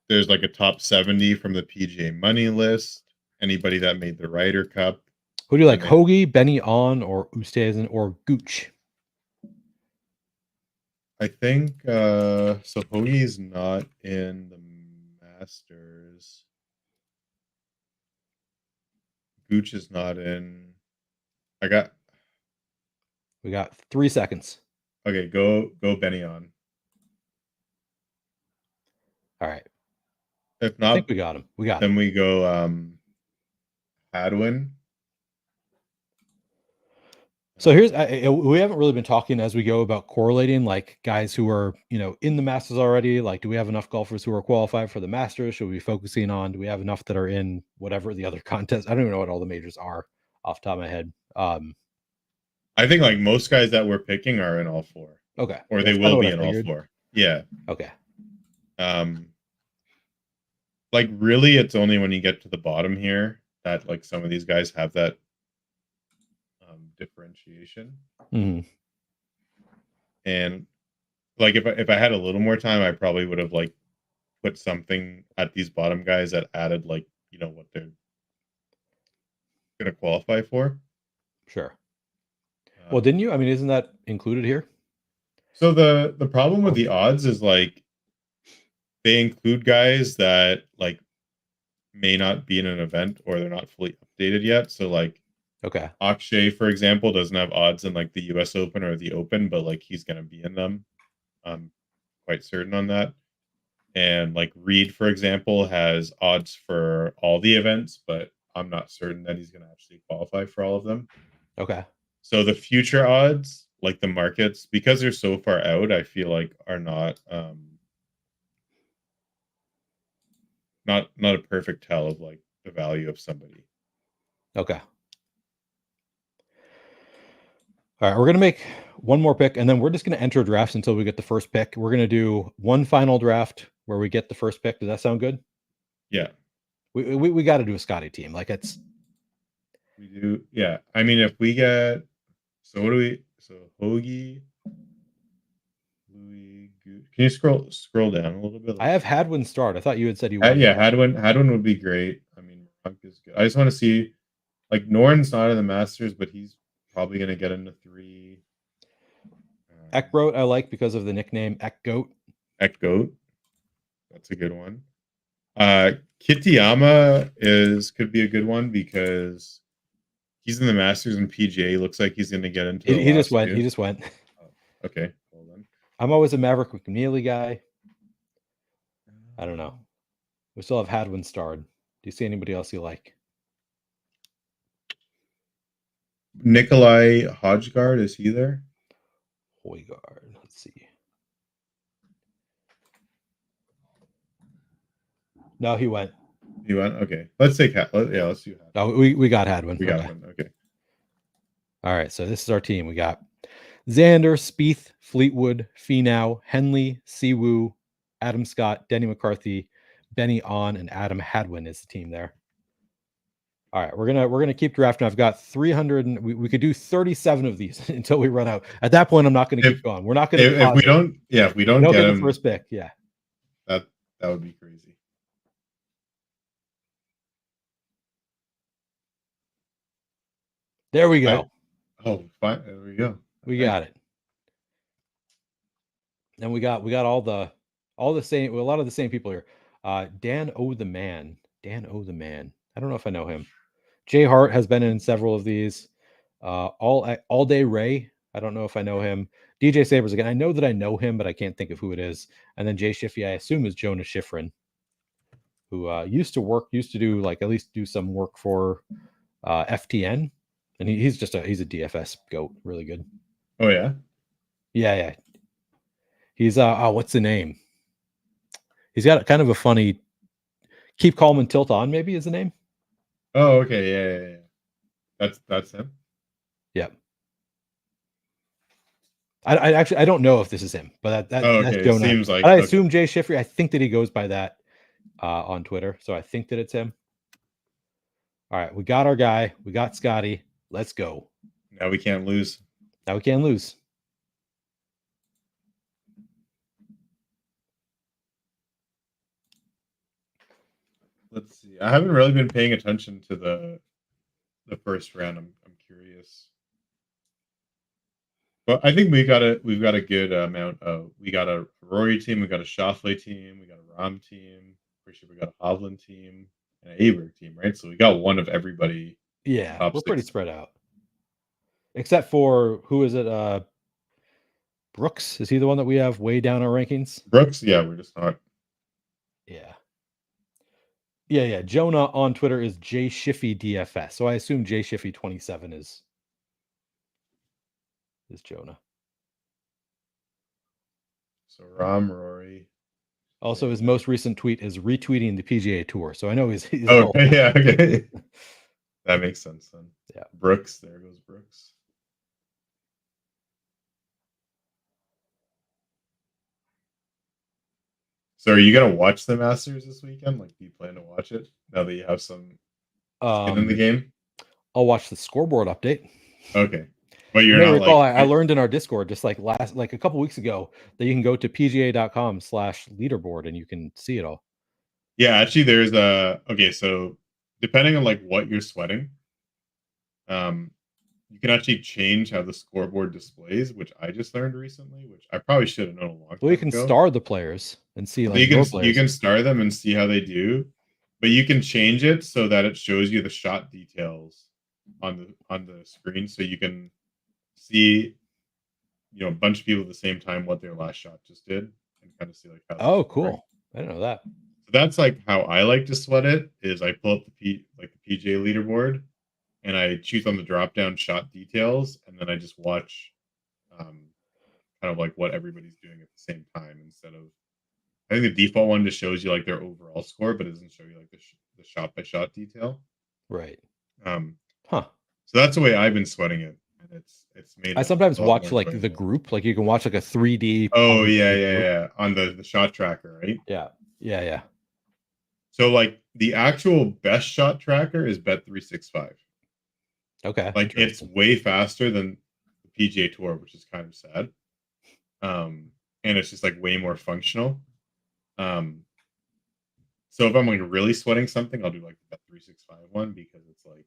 There's like a top 70 from the PGA money list. Anybody that made the Ryder Cup. Who do you like, Hoagie, Benny On, or Oosthuizen, or Gooch? I think so. Hoagie's not in the Masters. Gooch is not in. We got 3 seconds. Okay, go Benny On. All right. If not, I think we got him. Then we go Hadwin. So here's we haven't really been talking as we go about correlating like guys who are, in the Masters already. Like, do we have enough golfers who are qualified for the Masters? Should we be focusing on, do we have enough that are in whatever the other contests? I don't even know what all the majors are off the top of my head. I think like most guys that we're picking are in all 4. Okay. Or they will be in all 4. Yeah. Okay. Like really it's only when you get to the bottom here that like some of these guys have that differentiation. And like if I had a little more time, I probably would have like put something at these bottom guys that added like, what they're gonna qualify for. Sure. Well, didn't you? I mean, isn't that included here? So the problem with the odds is like they include guys that like may not be in an event or they're not fully updated yet. So like okay, Akshay, for example, doesn't have odds in like the US Open or the Open, but like he's gonna be in them. I'm quite certain on that. And like Reed, for example, has odds for all the events, but I'm not certain that he's gonna actually qualify for all of them. Okay. So the future odds, like the markets, because they're so far out, I feel like are not not a perfect tell of like the value of somebody. Okay. All right, we're gonna make one more pick, and then we're just gonna enter drafts until we get the first pick. We're gonna do one final draft where we get the first pick. Does that sound good? Yeah. We got to do a Scotty team. Like we do. Yeah. I mean, if we get so what do we? So Hoagie, Louis, can you scroll down a little bit? I have Hadwin start. I thought you had said you wanted. Yeah, Hadwin would be great. I mean, Monk is good. I just want to see like Norton's not in the Masters, but he's probably gonna get into 3. Ekgroat I like because of the nickname Ekgoat. Ekgoat. That's a good one. Kitayama could be a good one because he's in the Masters and PGA. Looks like he's going to get into. He just went. He just went. Okay, well then. I'm always a Maverick McNeely guy. I don't know. We still have Hadwin starred. Do you see anybody else you like? Nikolai Hodgegard, is he there? Hoygaard. Let's see. No, he went. He went. Okay, let's take let's do Hadwin. No, we got Hadwin. We got him. Okay. All right, so this is our team. We got Xander, Spieth, Fleetwood, Finau, Henley, Siwoo, Adam Scott, Denny McCarthy, Benny On, and Adam Hadwin is the team there. All right, we're gonna keep drafting. I've got 300. And we could do 37 of these until we run out. At that point, I'm not going to keep going. We're not going to. If we don't, if we don't get the first pick, that would be crazy. There we go. Fine. There we go. We got it. And we got all the same. A lot of the same people here. Dan O the Man. I don't know if I know him. Jay Hart has been in several of these. All Day Ray. I don't know if I know him. DJ Sabers again. I know that I know him, but I can't think of who it is. And then Jay Schiffy, I assume, is Jonah Schifrin, who used to do like at least do some work for FTN, and he's a DFS goat, really good. Oh yeah, yeah. He's what's the name? He's got kind of a funny Keep Calm and Tilt On, maybe is the name. Oh, okay, yeah. That's him. Yep. I don't know if this is him, but that's Jonah. Seems like. I assume Jay Schiffry. I think that he goes by that on Twitter, so I think that it's him. All right, we got our guy. We got Scotty. Let's go. Now we can't lose. Let's see. I haven't really been paying attention to the first round. I'm curious. But I think we've got a good amount of. We got a Rory team. We got a Schauffele team. We got a Rahm team. Pretty sure we got a Hovland team and an Aberg team, right? So we got one of everybody. Yeah, we're pretty spread out. Except for who is it? Brooks, is he the one that we have way down our rankings? Brooks, yeah, we're just not. Yeah. Jonah on Twitter is J Schiffy DFS, so I assume J Schiffy 27 is Jonah. So Rahm, Rory. Also, his most recent tweet is retweeting the PGA Tour, so I know he's okay, yeah, okay. That makes sense then. Yeah, Brooks, there goes Brooks. So are you gonna watch the Masters this weekend? Like, do you plan to watch it now that you have some skin in the game? I'll watch the scoreboard update. Okay, but you're not recall, I learned in our Discord just like a couple weeks ago that you can go to pga.com/leaderboard and you can see it all. Yeah, actually, there's okay. So depending on like what you're sweating, you can actually change how the scoreboard displays, which I just learned recently, which I probably should have known a long time ago. Well, you can star the players and see like you can star them and see how they do, but you can change it so that it shows you the shot details on the screen, so you can see, a bunch of people at the same time what their last shot just did, and kind of see like how. Oh, cool! I didn't know that. So that's like how I like to sweat it. Is I pull up the PGA leaderboard, and I choose on the drop down shot details, and then I just watch, kind of like what everybody's doing at the same time, instead of. I think the default one just shows you like their overall score, but it doesn't show you like the shot by shot detail. Right. So that's the way I've been sweating it, and it's made. I sometimes watch like the group, like you can watch like a 3D. Oh yeah, on the shot tracker, right? Yeah. So like the actual best shot tracker is Bet365. Okay. Like it's way faster than the PGA Tour, which is kind of sad. And it's just like way more functional. So if I'm like really sweating something, I'll do like the Bet365 one, because it's like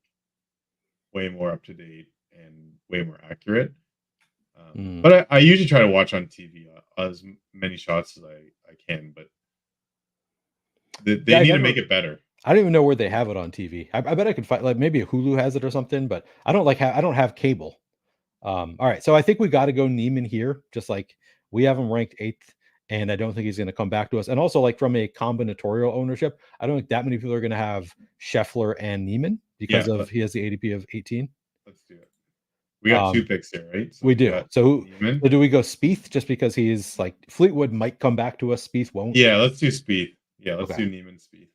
way more up to date and way more accurate. But I usually try to watch on TV as many shots as I can, but they need to make it better. I don't even know where they have it on TV. I bet I could find, like, maybe Hulu has it or something, but I don't have cable. All right, so I think we got to go Neiman here. Just like We have him ranked 8th, and I don't think he's going to come back to us. And also, like from a combinatorial ownership, I don't think that many people are going to have Scheffler and Neiman because he has the ADP of 18. Let's do it. We got 2 picks here, right? So we do. So do we go Spieth just because he's like Fleetwood might come back to us? Spieth won't. Yeah, let's do Spieth. Yeah, let's do Neiman Spieth.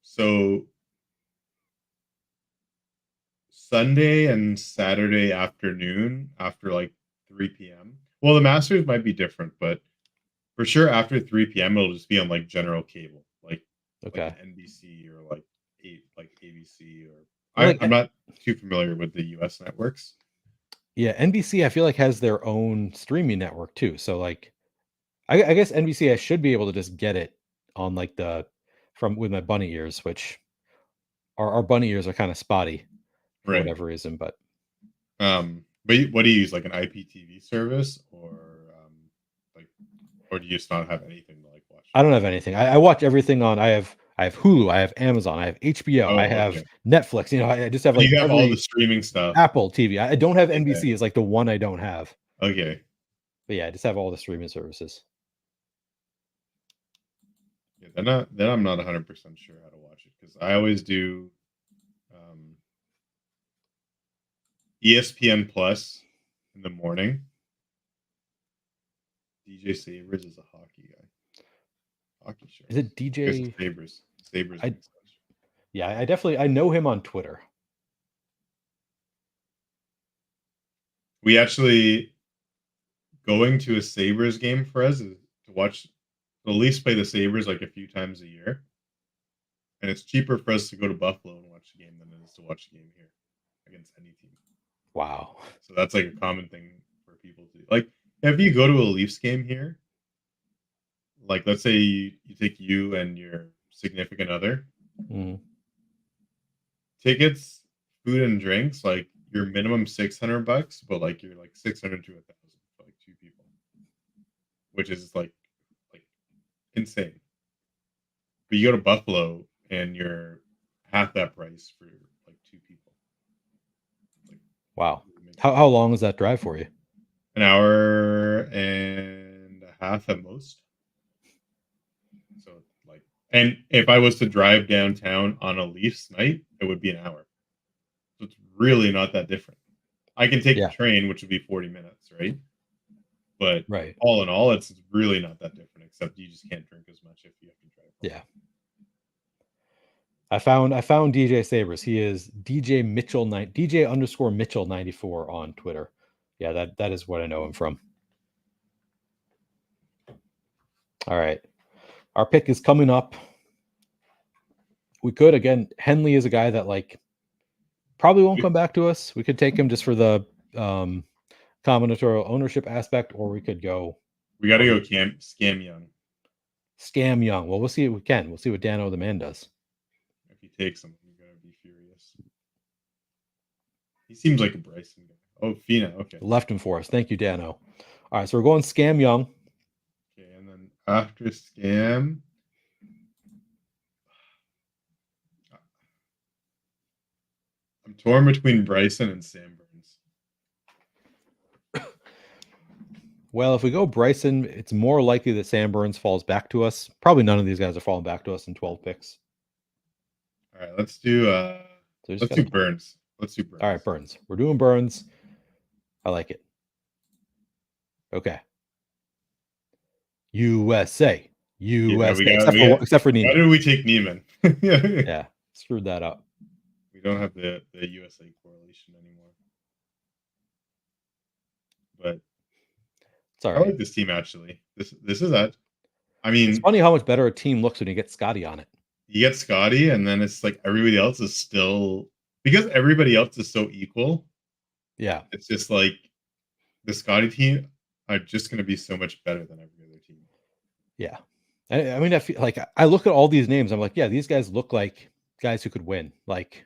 So Sunday and Saturday afternoon after like 3 p.m. Well, the Masters might be different, but for sure after 3 p.m. it'll just be on like general cable, like NBC or like ABC or I'm not too familiar with the US networks. Yeah, NBC I feel like has their own streaming network too. So like I guess NBC I should be able to just get it on like with my bunny ears, which our bunny ears are kind of spotty for whatever reason, but what do you use, like an IPTV service or do you just not have anything to like watch? I don't have anything. I watch everything on I have Hulu, I have Amazon, I have HBO, I have Netflix. You know, I just have like you have all the streaming stuff. Apple TV. I don't have NBC. It's like the one I don't have. Okay. But yeah, I just have all the streaming services. Yeah, then I'm not 100% sure how to watch it because I always do ESPN Plus in the morning. DJ Sabers is a hockey guy. Hockey show. Is it DJ Sabers? Yeah, I know him on Twitter. We actually going to a Sabres game for us is to watch at least play the Sabres like a few times a year. And it's cheaper for us to go to Buffalo and watch the game than it is to watch the game here against any team. Wow. So that's like a common thing for people to do. Like if you go to a Leafs game here, like let's say you take you and your significant other, tickets, food and drinks, like your minimum $600, but like you're like 600 to 1,000 for like 2 people, which is like insane. But you go to Buffalo and you're half that price for like 2 people. Like, wow. How long is that drive for you? An hour and a half at most. So like, and if I was to drive downtown on a Leafs night, it would be an hour. So it's really not that different. I can take the train, which would be 40 minutes, right? But all in all, it's really not that different, except you just can't drink as much if you have to drive. Yeah. I found DJ Sabers. He is DJ Mitchell DJ Mitchell 94 on Twitter. Yeah, that is what I know him from. All right. Our pick is coming up. We could, again, Henley is a guy that like probably won't come back to us. We could take him just for the combinatorial ownership aspect, or we could go. We got to go Scam Young. Scam Young. Well, we'll see if we can. We'll see what Dano the man does. If he takes him, we're going to be furious. He seems like a Bryson guy. Oh, Fina. Okay. Left him for us. Thank you, Dano. All right, so we're going Scam Young. Okay, and then after Scam, I'm torn between Bryson and Sam Burns. Well, if we go Bryson, it's more likely that Sam Burns falls back to us. Probably none of these guys are falling back to us in 12 picks. All right, let's do Burns. Let's do Burns. All right, Burns. We're doing Burns. I like it. Okay. USA. Except for Neiman. Why did we take Neiman? Yeah, screwed that up. We don't have the USA correlation anymore. But it's all right. I like this team actually. This is that. I mean, it's funny how much better a team looks when you get Scotty on it. You get Scotty, and then it's like everybody else is still, because everybody else is so equal. Yeah, it's just like the Scotty team are just going to be so much better than every other team. Yeah, I mean, I feel like I look at all these names. I'm like, yeah, these guys look like guys who could win. Like,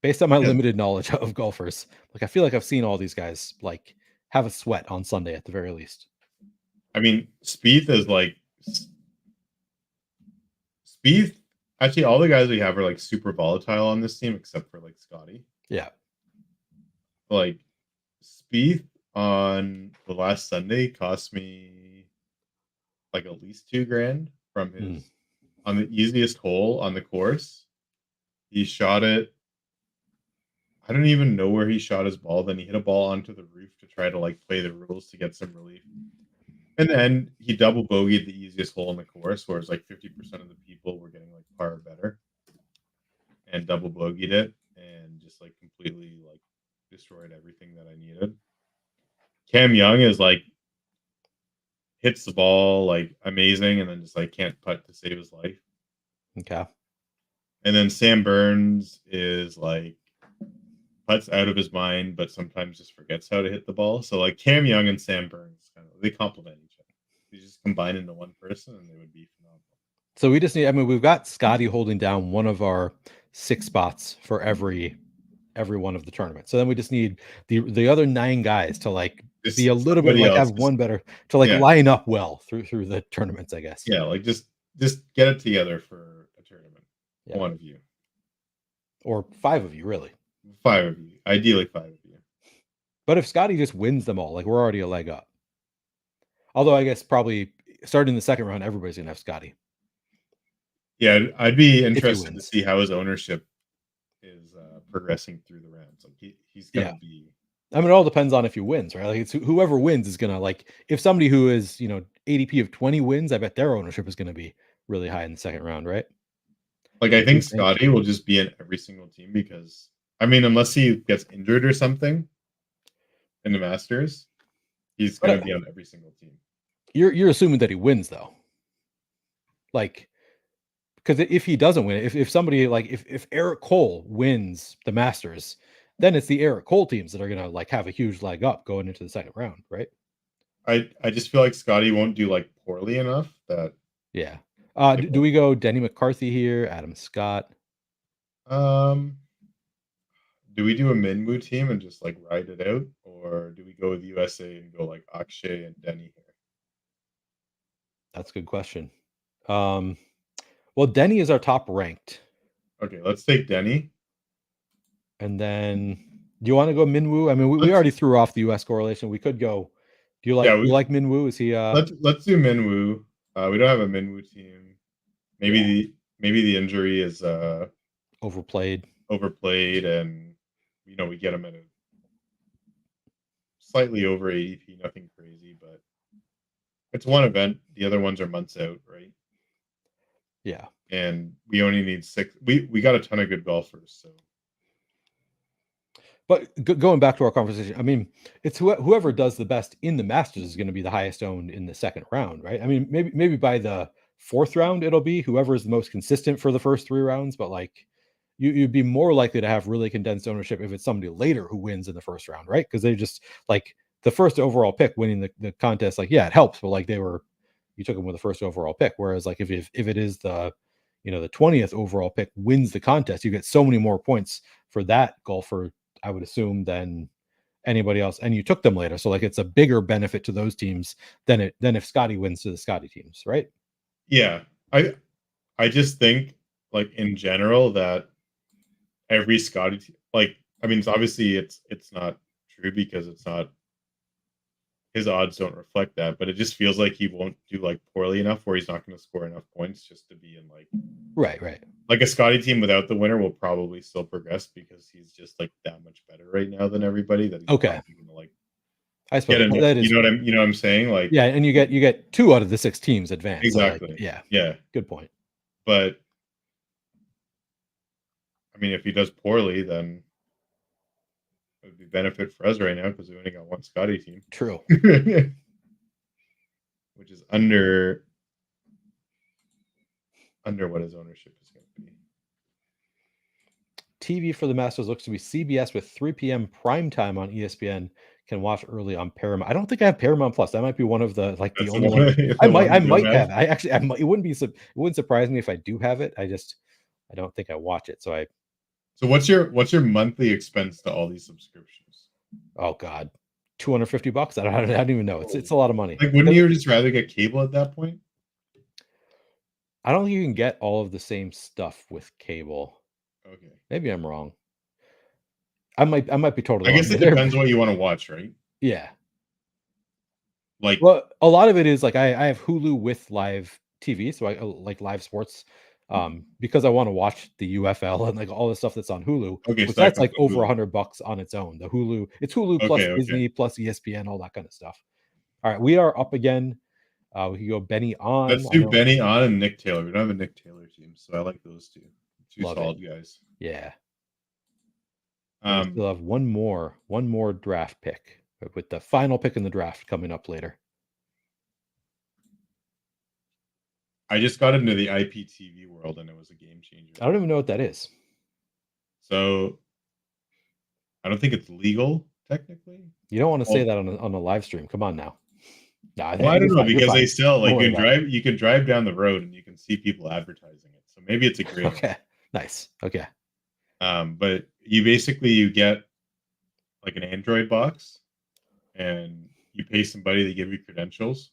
based on my limited knowledge of golfers, like I feel like I've seen all these guys like have a sweat on Sunday at the very least. I mean, Spieth is like Spieth. Actually, all the guys we have are like super volatile on this team, except for like Scotty. Yeah. like Spieth on the last Sunday cost me like at least $2,000 from his on the easiest hole on the course. He shot it. I don't even know where he shot his ball. Then he hit a ball onto the roof to try to like play the rules to get some relief. And then he double bogeyed the easiest hole on the course, whereas like 50% of the people were getting like par or better, and double bogeyed it and just like completely like destroyed everything that I needed. Cam Young is like hits the ball like amazing and then just like can't putt to save his life. Okay. And then Sam Burns is like putts out of his mind, but sometimes just forgets how to hit the ball. So like Cam Young and Sam Burns kind of they complement each other. They just combine into one person and they would be phenomenal. So we just need, I mean, we've got Scotty holding down one of our 6 spots for every one of the tournaments. So then we just need the other 9 guys to like be a Just little bit somebody like else. have one better to like Yeah. line up well through the tournaments, I guess. Yeah, like just get it together for a tournament. Yeah. One of you. Or 5 of you, really. 5 of you. Ideally 5 of you. But if Scotty just wins them all, like we're already a leg up. Although I guess probably starting the second round, everybody's gonna have Scotty. Yeah, I'd be If he interested to wins. see how his ownership is progressing through the rounds. Like he's gonna be. I mean, it all depends on if he wins, right? Like it's whoever wins is gonna like if somebody who is ADP of 20 wins, I bet their ownership is gonna be really high in the second round, right? Like I think Scotty will just be in every single team because I mean, unless he gets injured or something in the Masters, he's gonna be on every single team. You're assuming that he wins though. Like because if he doesn't win, if somebody like if Eric Cole wins the Masters, then it's the Eric Cole teams that are gonna like have a huge leg up going into the second round, right? I just feel like Scotty won't do like poorly enough that. Yeah. Do we go Denny McCarthy here, Adam Scott? Do we do a Minwoo team and just like ride it out, or do we go with USA and go like Akshay and Denny here? That's a good question. Well, Denny is our top ranked. Okay, let's take Denny. And then do you want to go Minwoo? I mean, we already threw off the US correlation. We could go. Do you like Minwoo? Is he let's do Minwoo. We don't have a Minwoo team. Maybe the injury is overplayed and we get him at a slightly over ADP, nothing crazy, but it's one event. The other ones are months out, right? Yeah. And we only need 6. We got a ton of good golfers, so. But going back to our conversation, I mean, it's whoever does the best in the Masters is going to be the highest owned in the second round, right? I mean, maybe by the 4th round it'll be whoever is the most consistent for the first 3 rounds, but like you'd be more likely to have really condensed ownership if it's somebody later who wins in the first round, right? Because they just like the first overall pick winning the contest, like yeah, it helps, but like you took them with the first overall pick. Whereas like if it is the the 20th overall pick wins the contest, you get so many more points for that golfer, I would assume, than anybody else. And you took them later. So like it's a bigger benefit to those teams than if Scotty wins to the Scotty teams, right? Yeah. I just think like in general that every Scotty like I mean obviously it's not true because it's not his odds don't reflect that, but it just feels like he won't do like poorly enough where he's not going to score enough points just to be in like right. Like a Scotty team without the winner will probably still progress because he's just like that much better right now than everybody. That he's okay. Gonna, like I suppose that is, you know what I'm saying? Like yeah, and you get 2 out of the 6 teams advance. Exactly. So like, yeah. Good point. But I mean, if he does poorly, then it would be benefit for us right now because we only got one Scotty team. True. Which is under what his ownership is going to be. TV for the Masters looks to be CBS with 3 p.m. prime time on ESPN. Can watch early on Paramount. I don't think I have Paramount Plus. That might be one of the like the only one. I might have. It wouldn't surprise me if I do have it. I don't think I watch it. So what's your monthly expense to all these subscriptions? Oh God, $250. I don't even know. It's a lot of money. Like, wouldn't you just rather get cable at that point? I don't think you can get all of the same stuff with cable. Okay. Maybe I'm wrong. I might be totally I wrong. guess it depends what you want to watch, right? Yeah. Like, Well, a lot of it is like I have Hulu with live TV, so I like live sports because I want to watch the UFL and like all the stuff that's on Hulu, okay, which so that that's comes like on over Hulu. $100 on its own. The Hulu, it's Hulu plus Okay, okay. Disney plus ESPN, all that kind of stuff. All right, we are up again. We can go Benny on. Let's I do know, Benny on and Nick Taylor. We don't have a Nick Taylor team, so I like those two. Two love it. solid guys. Yeah, and we Um, still have one more draft pick with the final pick in the draft coming up later. I just got into the IPTV world, and it was a game changer. I don't even know what that is. So I don't think it's legal technically. You don't want to say Well, that on a live stream. Come on now. No, well, I don't you're know fine. You're because they fine. sell Don't like worry about it. you can drive down the road and you can see people advertising it. So maybe it's a gray area. Okay, nice. Okay, But you get like an Android box, and you pay somebody to give you credentials,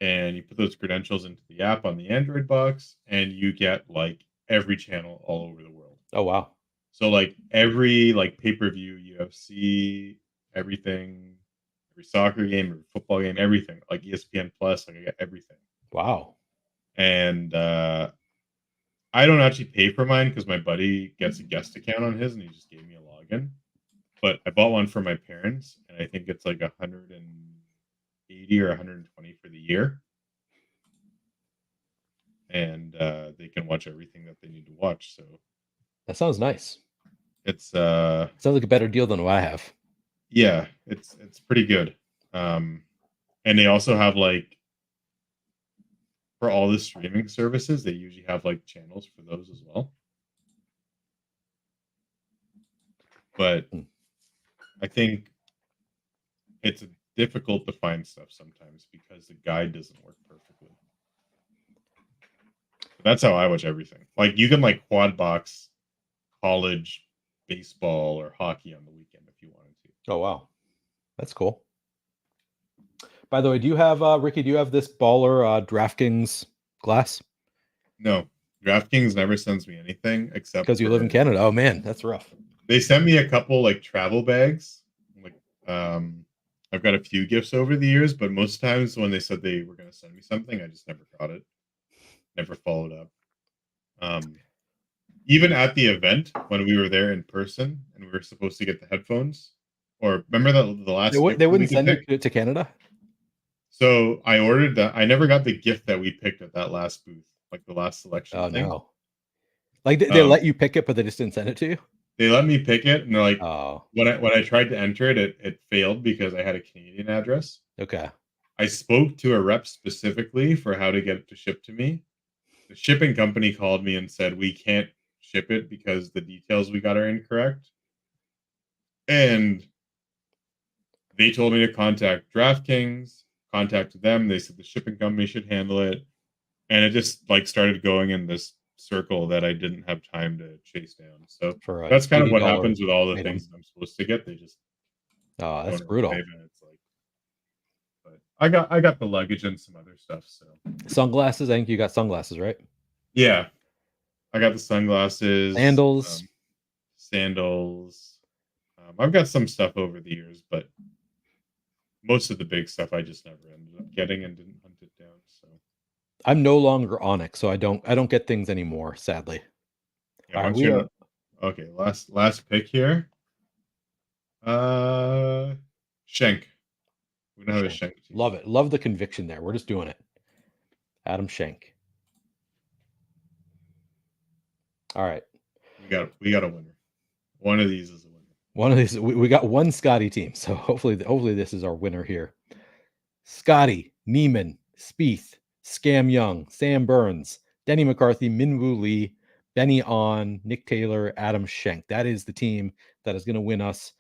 and you put those credentials into the app on the Android box, and you get like every channel all over the world. oh wow, So like every like pay-per-view, UFC, everything, every soccer game or football game, everything, like ESPN Plus, like I got everything. wow. And I don't actually pay for mine because my buddy gets a guest account on his and he just gave me a login. But I bought one for my parents, and I think it's like 180 or 120 for the year. And they can watch everything that they need to watch. So That sounds nice. it's Sounds like a better deal than what I have. yeah, it's pretty good. And they also have like for all the streaming services, they usually have like channels for those as well. But Hmm. I think it's difficult to find stuff sometimes because the guide doesn't work perfectly. But that's how I watch everything. Like you can like quad box college baseball or hockey on the weekend if you wanted to. Oh wow, that's cool. By the way, do you have Ricky? Do you have this baller DraftKings glass? No, DraftKings never sends me anything except Because you live in for Canada. Oh man, that's rough. they sent me a couple like travel bags. Like I've got a few gifts over the years, but most times when they said they were going to send me something, I just never got it. Never followed up. Even at the event when we were there in person and we were supposed to get the headphones, or remember the last gift They that we wouldn't could send pick? it to Canada. So I ordered that. I never got the gift that we picked at that last booth, like the last selection Oh thing. no, like they let you pick it, but they just didn't send it to you. They let me pick it, and they're like, Oh, when I tried to enter it, it failed because I had a Canadian address. okay. I spoke to a rep specifically for how to get it to ship to me. The shipping company called me and said we can't ship it because the details we got are incorrect. And they told me to contact DraftKings, contacted them. They said the shipping company should handle it. And it just like started going in this circle that I didn't have time to chase down. So For a that's kind of what $80 happens with all the item. things that I'm supposed to get. They just Oh, that's don't brutal. arrive, and it's like, but I got the luggage and some other stuff. So Sunglasses. I think you got sunglasses, right? yeah, I got the sunglasses, Sandals. sandals. I've got some stuff over the years, but most of the big stuff I just never ended up getting and didn't hunt it down. So I'm no longer Onyx, so I don't get things anymore, sadly. yeah, All right, once we you're are not okay. Last pick here. Schenk. We don't have a Schenk. Schenk team. Love it. Love the conviction there. We're just doing it. Adam Schenk. All right. We got a winner. One of these is a winner. One of these, we got one Scotty team, so hopefully this is our winner here. Scotty, Neiman, Spieth, Scam Young, Sam Burns, Denny McCarthy, Minwoo Lee, Benny On, Nick Taylor, Adam Schenk. That is the team that is going to win us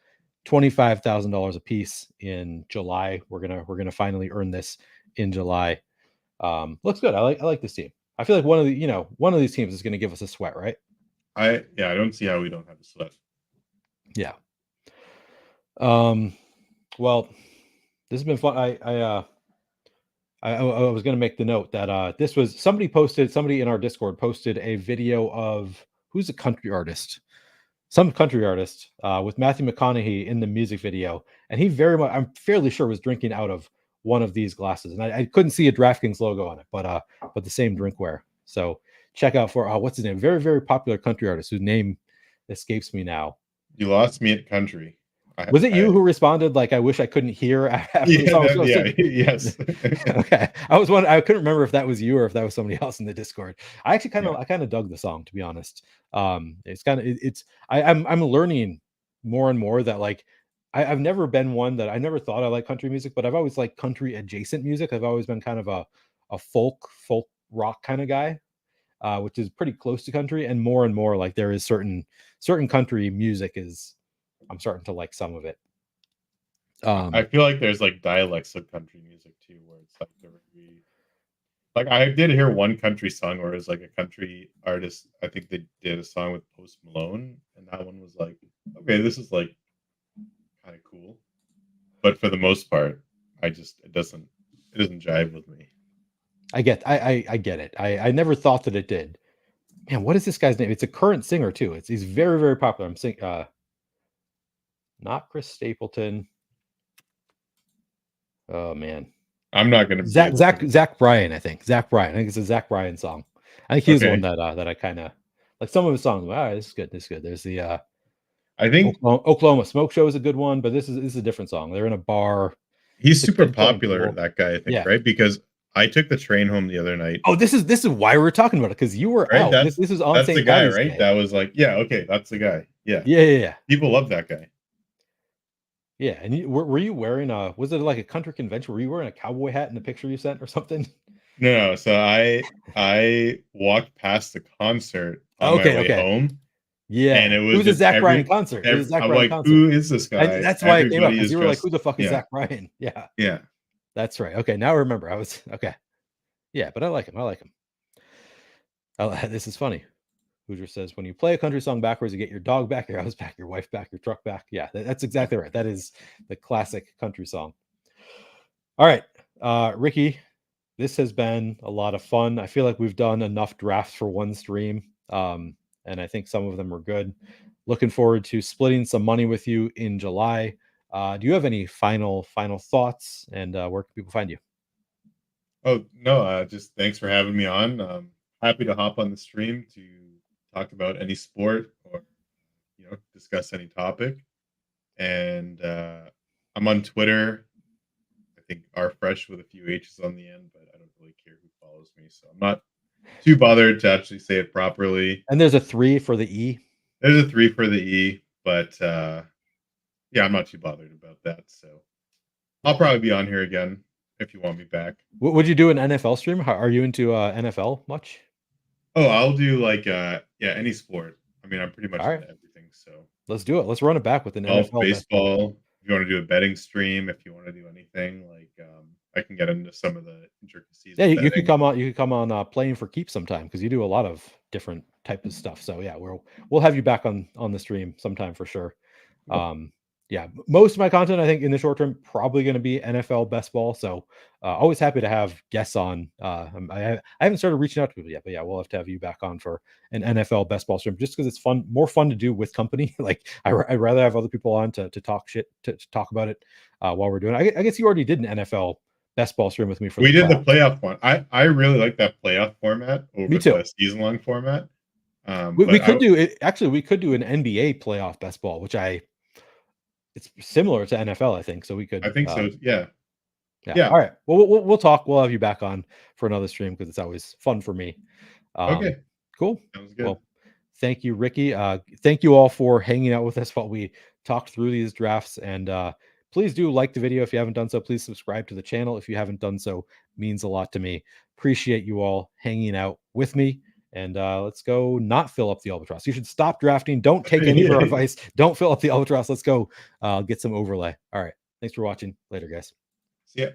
$25,000 a piece in July. We're gonna finally earn this in July. Looks good. I like this team. I feel like one of these teams is going to give us a sweat, right? I don't see how we don't have a sweat. Yeah. Well, this has been fun. I was going to make the note that this was somebody in our Discord posted a video of who's a country artist. some country artist with Matthew McConaughey in the music video, and he very much, I'm fairly sure, was drinking out of one of these glasses, and I couldn't see a DraftKings logo on it, but the same drinkware. So check out for what's his name? Very, very popular country artist whose name escapes me now. You lost me at country. Was it you who responded like, "I wish I couldn't hear after the song?" Yes. Okay, I was wondering. I couldn't remember if that was you or if that was somebody else in the Discord. I actually kind of dug the song, to be honest. It's kind of I'm learning more and more that like I've never been one that I never thought I liked country music, but I've always liked country adjacent music. I've always been kind of a folk rock kind of guy, which is pretty close to country. And more like there is certain country music is I'm starting to like some of it. I feel like there's like dialects of country music too, where it's like like I did hear one country song where it was like a country artist. I think they did a song with Post Malone, and that one was like, okay, this is like kind of cool. But for the most part, it doesn't jive with me. I get it. I never thought that it did. Man, what is this guy's name? It's a current singer too. He's very, very popular. I'm saying not Chris Stapleton. Oh man. I'm not gonna Zach Bryan, I think. Zach Bryan. I think it's a Zach Bryan song. I think he's one that I kind of like some of his songs. All right, this is good. This is good. There's the I think Oklahoma Smoke Show is a good one, but this is a different song. They're in a bar. He's super popular, that guy, I think, right? Because I took the train home the other night. Oh, this is why we're talking about it, because you were out. This is on St. the guy, right? That was like, yeah, okay, that's the guy. Yeah. Yeah. People love that guy. Yeah, and were you wearing was it like a country convention? Were you wearing a cowboy hat in the picture you sent or something? No, so I walked past the concert on my way home. Yeah, and it was a Zach Bryan concert. I'm like, concert. Who is this guy? And that's why it came up. You were like, who the fuck is Zach Bryan? Yeah. Yeah. That's right. Okay, now I remember. I was okay. Yeah, but I like him. This is funny. Hoosier says, when you play a country song backwards, you get your dog back, your house back, your wife back, your truck back. Yeah, that's exactly right. That is the classic country song. All right, Ricky, this has been a lot of fun. I feel like we've done enough drafts for one stream, and I think some of them are good. Looking forward to splitting some money with you in July. Do you have any final thoughts, and where can people find you? Oh, no, just thanks for having me on. Happy to hop on the stream to talk about any sport or discuss any topic. And I'm on Twitter. I think rfr3sh with a few H's on the end, but I don't really care who follows me, so I'm not too bothered to actually say it properly. And there's a 3 for the E. There's a 3 for the E, but yeah, I'm not too bothered about that. So I'll probably be on here again if you want me back. Would you do an NFL stream? Are you into NFL much? Oh, I'll do like any sport. I mean, I'm pretty much into everything. So let's do it. Let's run it back with an NFL. Baseball. If you want to do a betting stream, if you want to do anything, like I can get into some of the intricacies. Yeah, you could come on. You could come on Playing for Keeps sometime, because you do a lot of different types of stuff. So yeah, we'll have you back on the stream sometime for sure. Cool. Yeah, most of my content, I think, in the short term, probably going to be NFL best ball. So always happy to have guests on. I haven't started reaching out to people yet, but yeah, we'll have to have you back on for an NFL best ball stream, just because it's more fun to do with company. Like I'd rather have other people on to talk shit, to talk about it while we're doing it. I guess you already did an NFL best ball stream with me. We did the playoff one. I really like that playoff format over the season long format. We could do it. Actually, we could do an NBA playoff best ball, which it's similar to NFL, I think. So we could. I think so. Yeah. All right. Well, we'll talk. We'll have you back on for another stream, because it's always fun for me. Okay. Cool. Sounds good. Well, thank you, Ricky. Thank you all for hanging out with us while we talked through these drafts. And please do like the video if you haven't done so. Please subscribe to the channel if you haven't done so. It means a lot to me. Appreciate you all hanging out with me. And let's go not fill up the Albatross. You should stop drafting. Don't take any of our advice. Don't fill up the Albatross. Let's go get some overlay. All right. Thanks for watching. Later, guys. See ya.